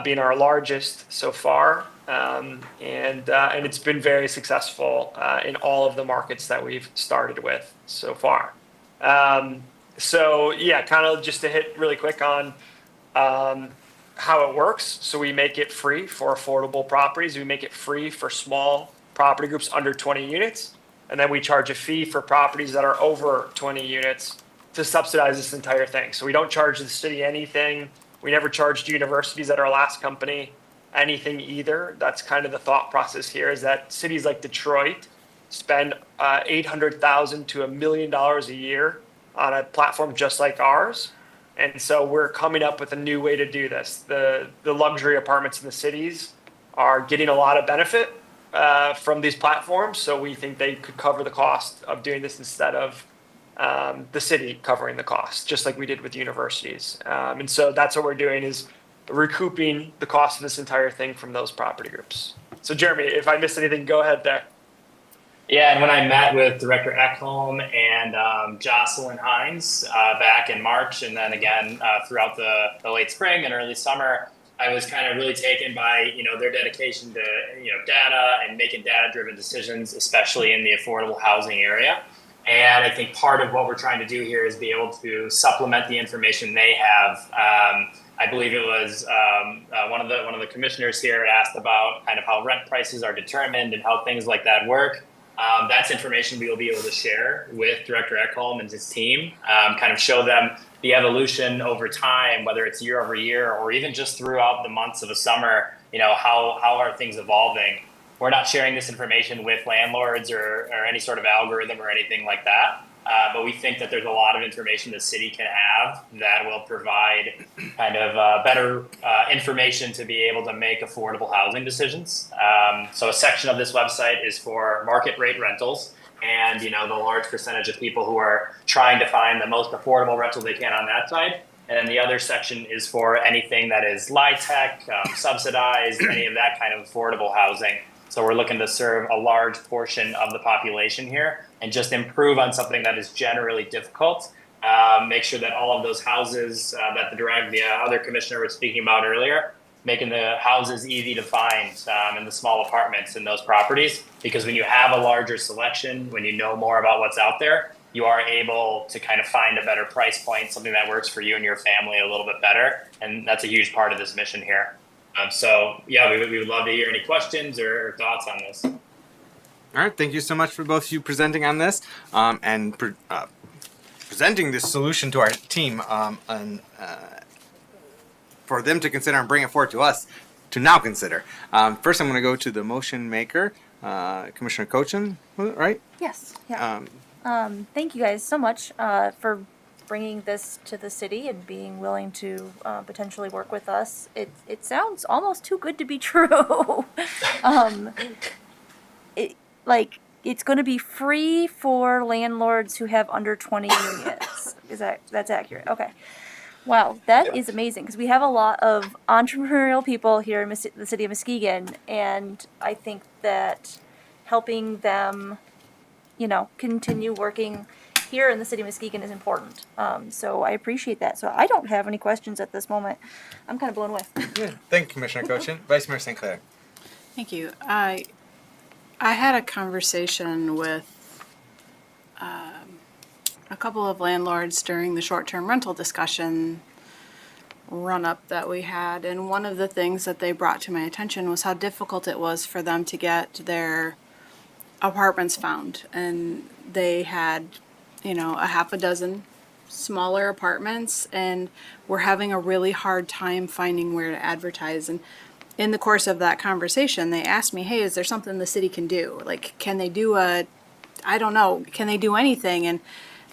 being our largest so far, and it's been very successful in all of the markets that we've started with so far. So yeah, kind of just to hit really quick on how it works. So we make it free for affordable properties. We make it free for small property groups under 20 units. And then we charge a fee for properties that are over 20 units to subsidize this entire thing. So we don't charge the city anything. We never charged universities at our last company anything either. That's kind of the thought process here, is that cities like Detroit spend $800,000 to $1 million a year on a platform just like ours. And so we're coming up with a new way to do this. The luxury apartments in the cities are getting a lot of benefit from these platforms. So we think they could cover the cost of doing this instead of the city covering the cost, just like we did with universities. And so that's what we're doing, is recouping the cost of this entire thing from those property groups. So Jeremy, if I missed anything, go ahead there. Yeah, and when I met with Director Ekholm and Jocelyn Hines back in March, and then again throughout the late spring and early summer, I was kind of really taken by their dedication to data and making data-driven decisions, especially in the affordable housing area. And I think part of what we're trying to do here is be able to supplement the information they have. I believe it was one of the commissioners here asked about kind of how rent prices are determined and how things like that work. That's information we will be able to share with Director Ekholm and his team, kind of show them the evolution over time, whether it's year over year or even just throughout the months of the summer. How are things evolving? We're not sharing this information with landlords or any sort of algorithm or anything like that. But we think that there's a lot of information the city can have that will provide kind of better information to be able to make affordable housing decisions. So a section of this website is for market rate rentals, and the large percentage of people who are trying to find the most affordable rental they can on that side. And then the other section is for anything that is LIHTC, subsidized, any of that kind of affordable housing. So we're looking to serve a large portion of the population here and just improve on something that is generally difficult. Make sure that all of those houses that the other commissioner was speaking about earlier, making the houses easy to find in the small apartments in those properties. Because when you have a larger selection, when you know more about what's out there, you are able to kind of find a better price point, something that works for you and your family a little bit better. And that's a huge part of this mission here. So yeah, we would love to hear any questions or thoughts on this. All right, thank you so much for both of you presenting on this and presenting this solution to our team and for them to consider and bring it forward to us to now consider. First, I'm going to go to the motion maker, Commissioner Cochin, right? Yes. Yeah. Thank you guys so much for bringing this to the city and being willing to potentially work with us. It sounds almost too good to be true. um, it's going to be free for landlords who have under 20 units. That's accurate? Okay. Wow, that is amazing because we have a lot of entrepreneurial people here in the city of Muskegon, and I think that helping them, continue working here in the city of Muskegon is important. So I appreciate that. So I don't have any questions at this moment. I'm kind of blown away. Thank you, Commissioner Cochin. Vice Mayor St. Clair. Thank you. I had a conversation with a couple of landlords during the short-term rental discussion run-up that we had, and one of the things that they brought to my attention was how difficult it was for them to get their apartments found. And they had, a half a dozen smaller apartments and were having a really hard time finding where to advertise. And in the course of that conversation, they asked me, hey, is there something the city can do? Like, can they do can they do anything?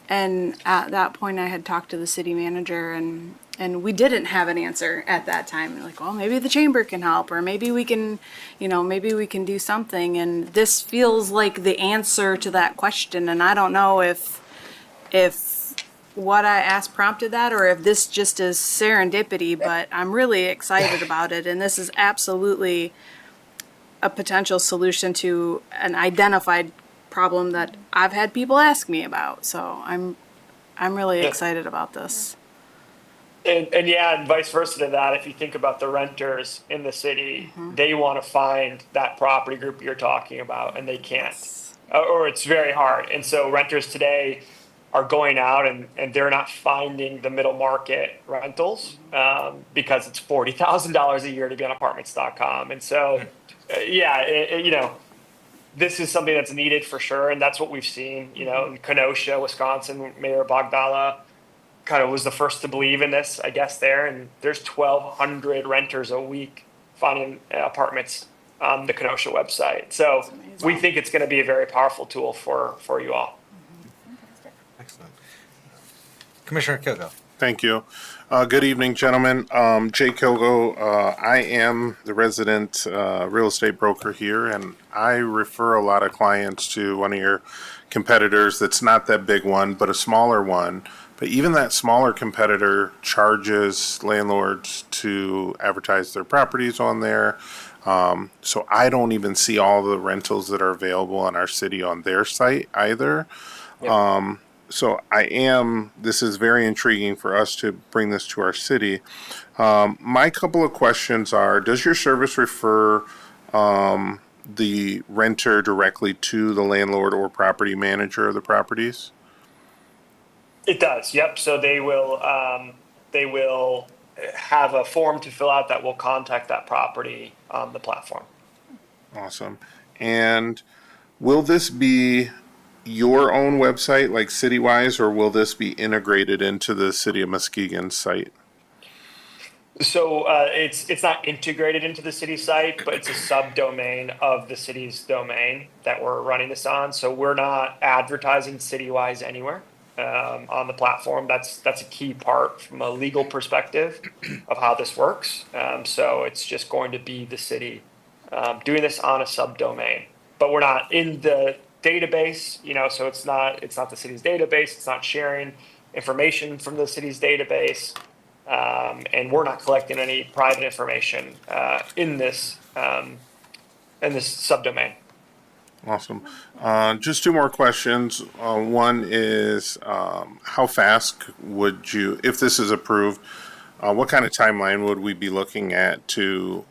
And at that point, I had talked to the city manager, and we didn't have an answer at that time. We're like, well, maybe the chamber can help, or maybe we can, maybe we can do something. And this feels like the answer to that question. And I don't know if what I asked prompted that, or if this just is serendipity, but I'm really excited about it. And this is absolutely a potential solution to an identified problem that I've had people ask me about. So I'm really excited about this. And vice versa to that, if you think about the renters in the city, they want to find that property group you're talking about, and they can't, or it's very hard. And so renters today are going out and they're not finding the middle market rentals because it's $40,000 a year to be on apartments.com. And so, this is something that's needed for sure, and that's what we've seen. In Kenosha, Wisconsin, Mayor Bogdala kind of was the first to believe in this, I guess, there. And there's 1,200 renters a week finding apartments on the Kenosha website. So we think it's going to be a very powerful tool for you all. Excellent. Commissioner Kilgo. Thank you. Good evening, gentlemen. Jay Kilgo. I am the resident real estate broker here, and I refer a lot of clients to one of your competitors that's not that big one, but a smaller one. But even that smaller competitor charges landlords to advertise their properties on there. So I don't even see all the rentals that are available in our city on their site either. Yep. So this is very intriguing for us to bring this to our city. My couple of questions are, does your service refer the renter directly to the landlord or property manager of the properties? It does, yep. So they will have a form to fill out that will contact that property on the platform. Awesome. And will this be your own website, like city-wise, or will this be integrated into the City of Muskegon site? So it's not integrated into the city site, but it's a subdomain of the city's domain that we're running this on. So we're not advertising city-wise anywhere on the platform. That's a key part from a legal perspective of how this works. So it's just going to be the city doing this on a subdomain, but we're not in the database, so it's not the city's database. It's not sharing information from the city's database, and we're not collecting any private information in this subdomain. Awesome. Just two more questions. One is, how fast would you, if this is approved, what kind of timeline would we be looking at to,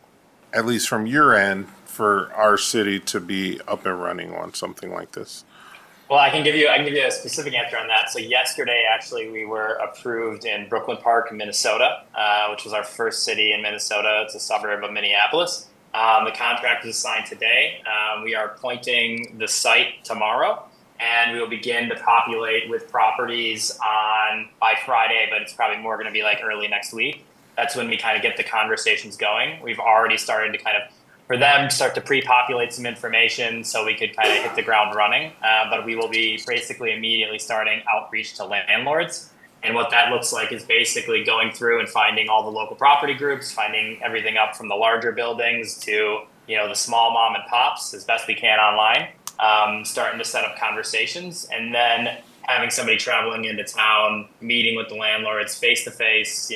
at least from your end, for our city to be up and running on something like this? Well, I can give you a specific answer on that. So yesterday, actually, we were approved in Brooklyn Park, Minnesota, which was our first city in Minnesota. It's a suburb of Minneapolis. The contract is signed today. We are appointing the site tomorrow, and we will begin to populate with properties by Friday, but it's probably more going to be like early next week. That's when we kind of get the conversations going. We've already started to for them, start to pre-populate some information so we could kind of hit the ground running. But we will be basically immediately starting outreach to landlords. And what that looks like is basically going through and finding all the local property groups, finding everything up from the larger buildings to, the small mom and pops as best we can online, starting to set up conversations, and then having somebody traveling into town, meeting with the landlords face to face,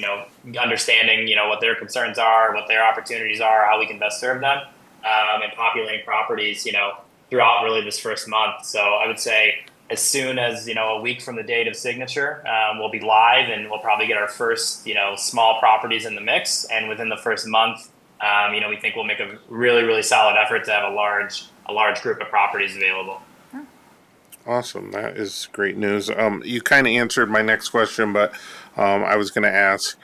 understanding, what their concerns are, what their opportunities are, how we can best serve them, and populating properties, throughout really this first month. So I would say as soon as, a week from the date of signature, we'll be live, and we'll probably get our first, small properties in the mix. And within the first month, we think we'll make a really, really solid effort to have a large group of properties available. Awesome. That is great news. You kind of answered my next question, but I was going to ask,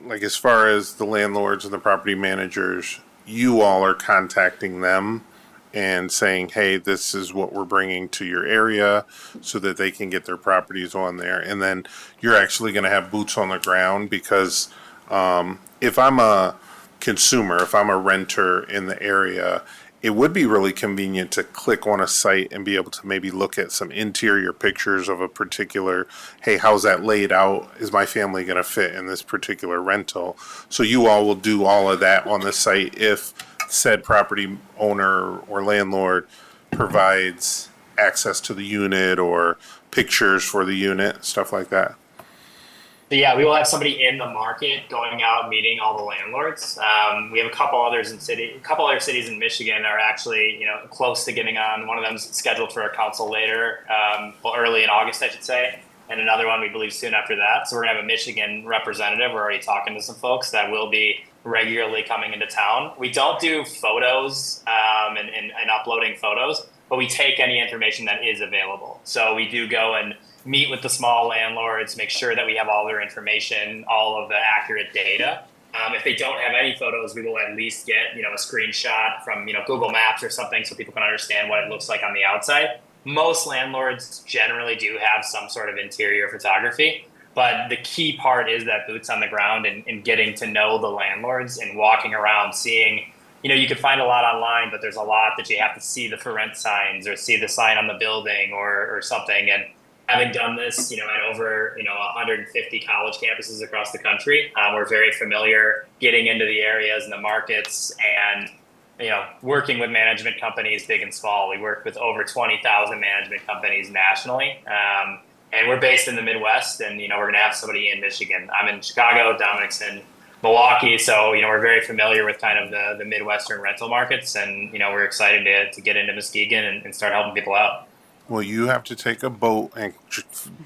like, as far as the landlords and the property managers, you all are contacting them and saying, hey, this is what we're bringing to your area so that they can get their properties on there. And then you're actually going to have boots on the ground because if I'm a consumer, if I'm a renter in the area, it would be really convenient to click on a site and be able to maybe look at some interior pictures of a particular, hey, how's that laid out? Is my family going to fit in this particular rental? So you all will do all of that on the site if said property owner or landlord provides access to the unit or pictures for the unit, stuff like that. So yeah, we will have somebody in the market going out meeting all the landlords. We have a couple other cities in Michigan are actually close to getting on. One of them's scheduled for a council later, early in August, I should say, and another one we believe soon after that. So we're gonna have a Michigan representative. We're already talking to some folks that will be regularly coming into town. We don't do photos and uploading photos, but we take any information that is available. So we do go and meet with the small landlords, make sure that we have all their information, all of the accurate data. If they don't have any photos, we will at least get, a screenshot from, Google Maps or something so people can understand what it looks like on the outside. Most landlords generally do have some sort of interior photography, but the key part is that boots on the ground and getting to know the landlords and walking around, seeing, you can find a lot online, but there's a lot that you have to see the for rent signs or see the sign on the building or something. And having done this, at over, 150 college campuses across the country, we're very familiar getting into the areas and the markets and, working with management companies, big and small. We work with over 20,000 management companies nationally. And we're based in the Midwest, and, we're going to have somebody in Michigan. I'm in Chicago, Dominic's in Milwaukee. So, we're very familiar with kind of the Midwestern rental markets, and, we're excited to get into Muskegon and start helping people out. Well, you have to take a boat and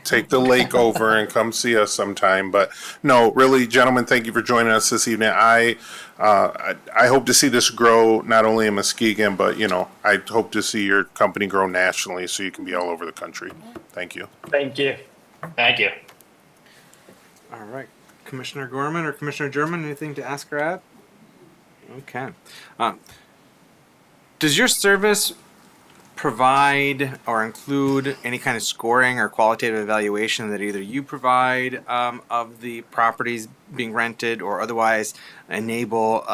take the lake over and come see us sometime. But no, really, gentlemen, thank you for joining us this evening. I hope to see this grow not only in Muskegon, but I hope to see your company grow nationally so you can be all over the country. Thank you. Thank you. Thank you. All right, Commissioner Gorman or Commissioner German, anything to ask or add? Okay. Does your service provide or include any kind of scoring or qualitative evaluation that either you provide of the properties being rented or otherwise enable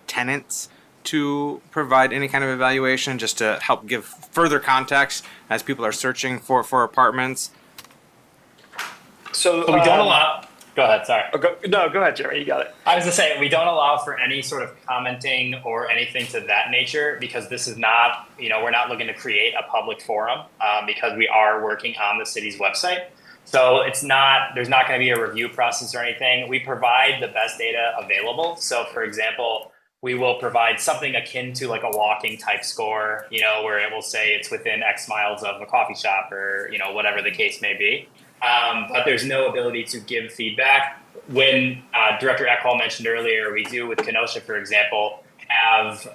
tenants to provide any kind of evaluation just to help give further context as people are searching for apartments? So we don't allow. Go ahead. Sorry. Go ahead, Jerry. You got it. I was going to say, we don't allow for any sort of commenting or anything to that nature because this is not, we're not looking to create a public forum because we are working on the city's website. So there's not going to be a review process or anything. We provide the best data available. So for example, we will provide something akin to like a walking type score, where it will say it's within X miles of a coffee shop or, whatever the case may be. But there's no ability to give feedback. When Director Ekholm mentioned earlier, we do with Kenosha, for example, have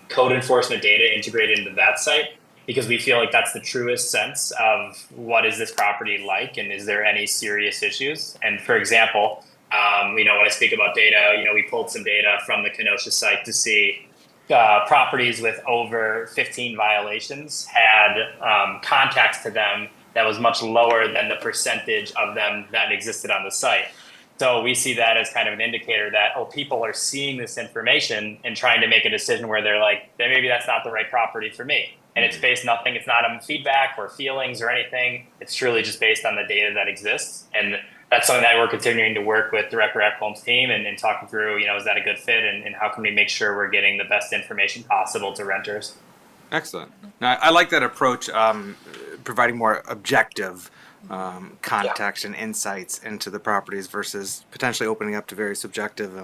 code enforcement data integrated into that site because we feel like that's the truest sense of what is this property like and is there any serious issues. And for example, when I speak about data, we pulled some data from the Kenosha site to see properties with over 15 violations had contacts to them that was much lower than the percentage of them that existed on the site. So we see that as kind of an indicator that, people are seeing this information and trying to make a decision where they're like, maybe that's not the right property for me. And it's based nothing. It's not feedback or feelings or anything. It's truly just based on the data that exists. And that's something that we're continuing to work with Director Ekholm's team and talking through, is that a good fit and how can we make sure we're getting the best information possible to renters? Excellent. Now, I like that approach, providing more objective context and insights into the properties versus potentially opening up to very subjective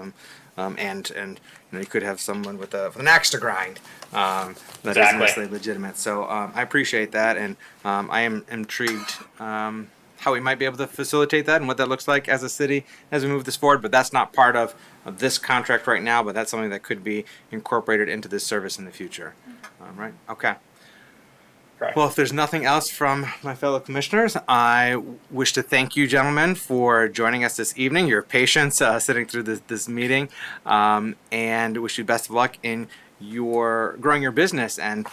and you could have someone with an axe to grind that isn't necessarily legitimate. So I appreciate that, and I am intrigued how we might be able to facilitate that and what that looks like as a city as we move this forward. But that's not part of this contract right now, but that's something that could be incorporated into this service in the future. Right? Okay. Correct. Well, if there's nothing else from my fellow commissioners, I wish to thank you, gentlemen, for joining us this evening, your patience sitting through this meeting, and wish you best of luck in your growing your business. And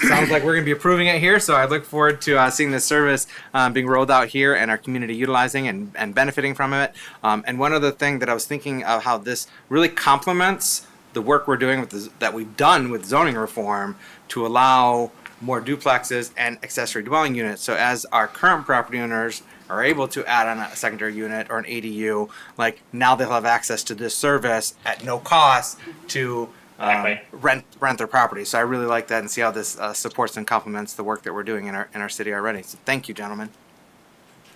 sounds like we're going to be approving it here, so I look forward to seeing this service being rolled out here and our community utilizing and benefiting from it. And one other thing that I was thinking of how this really complements the work we're doing that we've done with zoning reform to allow more duplexes and accessory dwelling units. So as our current property owners are able to add on a secondary unit or an ADU, like now they'll have access to this service at no cost to rent their property. So I really like that and see how this supports and complements the work that we're doing in our city already. So thank you, gentlemen.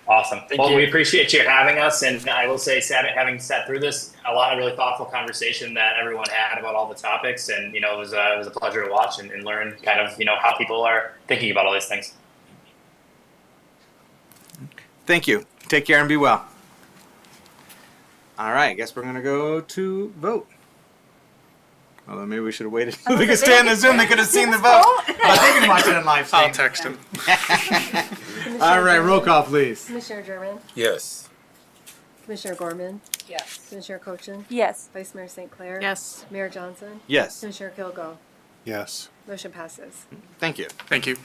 Awesome. We appreciate you having us, and I will say, having sat through this, a lot of really thoughtful conversation that everyone had about all the topics, and it was a pleasure to watch and learn kind of how people are thinking about all these things. Thank you. Take care and be well. All right, I guess we're gonna go to vote. Although maybe we should have waited until they could stay on the Zoom. They could have seen the vote. But they can watch it on live stream. I'll text him. All right, roll call, please. Commissioner German, Yes. Commissioner Gorman, Yes. Commissioner Cochin, Yes. Vice Mayor St. Clair. Yes. Mayor Johnson, Yes. Commissioner Kilgo. Yes. Motion passes. Thank you. Thank you.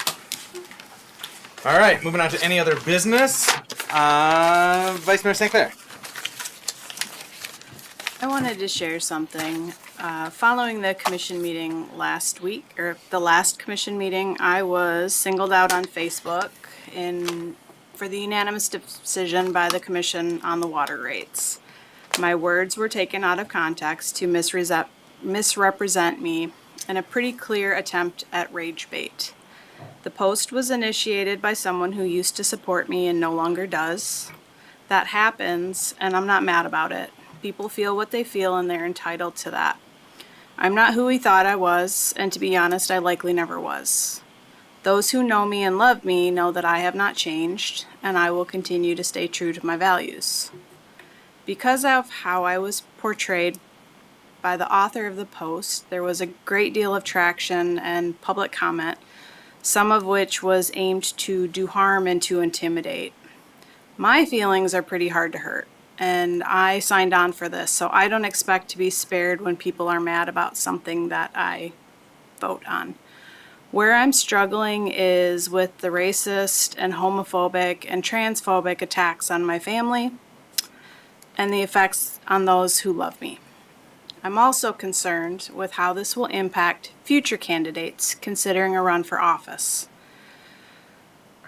All right, moving on to any other business. Vice Mayor St. Clair. I wanted to share something. Following the commission meeting last week, or the last commission meeting, I was singled out on Facebook for the unanimous decision by the commission on the water rates. My words were taken out of context to misrepresent me in a pretty clear attempt at rage bait. The post was initiated by someone who used to support me and no longer does. That happens, and I'm not mad about it. People feel what they feel, and they're entitled to that. I'm not who he thought I was, and to be honest, I likely never was. Those who know me and love me know that I have not changed, and I will continue to stay true to my values. Because of how I was portrayed by the author of the post, there was a great deal of traction and public comment, some of which was aimed to do harm and to intimidate. My feelings are pretty hard to hurt, and I signed on for this, so I don't expect to be spared when people are mad about something that I vote on. Where I'm struggling is with the racist and homophobic and transphobic attacks on my family and the effects on those who love me. I'm also concerned with how this will impact future candidates considering a run for office.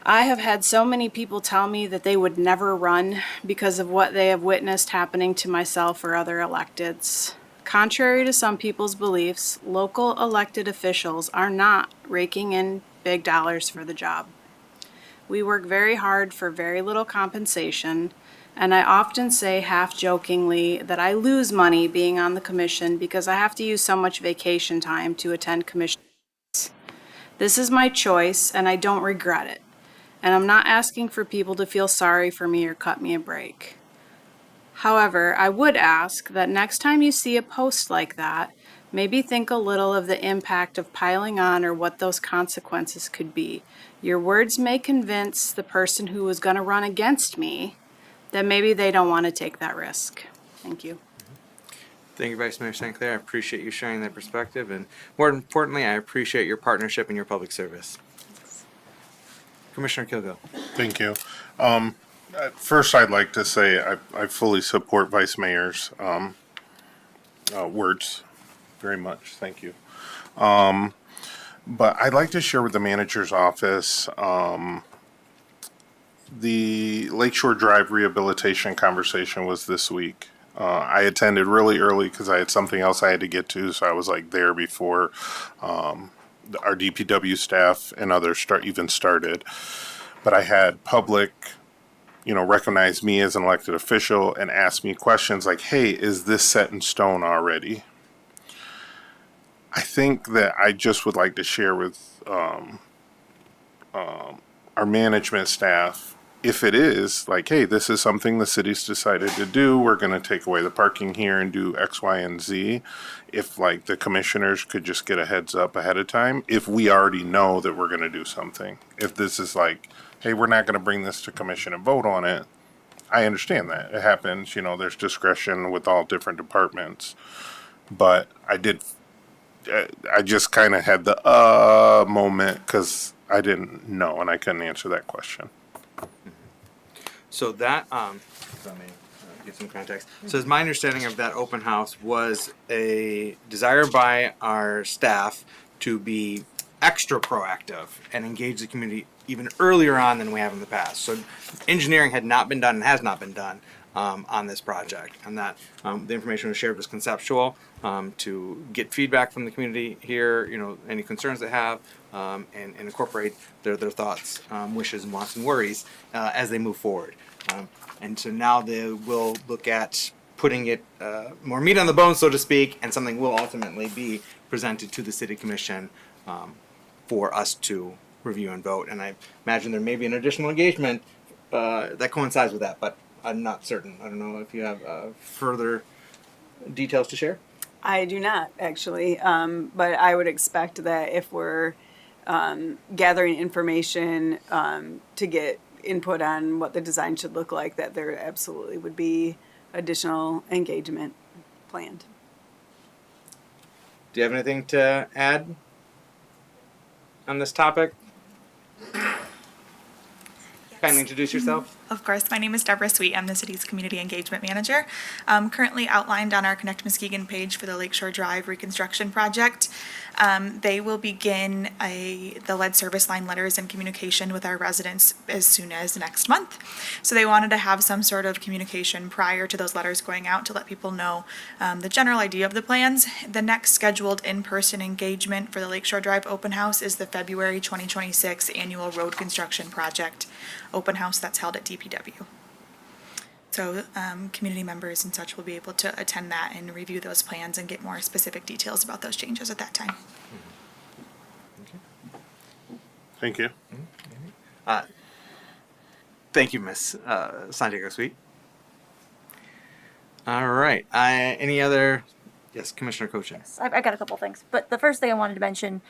I have had so many people tell me that they would never run because of what they have witnessed happening to myself or other electeds. Contrary to some people's beliefs, local elected officials are not raking in big dollars for the job. We work very hard for very little compensation, and I often say half-jokingly that I lose money being on the commission because I have to use so much vacation time to attend commission meetings. This is my choice, and I don't regret it. And I'm not asking for people to feel sorry for me or cut me a break. However, I would ask that next time you see a post like that, maybe think a little of the impact of piling on or what those consequences could be. Your words may convince the person who was going to run against me that maybe they don't want to take that risk. Thank you. Thank you, Vice Mayor St. Clair. I appreciate you sharing that perspective, and more importantly, I appreciate your partnership and your public service. Commissioner Kilgo. Thank you. First, I'd like to say I fully support Vice Mayor's words very much. Thank you. But I'd like to share with the manager's office, the Lakeshore Drive rehabilitation conversation was this week. I attended really early because I had something else I had to get to, so I was like there before our DPW staff and others even started. But I had public, recognize me as an elected official and ask me questions like, "Hey, is this set in stone already?" I think that I just would like to share with our management staff, if it is like, hey, this is something the city's decided to do, we're going to take away the parking here and do X, Y, and Z. If like the commissioners could just get a heads up ahead of time, if we already know that we're going to do something. If this is like, hey, we're not going to bring this to commission and vote on it, I understand that. It happens, there's discretion with all different departments. But I just kind of had the moment because I didn't know and I couldn't answer that question. So that, if I may give some context. So as my understanding of that open house was a desire by our staff to be extra proactive and engage the community even earlier on than we have in the past. So engineering had not been done and has not been done on this project, and that the information was shared was conceptual to get feedback from the community here, any concerns they have, and incorporate their thoughts, wishes, and wants and worries as they move forward. And so now they will look at putting it more meat on the bone, so to speak, and something will ultimately be presented to the city commission for us to review and vote. And I imagine there may be an additional engagement that coincides with that, but I'm not certain. I don't know if you have further details to share. I do not, actually, but I would expect that if we're gathering information to get input on what the design should look like, that there absolutely would be additional engagement planned. Do you have anything to add on this topic? Kindly introduce yourself. Of course, my name is Deborah Sweet. I'm the city's community engagement manager. Currently outlined on our Connect Muskegon page for the Lakeshore Drive reconstruction project. They will begin the lead service line letters and communication with our residents as soon as next month. So they wanted to have some sort of communication prior to those letters going out to let people know the general idea of the plans. The next scheduled in-person engagement for the Lakeshore Drive open house is the February 2026 annual road construction project open house that's held at DPW. So community members and such will be able to attend that and review those plans and get more specific details about those changes at that time. Thank you. Thank you, Miss Santiago Sweet. All right. Any other? Yes, Commissioner Kochan. I got a couple things, but the first thing I wanted to mention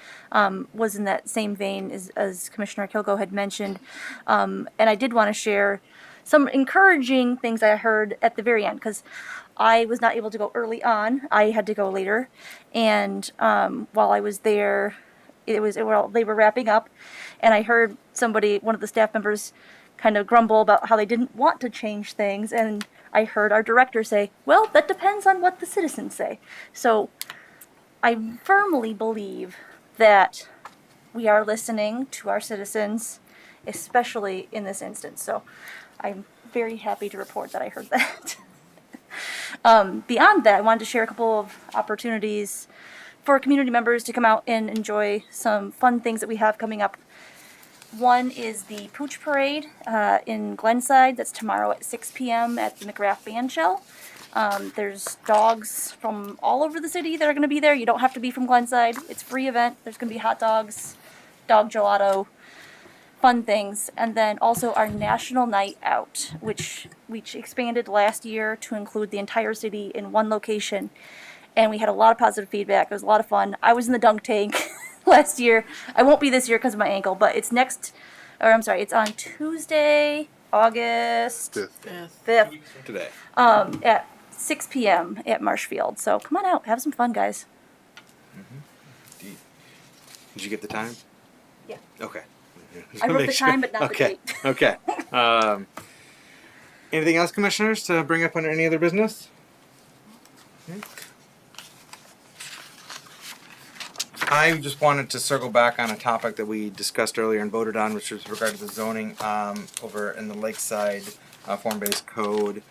was in that same vein as Commissioner Kilgo had mentioned, and I did want to share some encouraging things I heard at the very end, because I was not able to go early on. I had to go later, and while I was there, they were wrapping up, and I heard one of the staff members, kind of grumble about how they didn't want to change things, and I heard our director say, well, that depends on what the citizens say. So I firmly believe that we are listening to our citizens, especially in this instance. So I'm very happy to report that I heard that. Beyond that, I wanted to share a couple of opportunities for community members to come out and enjoy some fun things that we have coming up. One is the Pooch Parade in Glenside. That's tomorrow at 6 p.m. at the McGrath Bandshell. There's dogs from all over the city that are going to be there. You don't have to be from Glenside. It's a free event. There's going to be hot dogs, dog gelato, fun things. And then also our National Night Out, which expanded last year to include the entire city in one location. And we had a lot of positive feedback. It was a lot of fun. I was in the dunk tank last year. I won't be this year because of my ankle, but it's it's on Tuesday, August 5th. Today. At 6 p.m. at Marshfield. So come on out, have some fun, guys. Did you get the time? Yeah. Okay. I wrote the time, but not the date. Okay. Anything else, commissioners, to bring up under any other business? I just wanted to circle back on a topic that we discussed earlier and voted on, which was regarding the zoning over in the Lakeside form-based code.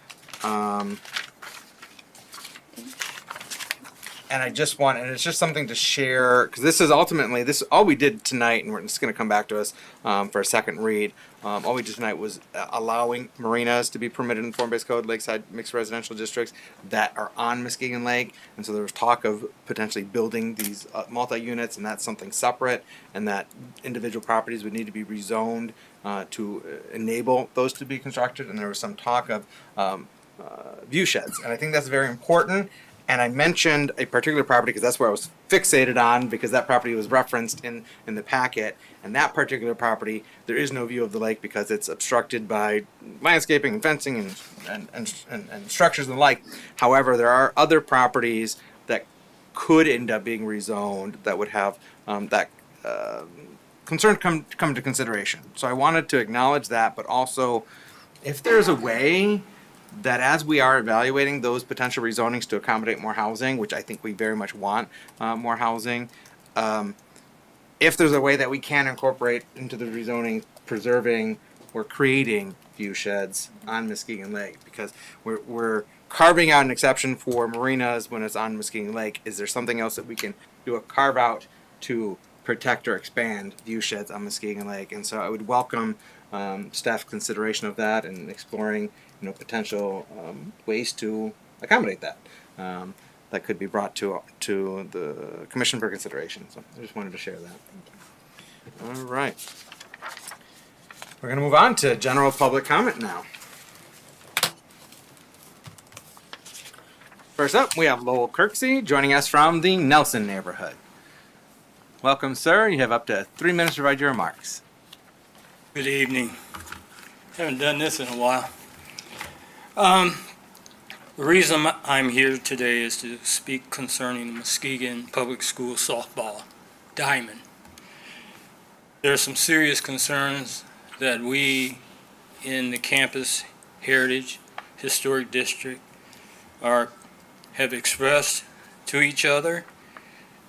And I just want, and it's just something to share, because this is ultimately, this all we did tonight, and it's going to come back to us for a second read. All we did tonight was allowing marinas to be permitted in form-based code, lakeside mixed residential districts that are on Muskegon Lake. And so there was talk of potentially building these multi-units, and that's something separate, and that individual properties would need to be rezoned to enable those to be constructed. And there was some talk of view sheds, and I think that's very important. And I mentioned a particular property because that's where I was fixated on, because that property was referenced in the packet. And that particular property, there is no view of the lake because it's obstructed by landscaping and fencing and structures and the like. However, there are other properties that could end up being rezoned that would have that concern come to consideration. So I wanted to acknowledge that, but also if there's a way that as we are evaluating those potential rezonings to accommodate more housing, which I think we very much want more housing, if there's a way that we can incorporate into the rezoning preserving or creating view sheds on Muskegon Lake, because we're carving out an exception for marinas when it's on Muskegon Lake. Is there something else that we can do a carve out to protect or expand view sheds on Muskegon Lake? And so I would welcome staff consideration of that and exploring potential ways to accommodate that. That could be brought to the commission for consideration. So I just wanted to share that. All right. We're going to move on to general public comment now. First up, we have Lowell Kirksey joining us from the Nelson neighborhood. Welcome, sir. You have up to 3 minutes to provide your remarks. Good evening. Haven't done this in a while. The reason I'm here today is to speak concerning the Muskegon Public School softball diamond. There are some serious concerns that we in the Campus Heritage Historic District have expressed to each other.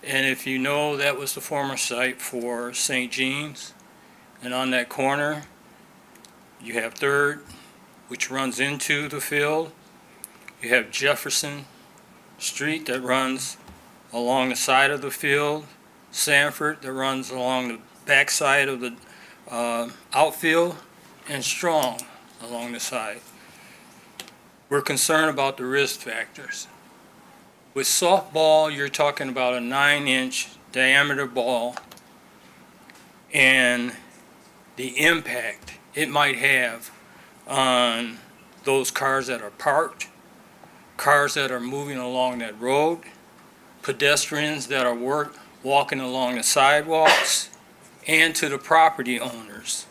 And if you know, that was the former site for St. Jean's. And on that corner, you have 3rd, which runs into the field. You have Jefferson Street that runs along the side of the field. Sanford that runs along the back side of the outfield. And Strong along the side. We're concerned about the risk factors. With softball, you're talking about a 9-inch diameter ball and the impact it might have on those cars that are parked, cars that are moving along that road, pedestrians that are walking along the sidewalks, and to the property owners.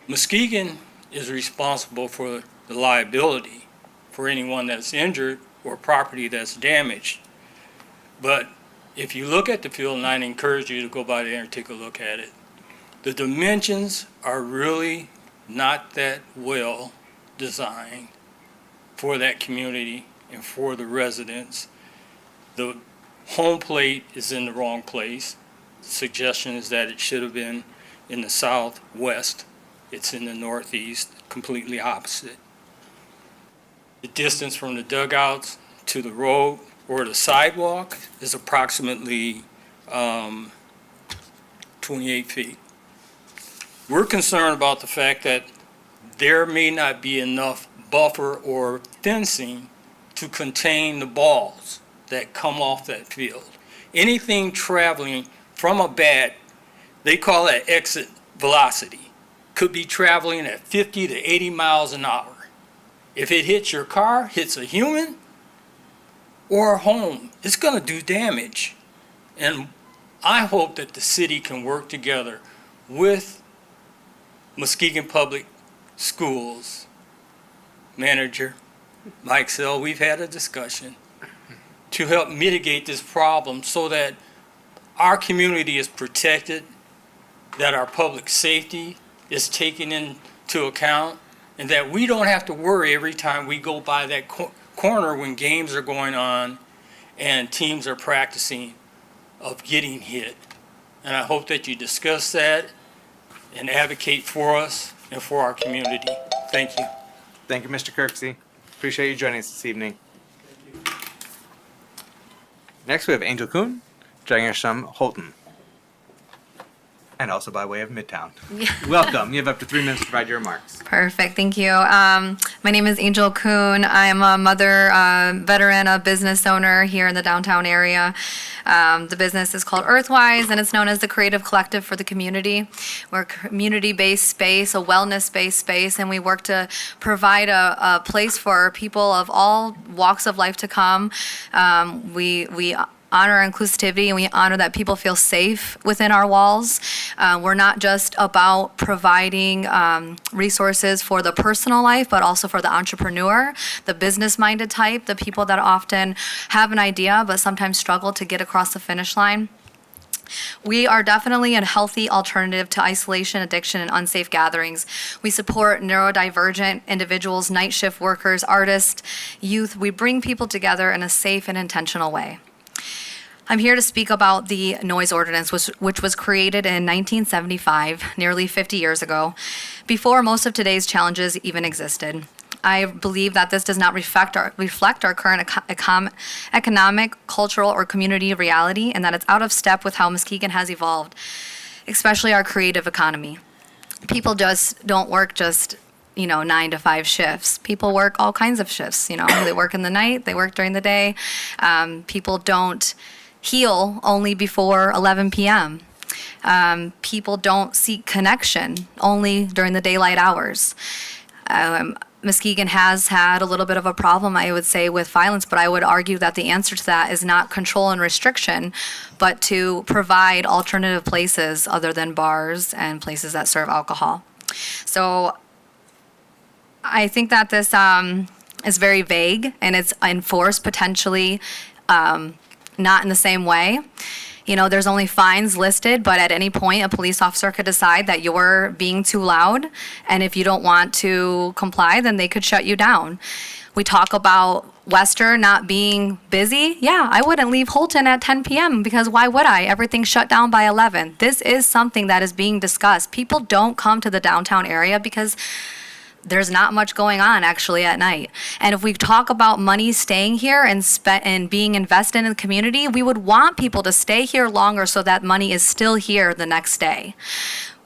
Muskegon is responsible for the liability for anyone that's injured or property that's damaged. But if you look at the field, and I'd encourage you to go by there and take a look at it, the dimensions are really not that well designed for that community and for the residents. The home plate is in the wrong place. The suggestion is that it should have been in the southwest. It's in the northeast, completely opposite. The distance from the dugouts to the road or the sidewalk is approximately 28 feet. We're concerned about the fact that there may not be enough buffer or fencing to contain the balls that come off that field. Anything traveling from a bat, they call that exit velocity, could be traveling at 50 to 80 miles an hour. If it hits your car, hits a human or a home, it's going to do damage. And I hope that the city can work together with Muskegon Public Schools manager Mike Sell. We've had a discussion to help mitigate this problem so that our community is protected, that our public safety is taken into account, and that we don't have to worry every time we go by that corner when games are going on and teams are practicing of getting hit. And I hope that you discuss that and advocate for us and for our community. Thank you. Thank you, Mr. Kirksey. Appreciate you joining us this evening. Next, we have Angel Kuhn, joining us from Holton, and also by way of Midtown. Welcome. You have up to 3 minutes to provide your remarks. Perfect. Thank you. My name is Angel Kuhn. I'm a mother, veteran, a business owner here in the downtown area. The business is called Earthwise, and it's known as the Creative Collective for the community. We're a community-based space, a wellness-based space, and we work to provide a place for people of all walks of life to come. We honor inclusivity, and we honor that people feel safe within our walls. We're not just about providing resources for the personal life, but also for the entrepreneur, the business-minded type, the people that often have an idea but sometimes struggle to get across the finish line. We are definitely a healthy alternative to isolation, addiction, and unsafe gatherings. We support neurodivergent individuals, night shift workers, artists, youth. We bring people together in a safe and intentional way. I'm here to speak about the noise ordinance, which was created in 1975, nearly 50 years ago, before most of today's challenges even existed. I believe that this does not reflect our current economic, cultural, or community reality, and that it's out of step with how Muskegon has evolved, especially our creative economy. People just don't work 9 to 5 shifts. People work all kinds of shifts. They work in the night, they work during the day. People don't heal only before 11 p.m. People don't seek connection only during the daylight hours. Muskegon has had a little bit of a problem, I would say, with violence, but I would argue that the answer to that is not control and restriction, but to provide alternative places other than bars and places that serve alcohol. So I think that this is very vague, and it's enforced potentially not in the same way. There's only fines listed, but at any point, a police officer could decide that you're being too loud, and if you don't want to comply, then they could shut you down. We talk about Western not being busy. Yeah, I wouldn't leave Holton at 10 p.m. because why would I? Everything's shut down by 11. This is something that is being discussed. People don't come to the downtown area because there's not much going on actually at night. And if we talk about money staying here and being invested in the community, we would want people to stay here longer so that money is still here the next day.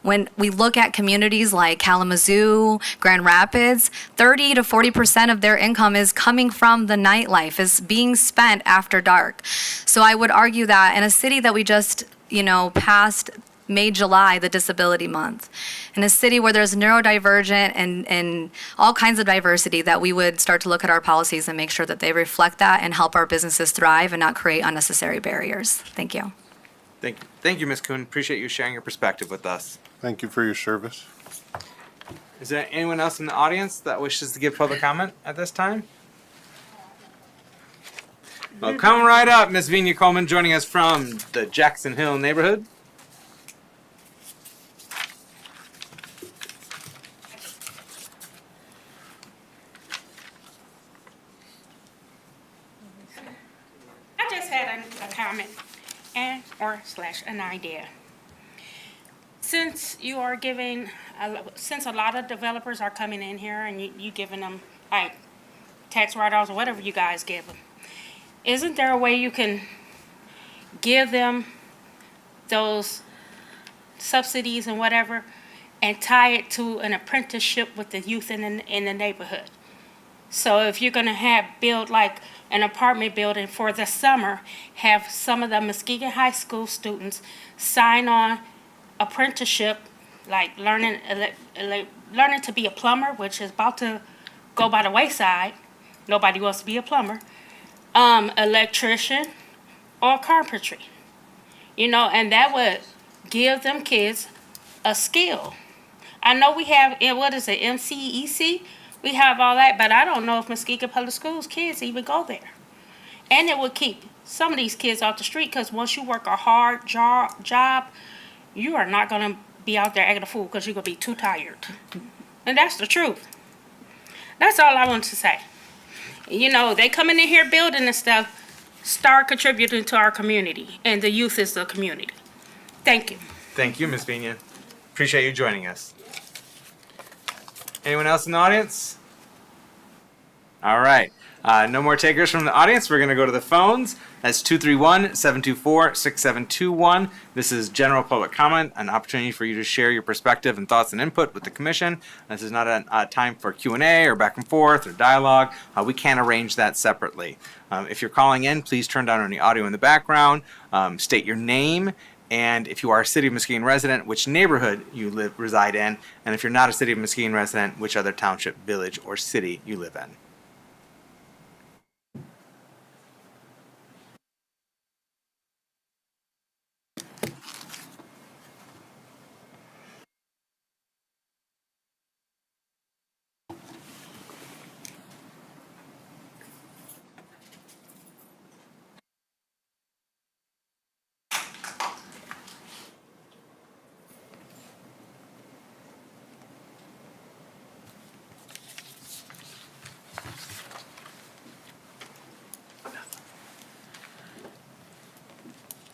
When we look at communities like Kalamazoo, Grand Rapids, 30 to 40% of their income is coming from the nightlife, is being spent after dark. So I would argue that in a city that we just, passed May, July, the Disability Month, in a city where there's neurodivergent and all kinds of diversity, that we would start to look at our policies and make sure that they reflect that and help our businesses thrive and not create unnecessary barriers. Thank you. Thank you, Ms. Kuhn. Appreciate you sharing your perspective with us. Thank you for your service. Is there anyone else in the audience that wishes to give public comment at this time? Well, come right up, Ms. Vina Coleman, joining us from the Jackson Hill neighborhood. I just had a comment or an idea. Since you are giving, since a lot of developers are coming in here and you giving them like tax write-offs or whatever you guys give them, isn't there a way you can give them those subsidies and whatever and tie it to an apprenticeship with the youth in the neighborhood? So if you're gonna build like an apartment building for the summer, have some of the Muskegon High School students sign on apprenticeship, like learning to be a plumber, which is about to go by the wayside. Nobody wants to be a plumber. Electrician or carpentry, and that would give them kids a skill. I know we have, what is it, MCEC? We have all that, but I don't know if Muskegon Public Schools kids even go there. And it would keep some of these kids off the street, because once you work a hard job, you are not going to be out there acting a fool because you're going to be too tired. And that's the truth. That's all I want to say. They coming in here building and stuff. start contributing to our community, and the youth is the community. Thank you. Thank you, Ms. Vina. Appreciate you joining us. Anyone else in the audience? All right. No more takers from the audience. We're going to go to the phones. That's 231-724-6721. This is general public comment, an opportunity for you to share your perspective and thoughts and input with the commission. This is not a time for Q&A or back and forth or dialogue. We can arrange that separately. If you're calling in, please turn down any audio in the background. State your name. And if you are a City of Muskegon resident, which neighborhood you reside in. And if you're not a City of Muskegon resident, which other township, village, or city you live in.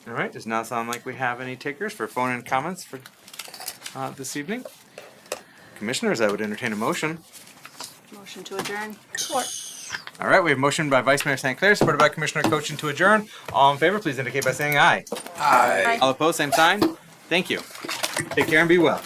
All right, does not sound like we have any takers for phone-in comments for this evening. Commissioners, I would entertain a motion. Motion to adjourn. All right, we have motion by Vice Mayor St. Clair, supported by Commissioner Cochin to adjourn. All in favor, please indicate by saying aye. Aye. All opposed, same sign. Thank you. Take care and be well.